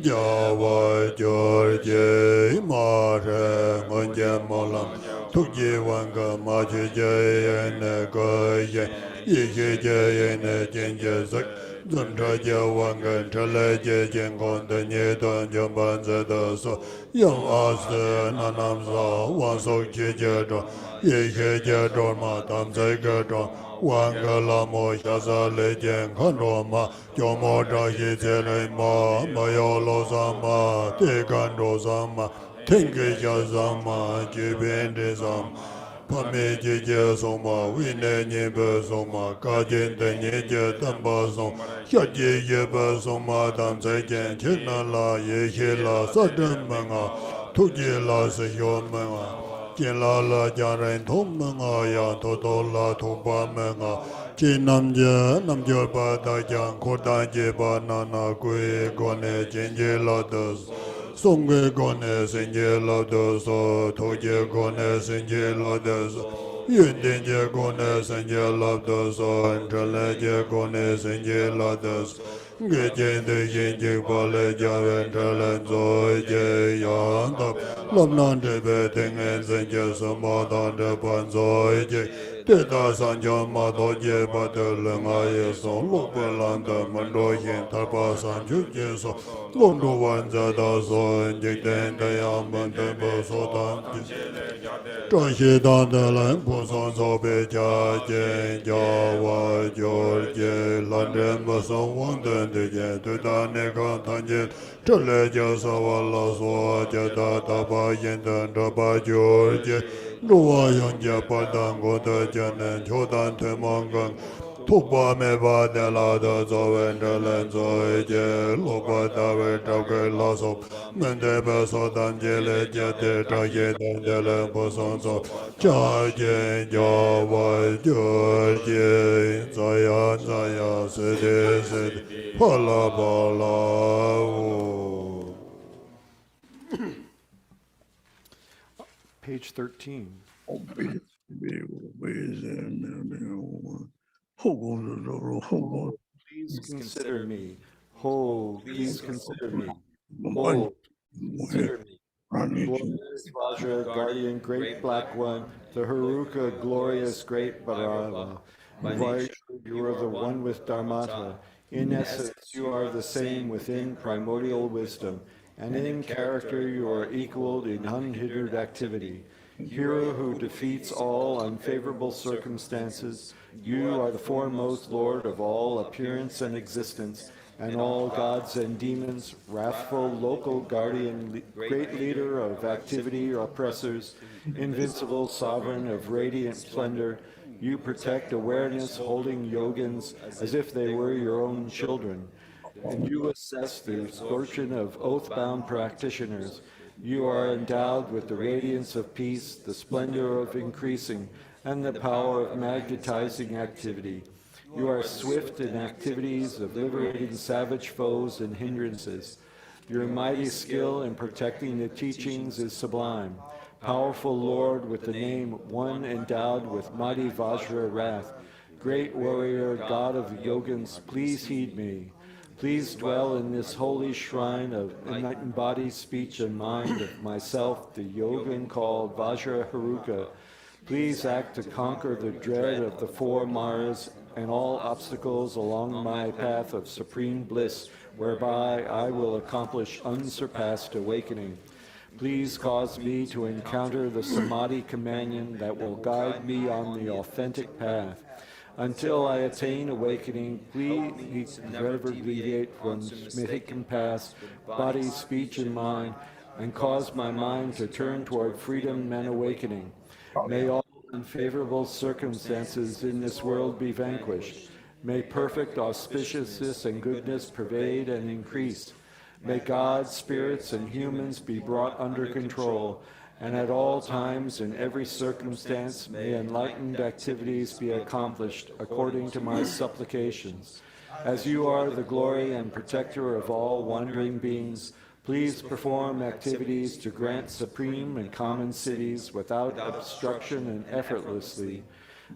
ja wa jo je ma re ngon je mo lam tu ji wan ge ma ji je ye ne ge ye ye ye je ye ne jian je zhe Dân tra gia hoàng ngân tra lê chế chiến con tê nhê tuần dân bản dê tờ sơ Yông á sê nà nam sơ hoàng sốc chế chế trò Yê khê chế trò mà tam sê kê trò Hoàng ngơ la mô xa sa lê chiến khăn rò mà Chô mô tra khê chế lê mà Mà yô lô sa mà Tê can rô sa mà Thênh kê xa sa mà Chê bên trê sa mà Pame je je soma, wine nye be soma, ka jen te nye je tamba soma, xa je ye be soma, tam se jen, che na la, ye he la, sa den me nga, tu je la se hyo me nga, jen la jan ren to me nga, ya to la to pa me nga, che nam je pa da jan, ko da je pa na na kwe, go ne jen je la de Songwe gone senje la de so, toje gone senje la de so, yun je gone senje la de so, enchale je gone senje la de so, ge jen de jen je pa le ja wen chale zo je yan tap, lam nan je be tengen senje so ma dan je pan zo je, te ta san ja ma do je pa de le nga ye so, lo pe lan de man do yen ta pa san ju je so, long do wan za da so, Jik ten te yang men ten po so tan Zhan xie dan de lan po son so pe jia jen jia wa jiu jie lan zhen pa song wang ten te jen tu ta ne kan tan jen Zhe le jia sa wa la so jia ta ta pa yen ten zha pa jiu jie Ru wa yang jia pa dan go te jen nen qiu tan te mang gang Tu pa me pa de la de zo wen zhe len zo jie Lu pa da we zhao ge la so Men de pe so dan jie le jie de zha ye dan de le po song so Jia jen jia wa jiu jie Za ya se de Pa la wu Page 13. Please consider me. Ho, please consider me. Ho, consider me. Glorious Vajra, guardian, great black one, the Haruka, glorious great Bharava. Vajra, you are the one with Dharmata. In essence, you are the same within primordial wisdom, and in character you are equaled in unhindered activity. Hero who defeats all unfavorable circumstances, you are the foremost Lord of all appearance and existence, and all gods and demons, wrathful local guardian, great leader of activity or oppressors, invincible sovereign of radiant splendor, you protect awareness holding yogins as if they were your own children, and you assess the fortune of oath-bound practitioners. You are endowed with the radiance of peace, the splendor of increasing, and the power of magnetizing activity. You are swift in activities of liberating savage foes and hindrances. Your mighty skill in protecting the teachings is sublime. Powerful Lord with the name one endowed with mighty Vajra wrath. Great warrior, God of yogins, please heed me. Please dwell in this holy shrine of enlightened body, speech, and mind of myself, the yogin called Vajra Haruka. Please act to conquer the dread of the four Maras and all obstacles along my path of supreme bliss, whereby I will accomplish unsurpassed awakening. Please cause me to encounter the Samadhi companion that will guide me on the authentic path. Until I attain awakening, please never deviate from Smithic paths, body, speech, and mind, and cause my mind to turn toward freedom and awakening. May all unfavorable circumstances in this world be vanquished. May perfect auspiciousness and goodness pervade and increase. May God, spirits, and humans be brought under control, and at all times, in every circumstance, may enlightened activities be accomplished according to my supplications. As you are the glory and protector of all wandering beings, please perform activities to grant supreme and common cities without obstruction and effortlessly.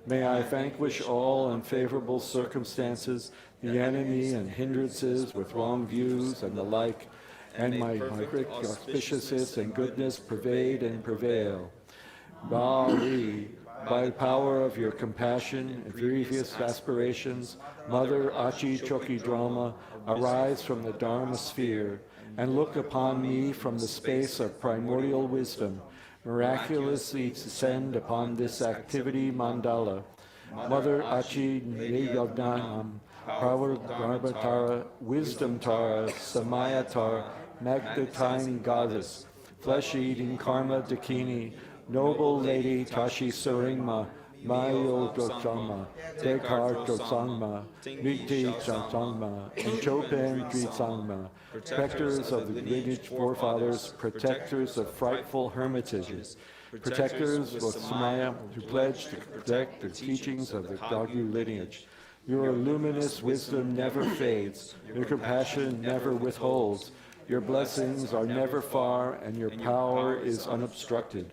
May I vanquish all unfavorable circumstances, the enemy and hindrances with wrong views and the like, and may my great auspiciousness and goodness pervade and prevail. Bali, by the power of your compassion and previous aspirations, Mother Achi Choki Drama, arise from the Dharma sphere and look upon me from the space of primordial wisdom, miraculously descend upon this activity mandala. Mother Achi Niyognanam, Power Garbatara, Wisdom Tara, Samayatar, Magnetine Goddess, Flesh-eating Karma Dakini, Noble Lady Tashi Saringma, Mayo Dotsangma, Dekar Dotsangma, Mikti Dotsangma, and Chopen Dritsangma, protectors of the lineage forefathers, protectors of frightful hermitages, protectors of Samaya who pledge to protect the teachings of the Gagyu lineage. Your luminous wisdom never fades, your compassion never withholds, your blessings are never far, and your power is unobstructed.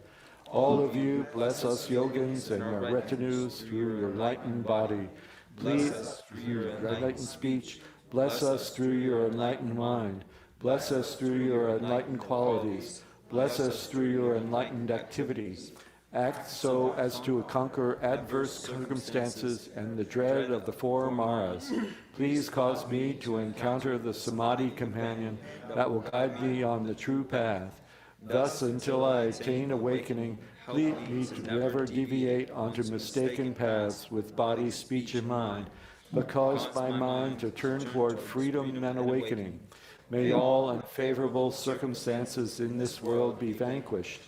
All of you, bless us yogins and our retinues through your enlightened body. Please, through your enlightened speech, bless us through your enlightened mind. Bless us through your enlightened qualities. Bless us through your enlightened activities. Act so as to conquer adverse circumstances and the dread of the four Maras. Please cause me to encounter the Samadhi companion that will guide me on the true path. Thus, until I attain awakening, lead me to never deviate onto mistaken paths with body, speech, and mind, but cause my mind to turn toward freedom and awakening. May all unfavorable circumstances in this world be vanquished.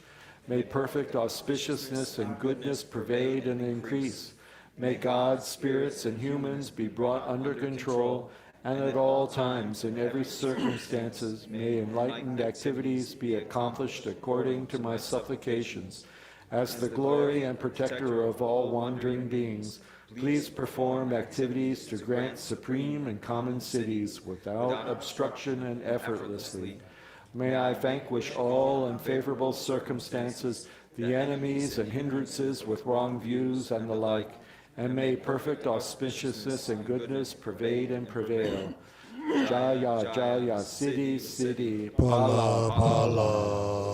May perfect auspiciousness and goodness pervade and increase. May God, spirits, and humans be brought under control, and at all times, in every circumstances, may enlightened activities be accomplished according to my supplications. As the glory and protector of all wandering beings, please perform activities to grant supreme and common cities without obstruction and effortlessly. May I vanquish all unfavorable circumstances, the enemies and hindrances with wrong views and the like, and may perfect auspiciousness and goodness pervade and prevail. Jaya, Jaya, Siddhi, Siddhi, Pala, Pala.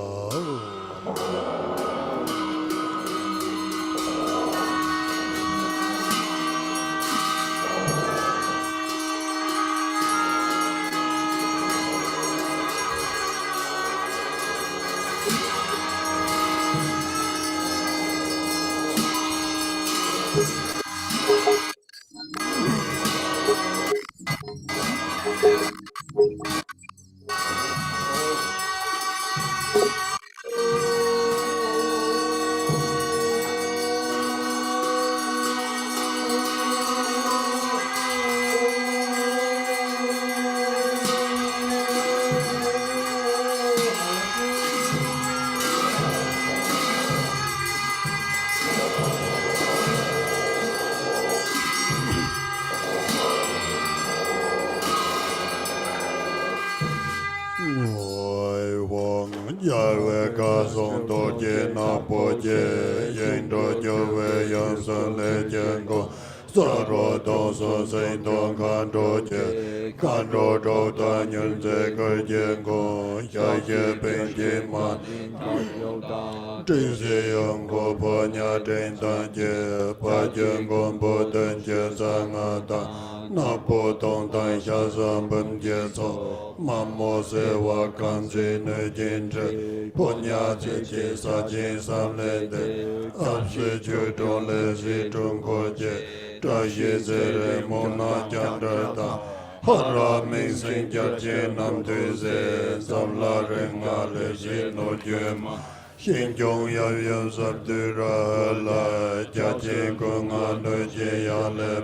Hara mi sing jen nam tu se sam la renga le jin no jema Shin jong ya yam sab tu ra la ja jen ko nga no je ya le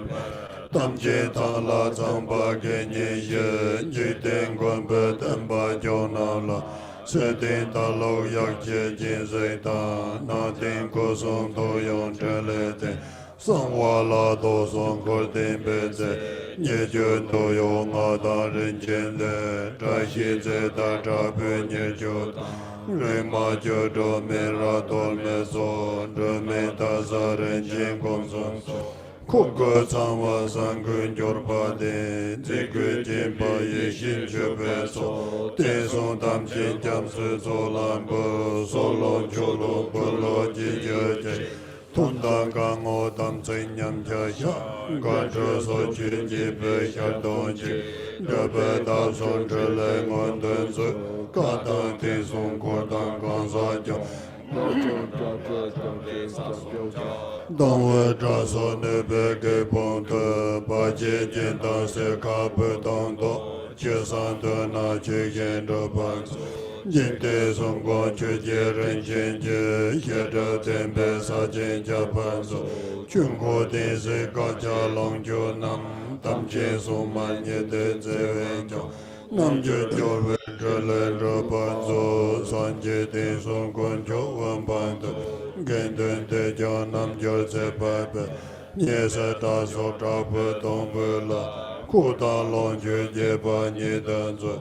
tam je ta la zang ba ge nye ye ji den guan pe den ba jiao na la se den ta lo yak jie jin zai ta na den ko song to yong zhe le den song hua la do song ko den pe zhe nye jun to yong a da ren jian de zha xi zhe da zha pe nye jiu da rui ma jiu zhou me ra do me so zhe me ta sa ren jin gong song so ku ge chang wa san gun jiu pa de zi gu jin pa ye xin ju pe so de song tam xin jiam si so lan bu so long chu lu bu lo ji jie jie tong da ga ngo tam zai nyam jia xia ga zhe so jun ji pe xia dong ji zhe pe da song zhe le ngon dun zi ga dang di song ko dang gang sa jiao dong we zha so ne be ge pong de ba jie jin dang se ka pe dong do jie san de na jie yen de ban yin de song guan jue jie ren jian jie ye zhe ten pe sa jian jia ban zu jun guo din se ga jia long jiu nam tam jie su man ye de zi wen jiao nam jie jiu wen zhe le zhe ban zu san jie din song guan jiu wen ban de gen dun de jia nam jiu zi bai bei nie se da so zha pe dong pe la ku da long jue jie ba nie dan zu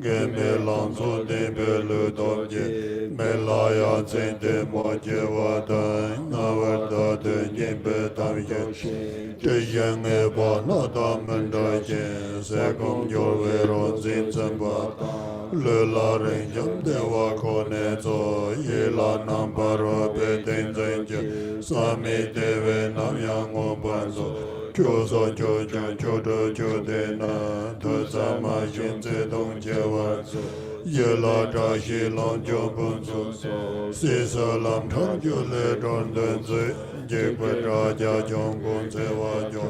ge me lang zu den pe le dong jie me la ya zhen de mo jie wa dan na wa da de yin pe dam ye zhe yan e ba na da men da jie se gong jiu wei ron zin zhen ba le la ren yam de wa ko ne zo ye la nam pa ro pe den zhen jie sa mi de we nam yang o ban zo jiu so jiu jiu jiu zhe jiu de na de sa ma xin zi dong jie wa zu ye la zha xi lang jiu bun zu si se lam chang jiu le zhong den zi ji gu zha jia jiong gong zi wa jiu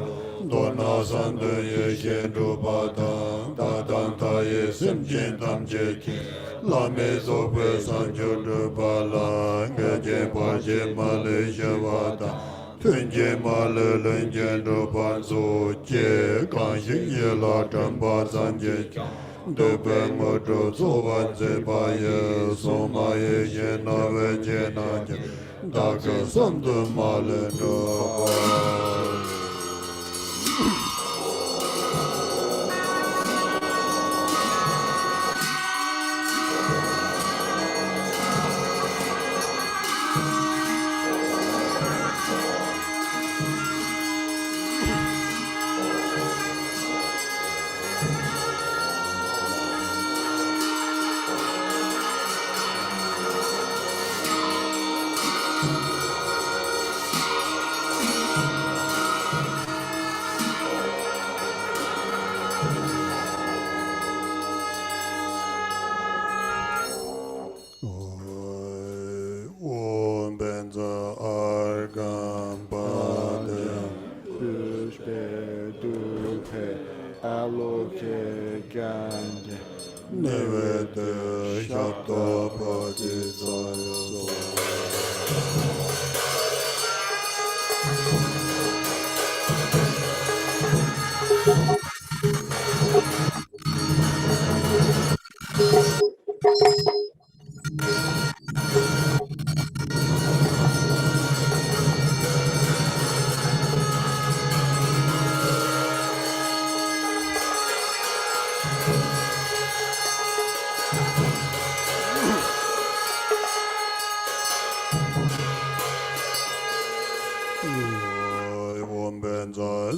do na san de ye xian zhu ba tang da dang ta ye sim jin tam jie ki la me zo pu san jiu zhi ba la ge jie pa jie ma le xie wa da tun jie ma le len jian zhu ban zu jie gang xin ye la zhen ba zan jie ki de pe mo zhu zu wan zi ba ye so ma ye ye na we jie na jie da ge san de ma le zhe ba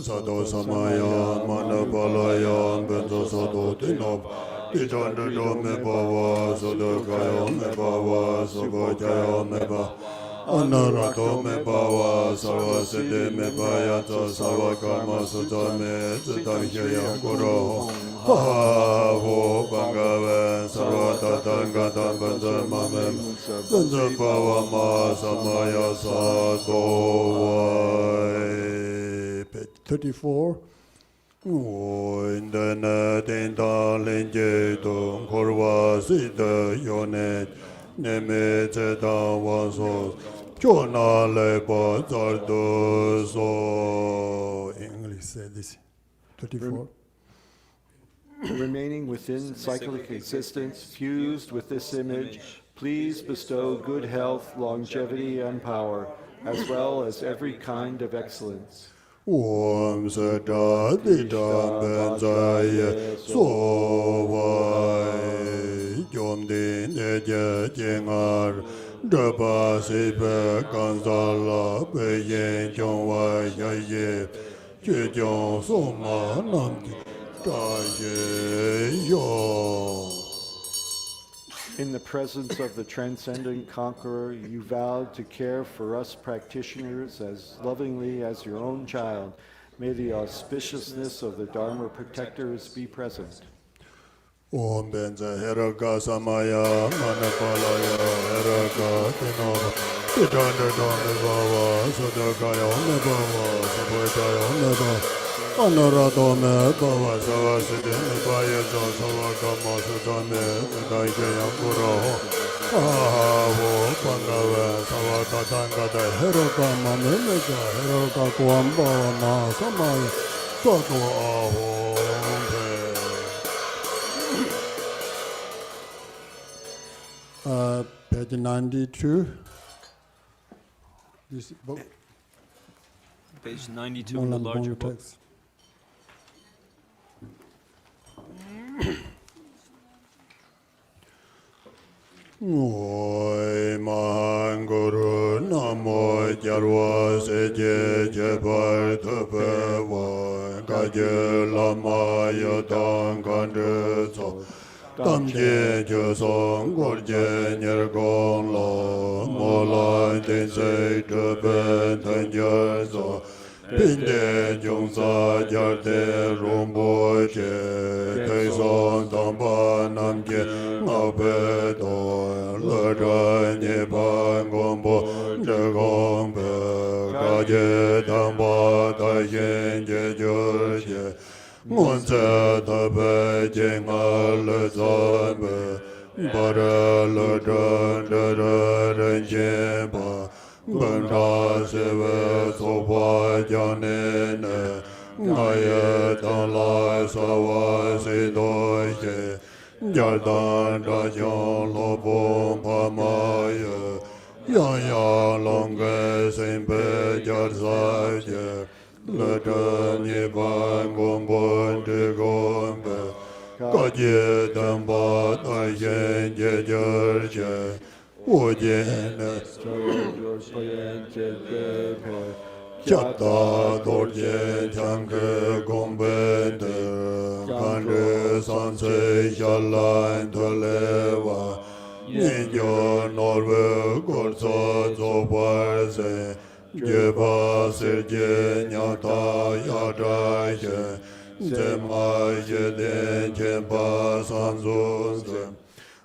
Sado Samayan, Manapalayan, Benzo Sado Tinop, Tichanda Me Bava, Sado Kayo Me Bava, Sogo Jayo Me Ba, Anarato Me Bava, Sarva Siddhi Me Bayata, Sarva Karma Sutta Me, Zitamshaya Kuro, Havo Bangavan, Sarva Tatangata Benzo Mamem, Benzo Bava Ma Samaya Sado Vai. 34. In the net in the linje to Korwa Sita Yonet, Neme Zeta Wasos, Jona Lepa Zardo. So English said this. 34. Remaining within cyclic existence, fused with this image, please bestow good health, longevity, and power, as well as every kind of excellence. Om Sada Dita Benzaye Sovai Yom Din Eje Jengar Daba Sipe Kanzala Beyen Jongwa Yaye Jejong Soma Namdi Daye Yo. In the presence of the transcendent conqueror, you vowed to care for us practitioners as lovingly as your own child. May the auspiciousness of the Dharma protectors be present. Om Benza Heraka Samaya Manapalaya Heraka Tinova Titanda Dhamma Bhava Sudakaya Omnibhava Saboitaya Omnibhava Anaradome Bhava Savasiddhime Bhayaja Savakama Sudhame Daikaya Kuraho Ahavo Pandava Savakatangada Heraka Mamimeka Heraka Kuambhava Ma Samaya Sato Aho Page 92. This book. Page 92 in the larger book. Text. Oi Mahanguru Namo Jarwa Seje Jebar Tapewa Gaje Lama Yadang Kandeso Tamje Josong Gorje Nyergong La Mola Tensei Tepen Tanjerso Pinde Jongsa Jarte Rumbo Che Teisong Tamba Namje Ngapedo Lada Nyepan Gombo Jegombe Kaje Tamba Tayen Jejurje Monse Tabe Jenga Le Zambe Bara Le Dada Renjeba Banda Seve Sopa Janene Ngaya Tala Sawa Sidoye Jardan Rajan Lobo Pamaya Yaya Longa Sempe Jarsaye Lada Nipan Gombon de Gombe Kaje Damba Tayen Jejerje Ojen Chata Dorje Change Gombende Kande Sanse Shalan Tolewa Ninjo Norve Gorso Zobarse Jeba Serje Nyata Yadaye Zema Yeden Jemba Sanzunze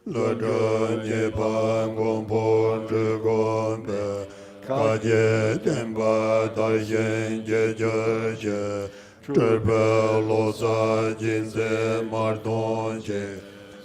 Lada Nyepan Gompon de Gombe Kaje Demba Dayen Jejerje Terbe Losa Jinze Mardonje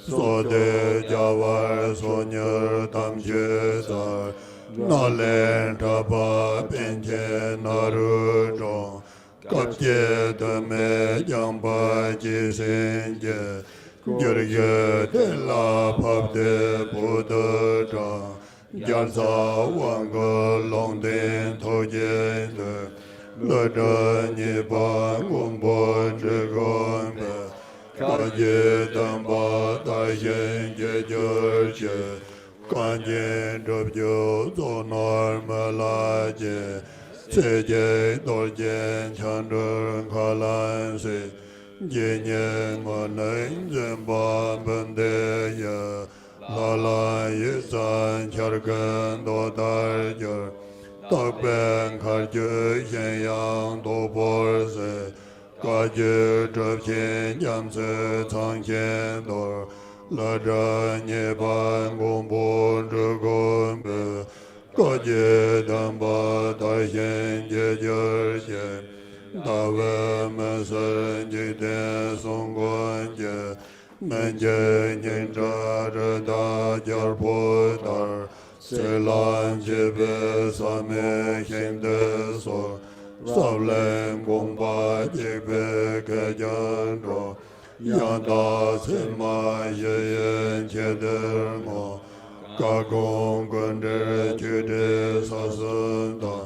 Sode Javar Sonyer Tamjezar Nalen Taba Benje Naruto Kapje Dame Jamba Jisenje Jurge de la Pabde Buddha Jarza Wanga Longden Tojen Lada Nipan Gumbon Jegombe Kaje Damba Tayen Jejurje Kanye Dobjo Donar Malaje Seje Dorjen Chandran Kalanse Jenyen Manen Zemba Bendeya Lala Yisan Chargan Dodarja Takben Karje Shenyang Doborse Kaje Drapchen Jamse Tangchen Dor Lada Nyepan Gombon Dragombe Kaje Damba Tayen Jejerje Dawe Mesar Jite Songwanje Menje Nyinja Rada Jarpotar Selan Jebe Same Hinde Sor Sao lên cùng ba chế bê kê chân rô Yang ta xin ma ye yen che đer ngô Ca công quân đê chư đê sa sơn ta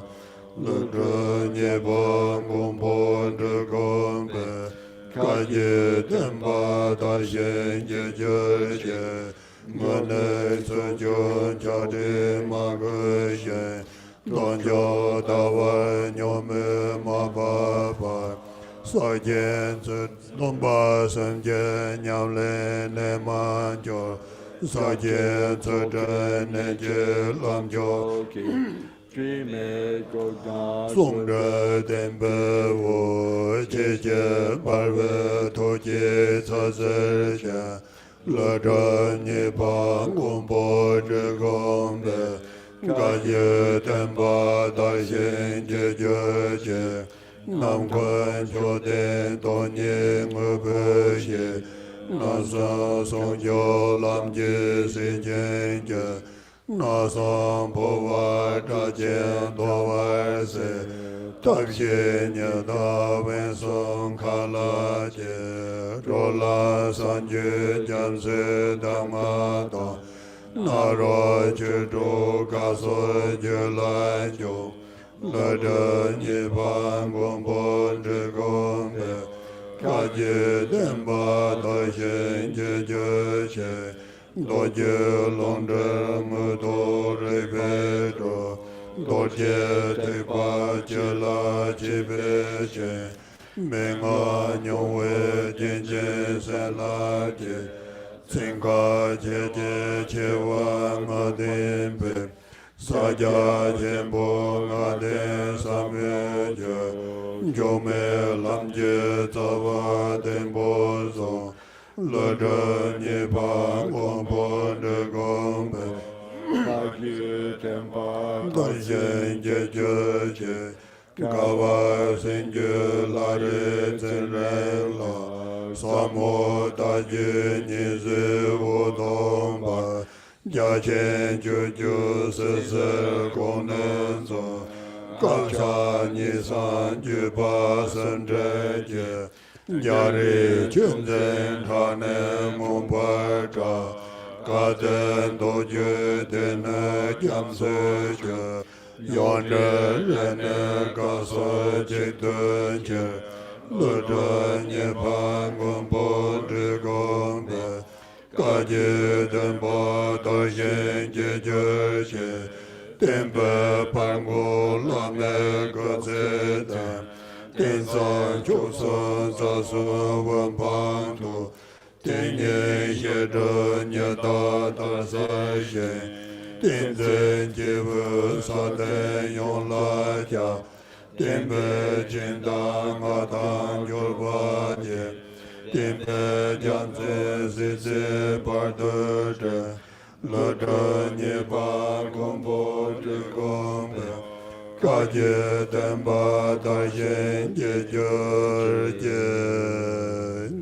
Lực trơ nhé bông cùng bồn trơ công bê Ca ye tên ba ta yên ye chơ che Ngân nê sơ chôn cha đê ma gơ ye Tôn cho ta vay nhô mê ma ba ba Sa jen sư đông ba sân jen nhau lên nê ma cho Sa jen sư trân nê chê làm cho Truy mê cô đá Sông rơ tên bê vô chê chê bảo vệ thô chê sa sơ chê Lơ trân nhị ba ngôn bố chê gom bê Ca ye tên ba ta yên chê chê chê Nam quan cho tên tôn nhiên ngư bê ye Na sa song yo lam chê si chên chê Na sang po vai tra chên to vai se Tập chê nhờ ta bên sông khá la chê Rô la san chê chăm se tam ma ta Na rô chê trô ca sô chê lai chô La đơ nhị ban gom bồn trê gom bê Ca chê tên ba ta chên chê chê chê Do chê long trê mơ tô rê bê trô Do chê tê pa chê la chê bê chê Mê ngā nyông wê chên chê sê la chê Sinh ca chê chê chê wā ngā tên bê Sa cha chen po ngā tên sa mê chê Chô mê lam chê tsa vā tên po sō Lơ trơ nhị pa ngōng po trê gōng bē Ca chư tên ba Ta shen chê chê chê Ca vā sinh chê la rê tên rê la Sa mô ta chê nhị sê vô tōng bā Gia chen chư chư sê sê kōng nén sō Ca cha nhị san chư pa sân trê chê Gia rì chun tên thà nê mông pa cha Ca tên tô chư tên nê chăm sê chê Yon trê rê nê ca sơ chê tên chê Lơ trê nhé pa ngôn bố trê gōng bê Ca chê tên ba ta yên chê chê chê Tên bê pan ngô la mê cơ chê tên Tên san chô san sa sun vân pan tu Tên nhé xê trơ nhé ta ta sa xê Tên tên chê vơ sa tên yon la cha Tên bê chên ta ngā tăng chôl pa chê Tên bê chan sê sê sê par tơ trê Lơ trơ nhé pa gom bố trê gom bê Ca chê tên ba ta yên chê chê chê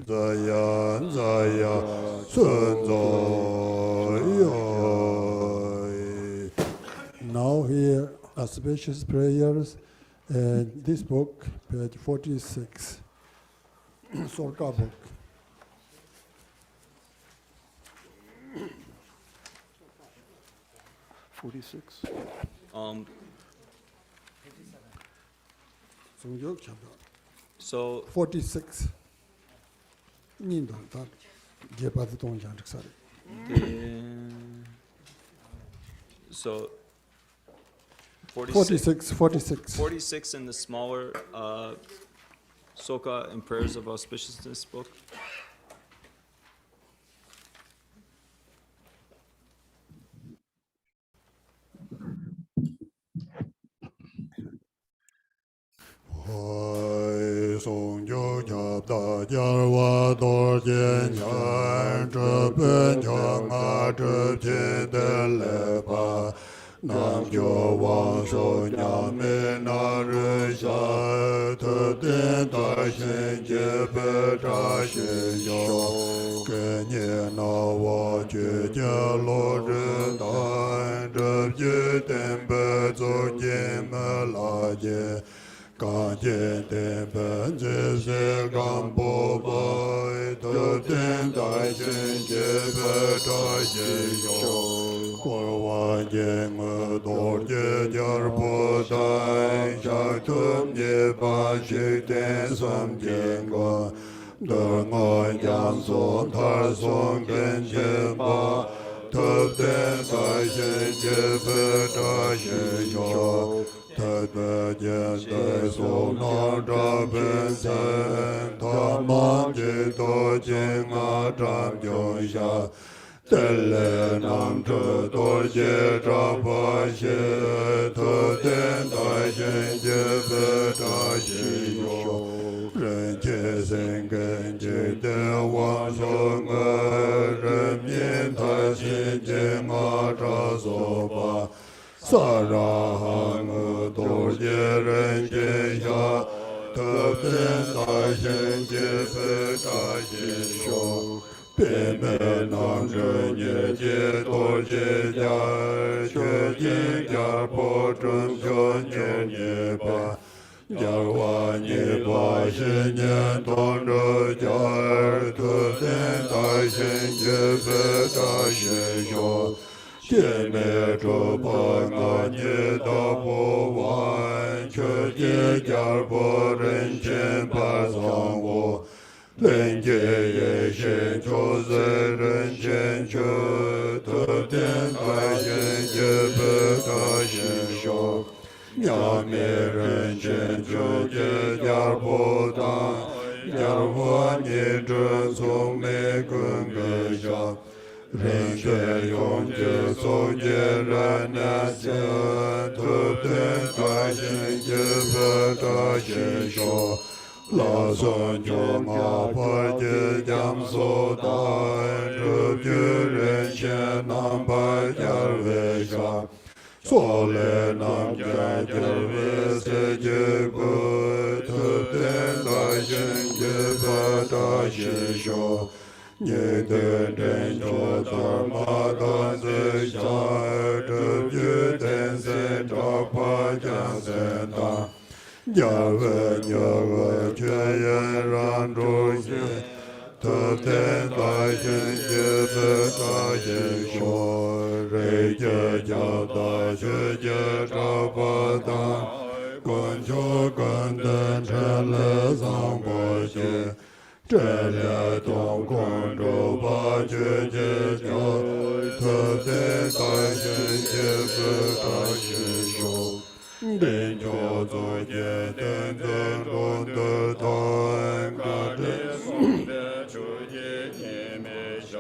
Za ya sơn dô yoi Now here auspicious prayers and this book, page 46, Sorka book. So 46. So 46. 46 in the smaller Soka and Prayers of Auspiciousness book. Hoi song yo chap da jar wa dor jen yan zhe pen chang a zhe chen de le pa nam jo wang shou nya me na re sha te den da shen jie pe zha shen yo ge nie na wa jue jie lo zhe dan zhe jie den pe zou jian me la jie 感谢的本子是刚不败的天台心结不着心有，过完见我多结点不带，下特别把心的三见过，等我将送他送跟前吧。特别在心结不着心有。特别见的所拿着本身，他们的多金啊占就下，得来能这多些着把些，特别在心结不着心有，人皆生根基的往生啊，人民他心结啊着所把。萨拉哈姆多耶人间下，特别大心结不大心修，别没能人也皆多些家，却因家不正确年也罢，家万年把新年当着家儿，特别大心结不大心修。见面这般安逸到不完，却结家不人间把丧我，人间也先就是人间去，特别大心结不大心修，要灭人间就结家不当，要我你这从没跟个下。人学永久总结人那些特别大心结不大心修，老孙就马把这将所当，这句人先能把家为下，所来能家就为世界过，特别大心结不大心修。你的人就在马达之下，这句天神照怕将神大，要问要问却也让主心，特别大心结不大心修，人家叫大学界照不当，滚就滚的成了丧不结。这俩东空中把决结交，特别大心结不大心修，人就做结等等中的团，个人送的出结也没下，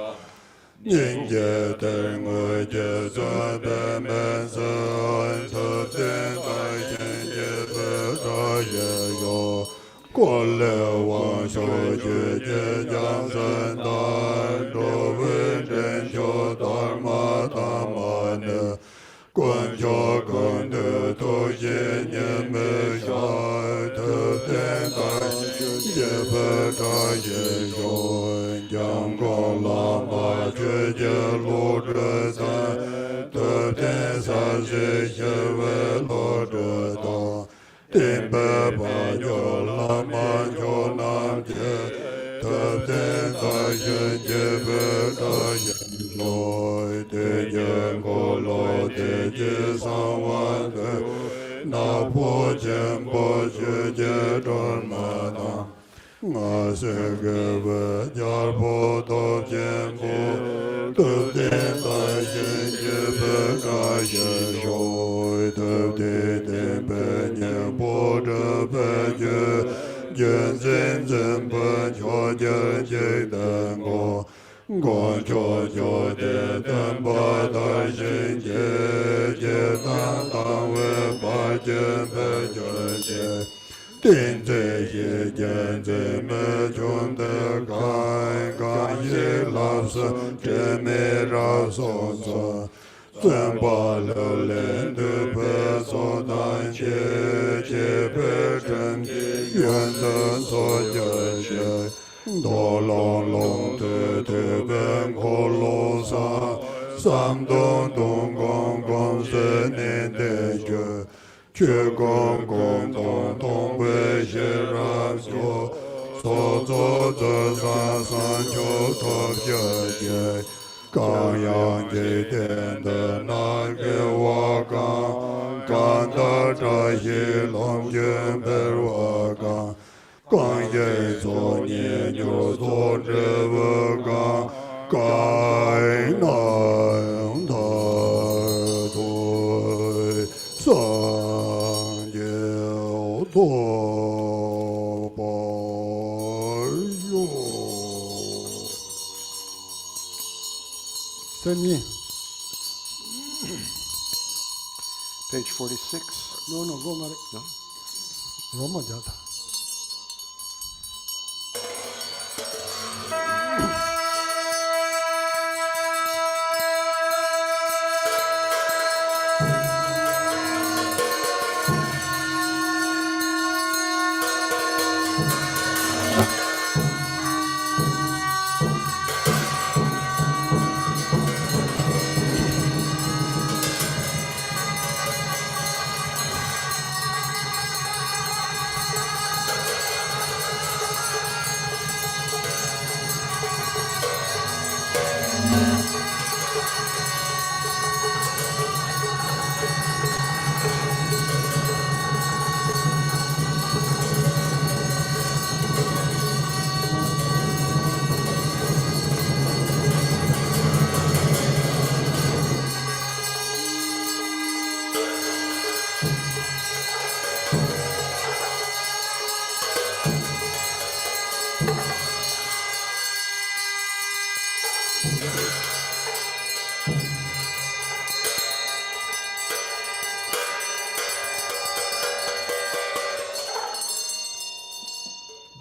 人家等我结算本本身，特别大心结不大心修。过了往修结结将身担，周围人就当马当马呢，滚就滚的都些年没下，特别大心结不大心修，将功劳马却结路着咱，特别三十些为路着当。定白把就拉满就难解，特别大心结不大心修，定见过路定见上万的，那破见不去结准马当。我是个不家不都见不，特别大心结不大心修，特别定百年不着不觉，见真真不瞧见见等我，我瞧瞧的等把大心结，结当当为把见不觉结。定这些见这么穷的看，看一老师这没让送走，真把流连的不所当切，切不真愿的所教学，多隆隆的的本可路上，山东东公公是年的学。去公共同同归喜乐修，所作的三三九特别节，刚阳祭奠的那个我刚，干的这些龙君被我刚。刚也做年就做这个刚，该难他对三九多保佑。生命。Page 46. No, Romani. No? Roma jata.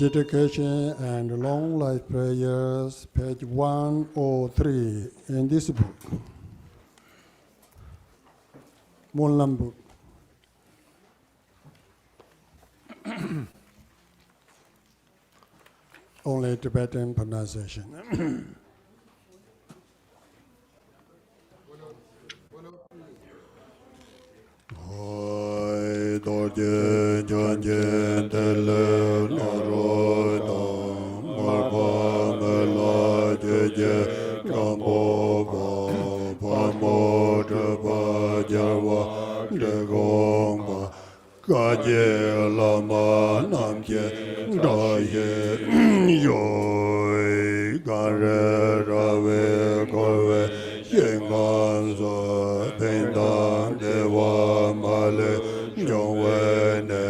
Dedication and long life prayers, page 103 in this book. Molam book. Only Tibetan pronunciation. Hoi do je jan je te le na ro na ma pa me la je kam bo ba pa mo de ba ja wa de gong ba ka je la ma nam je da ye yo ga re ra ve ko ve yin gan so pen dan de wa ma le yong we ne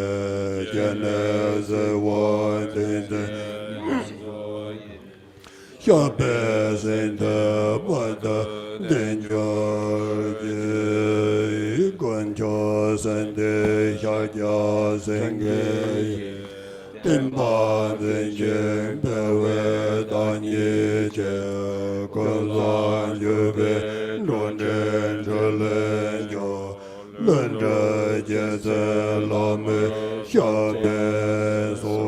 je ne ze wa de de ya be sen de ba da den jo ji guan jo sen de ya ya sen ge Ten ba den yen pe we dan ye che kun san yu be luan zhen zhe len yo luan zhe jie zhe la me xia be su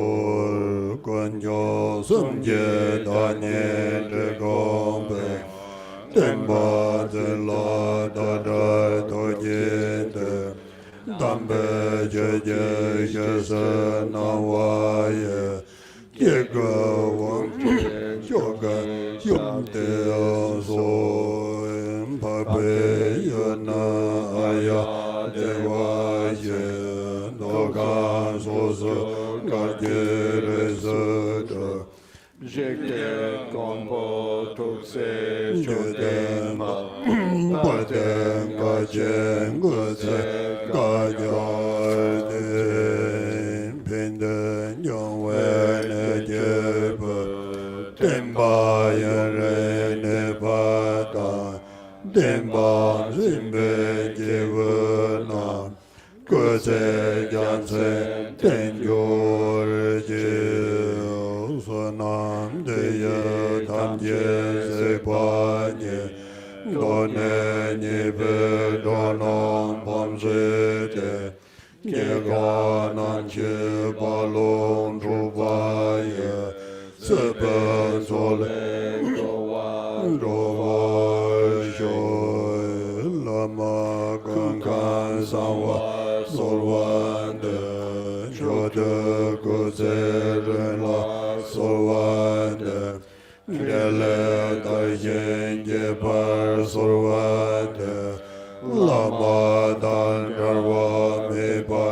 guan jiao seng jie da nian zhe gong bei ten ba zhen la da zhe do jin de tam be jie jie xie se na wa ye ye ge wang zhe xiu ge yong de so pa be ye na ya de wa ye no ga so se ga je re se de J'étais comme tous ces jours de ma Paten gajen guse gajen Pinden yong wene jebe Temba yere ne bata Temba zimbe jebe na Guse janse ten yor jebe Nam de ye tam ye se pa nye do ne nye be do nam pam se te nye ga nan che pa long tru pa ye se pe so le do wa sho la ma kan kan sa wa so wan de de gozer la sorvande Gele da yenge par sorvande Lama dan garwa me pa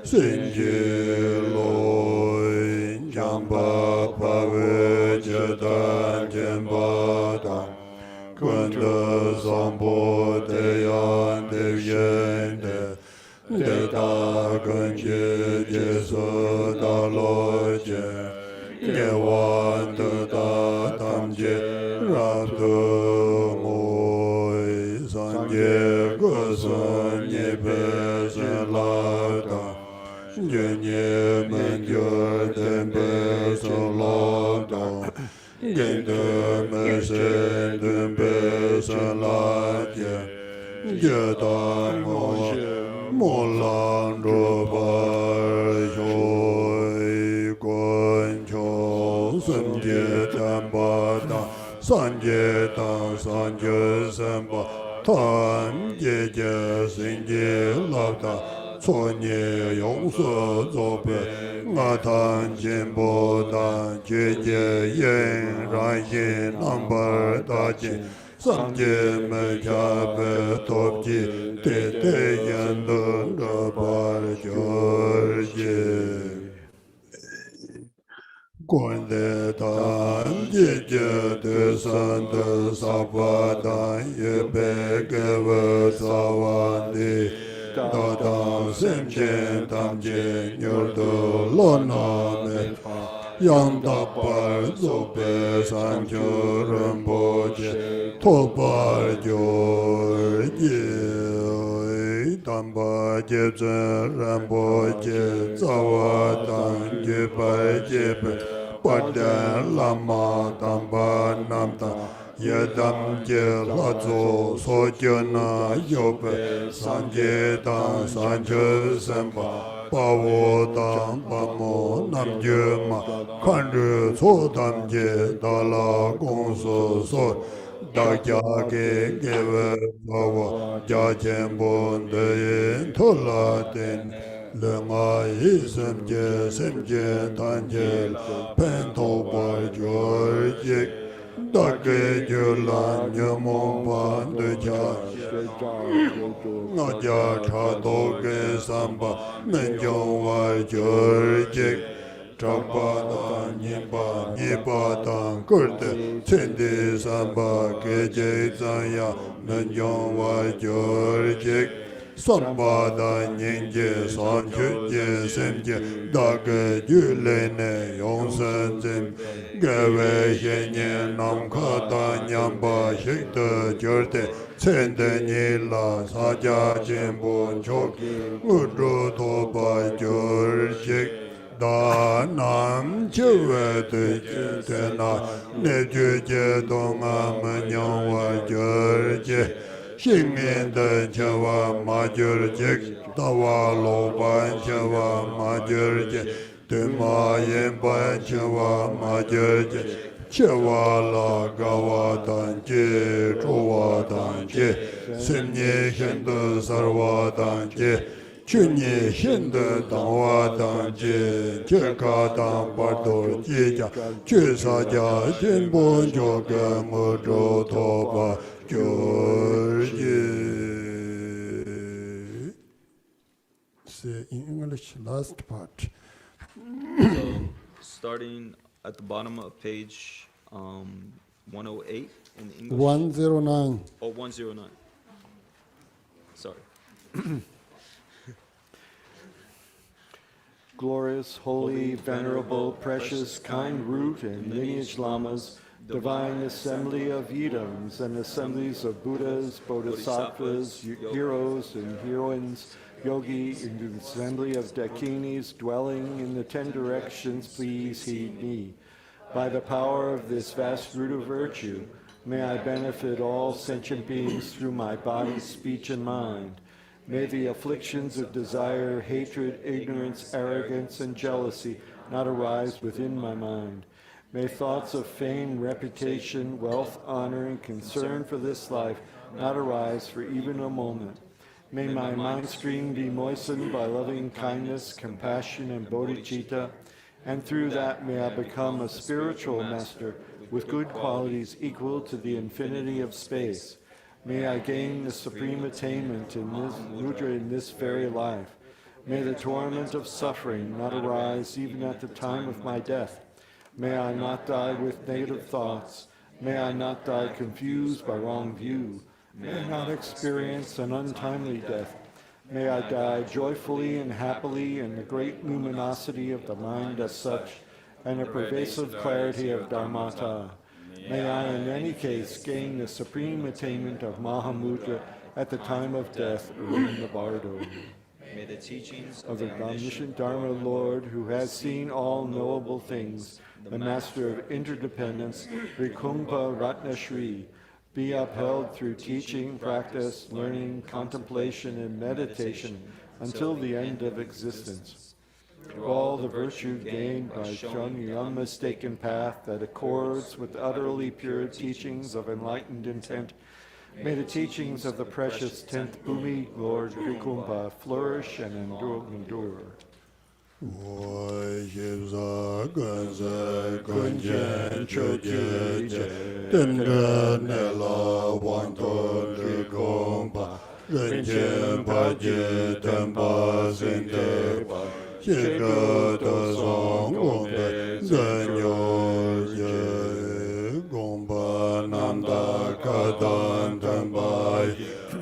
sinji loy jamba pave jadan jamba dan Kunde zambo de yan de yende De da gunje jesu da loje Ge wan de da tamje rabdu moy Sanje gusun ye bezen la da Jenye men yor den bezen la da Gende mese den bezen la je Geda molan robar joy goncho sanje tamba da sanje da sanje samba tan je je sinje labda sonye yongsu zobe nga tan jimbo da je je yen ran yin nambar da jin Samje me jabe topji te te yandu rabar jorje. Gonde tan jeje de sande sabadan yebe geve savandi. Dadan semjen tamje nyurdu loname. Yandapar zobe sanjurun boje tobar jorje Tamba jebzen ramboje zawatan jebar jebe Padan lama tamba namta Yedam je lazo sojana yobe Sanje dan sanje semba Pawo dan pamo namjema Kanru so damje dala gongso so Dakya ge geve bawa Jajen bonde tola ten Lenga isemje semje tanjel Pento bar jorjek Dake julan yamon bandu Naja chadoke samba menjong wa jorjek Chakpa nipa nipa tang kurte Tsendi samba keje zanya menjong wa jorjek Samba da nyingje sanju je semje Dake julene yongsen zem Gewe shenye namka da nyamba shikta jorte Tsende nila saja jimbo chok Udru toba jorjek Da nam chewe te tena Ne juje donga menyong wa jorje Shingmin de chewa ma jorjek Dawa loban chewa ma jorje Duma yenban chewa ma jorje Chewa la gawa danje, chowa danje, semnye hende sarwa danje, chunye hende dangwa danje, cheka dang bardo jija, chesa ja jinbon joga mojo toba jorje. Say in English, last part. So, starting at the bottom of page 108 in English. 109. Oh, 109. Sorry. Glorious, holy, venerable, precious, kind root and lineage lamas, divine assembly of Yidams and assemblies of Buddhas, Bodhisattvas, heroes and heroines, yogi, and the assembly of Dakinis dwelling in the 10 directions, please heed me. By the power of this vast root of virtue, may I benefit all sentient beings through my body, speech, and mind. May the afflictions of desire, hatred, ignorance, arrogance, and jealousy not arise within my mind. May thoughts of fame, reputation, wealth, honor, and concern for this life not arise for even a moment. May my mind stream be moistened by loving kindness, compassion, and bodhicitta, and through that may I become a spiritual master with good qualities equal to the infinity of space. May I gain the supreme attainment in this mudra in this very life. May the torment of suffering not arise even at the time of my death. May I not die with negative thoughts. May I not die confused by wrong view. May I not experience an untimely death. May I die joyfully and happily in the great luminosity of the mind as such, and a pervasive clarity of Dharmata. May I in any case gain the supreme attainment of Mahamudra at the time of death in the bardo. May the teachings Of the omniscient Dharma Lord, who has seen all knowable things, the master of interdependence, Rikumpa Ratnashri, be upheld through teaching, practice, learning, contemplation, and meditation until the end of existence. Through all the virtue gained by showing the unmistaken path that accords with utterly pure teachings of enlightened intent, may the teachings of the precious 10th Bhumi Lord Rikumpa flourish and endure. Kunjen Choje Tendra Nela Wanto Rikumpa Rinchen Paje Tempa Sinte Shika Tazong Gombe Zanyo Ye Gomba Nanda Kadan Tempai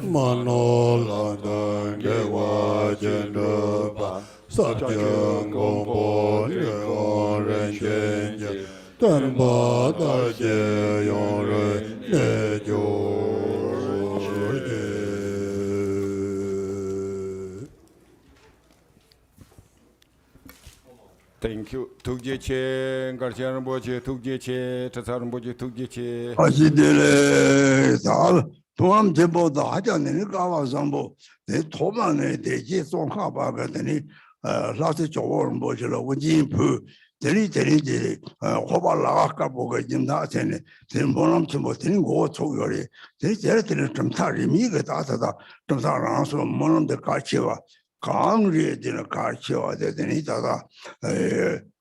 Manolandan Gewa Jendaba Satyam Gombo Yon Renchen Ye Tenpa Taje Yon Ren Ne Jo Ye. Thank you. Tukjeche, Garchian Boje, Tukjeche, Tatsaran Boje, Tukjeche. 아시들의 다 동암 제보다 하자는 가와 정보 내 토만에 대지 송하바 같으니 라스 조원 뭐지로 원진부 데리지 호발라가 보고 진다 전에 전보람 좀 되는 거 초요리 데리들 좀 타리미가 다다다 좀 사랑서 뭐는데 같이와 강리에 되는 같이와 되더니 다다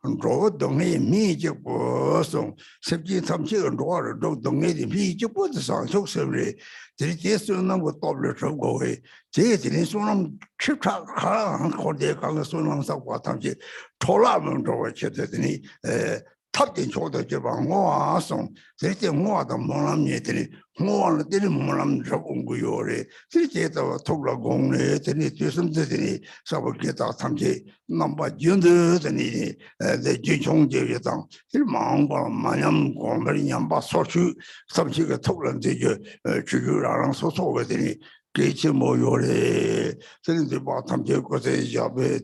로동의 미적 보송 습지 탐지는 로를 로동의 미적 보상 속설이 제수는 거 더블 저거에 제들이 손은 칩차 가한 거대 강의 손은 사고 탐지 초라면 저거 되더니 탑된 조도 저방 모아송 제때 모아도 모람이들이 모아는 때리 모람 저건 거요래 제때도 토라 공네 되니 뒤섬들이 사버게다 탐지 넘바 준드더니 내 지총제에당 일망과 마냥 공벌이 양바 소추 삼시가 토란 되죠 주주랑 소소거더니 개체 모요래 저는데 뭐 탐지 것에 잡에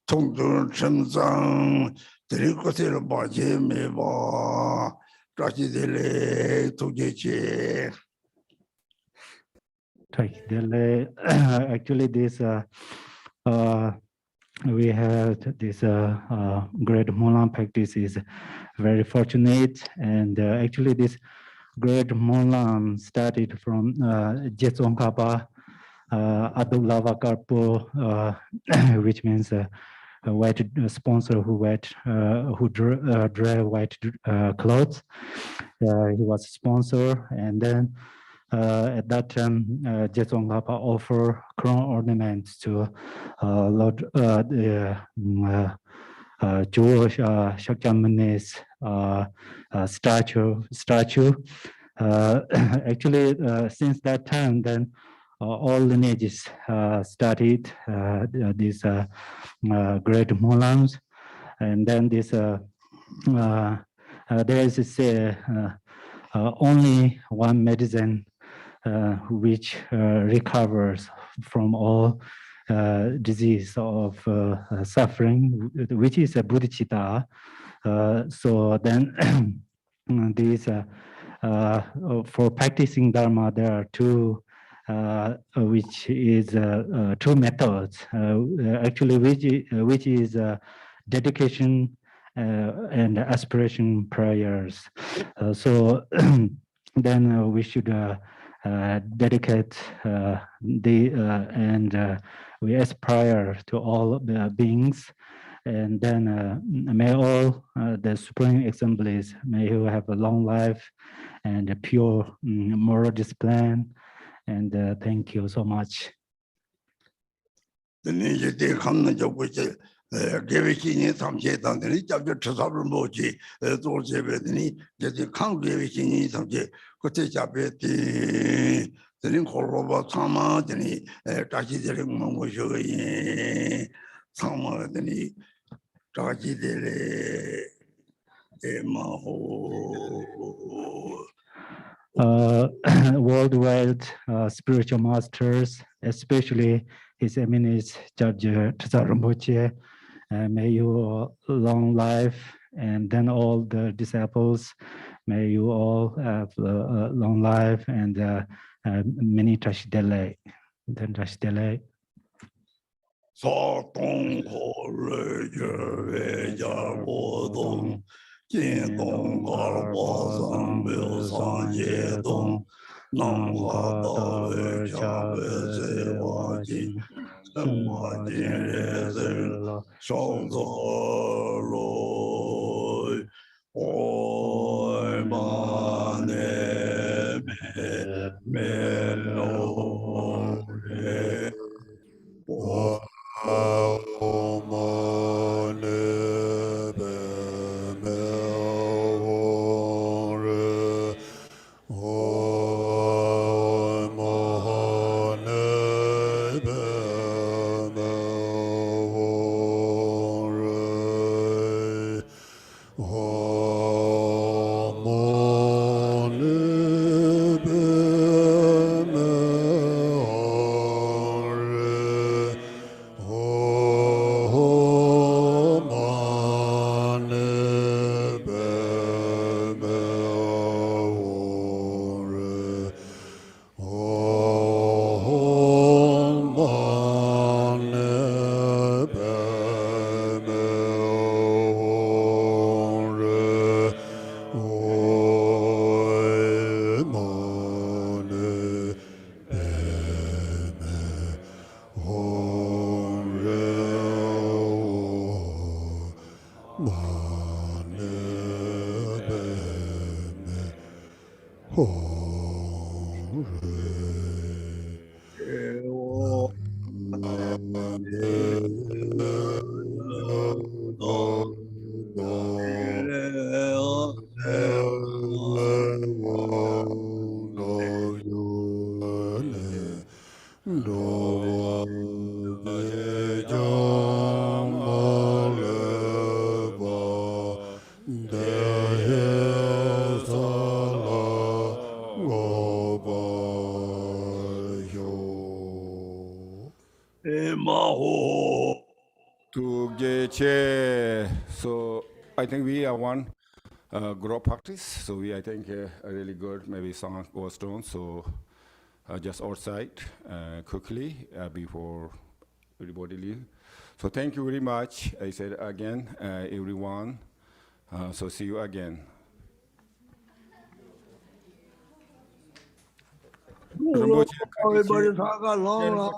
통도 점상 드릴 것을 봐지 매봐 자기들의 도제지. Actually, this we have this great Molam practice is very fortunate, and actually this great Molam started from Jetson Kapa, Abdullah Karpo, which means a white sponsor who dry white clothes. He was a sponsor, and then at that time, Jetson Kapa offered crown ornaments to Lord Jewish Shakyamuni's statue. Actually, since that time, then all lineages started these great Molams, and then this there is only one medicine which recovers from all disease of suffering, which is a bodhicitta. So then these for practicing Dharma, there are two which is two methods actually, which is dedication and aspiration prayers. So then we should dedicate and we aspire to all the beings. And then may all the Supreme Assemblies, may you have a long life and a pure moral discipline. And thank you so much. The ninja they come to which give it in some jet on the niche of the Trasabra Mochi, those everything, that you can't give it in some jet, could take up it the link over Sama, the Tachi the Mongo Sama, the Tachi the Maho. Worldwide spiritual masters, especially His Eminence Judge Trasar Rinpoche, may you long life, and then all the disciples, may you all have a long life and many Trashidele. Then Trashidele. So don't call your 见东高波桑表桑耶东，南华大为下为最瓦金，生华金日子上座来，爱玛内美罗耶，我玛内。So I think we are one group practice. So we, I think, really good. Maybe song was done. So just outside quickly before everybody leave. So thank you very much. I said again, everyone. So see you again. Everybody talk along.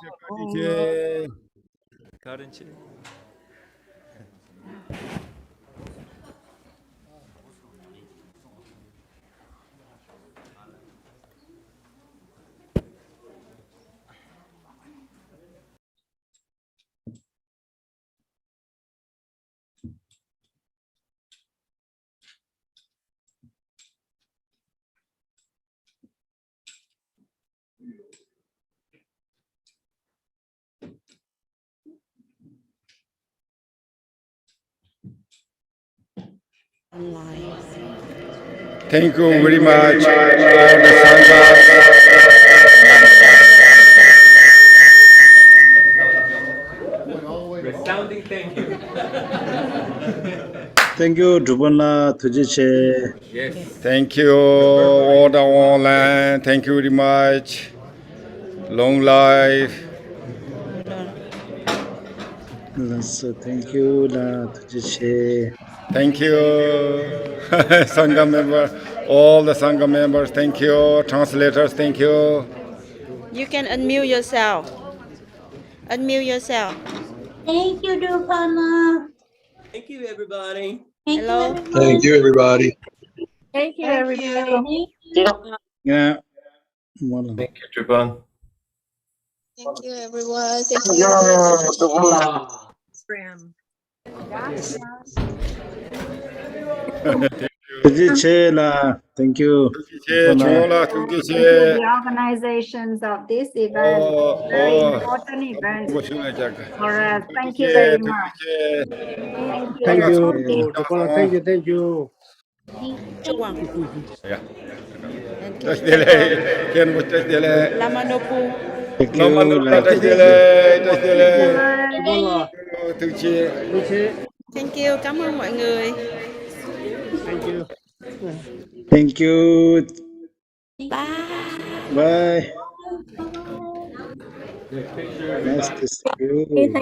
Thank you very much for the Resounding thank you. Thank you, Drupala Tujiche. Yes. Thank you, all the online. Thank you very much. Long life. So thank you, Tujiche. Thank you, Sangha member. All the Sangha members, thank you. Translators, thank you. You can unmute yourself. Unmute yourself. Thank you, Drupala. Thank you, everybody. Hello. Thank you, everybody. Thank you, Thank you. everybody. Yeah. Thank you, Tripon. Thank you, everyone. Thank you. Thank you. Thank you, the organizations of this event. Very important event for us. Thank you very much. Thank you. Thank you. Thank you. Lamanopu. Thank you. Thank you. Cảm ơn mọi người. Thank you. Bye. Bye. Nice to see you.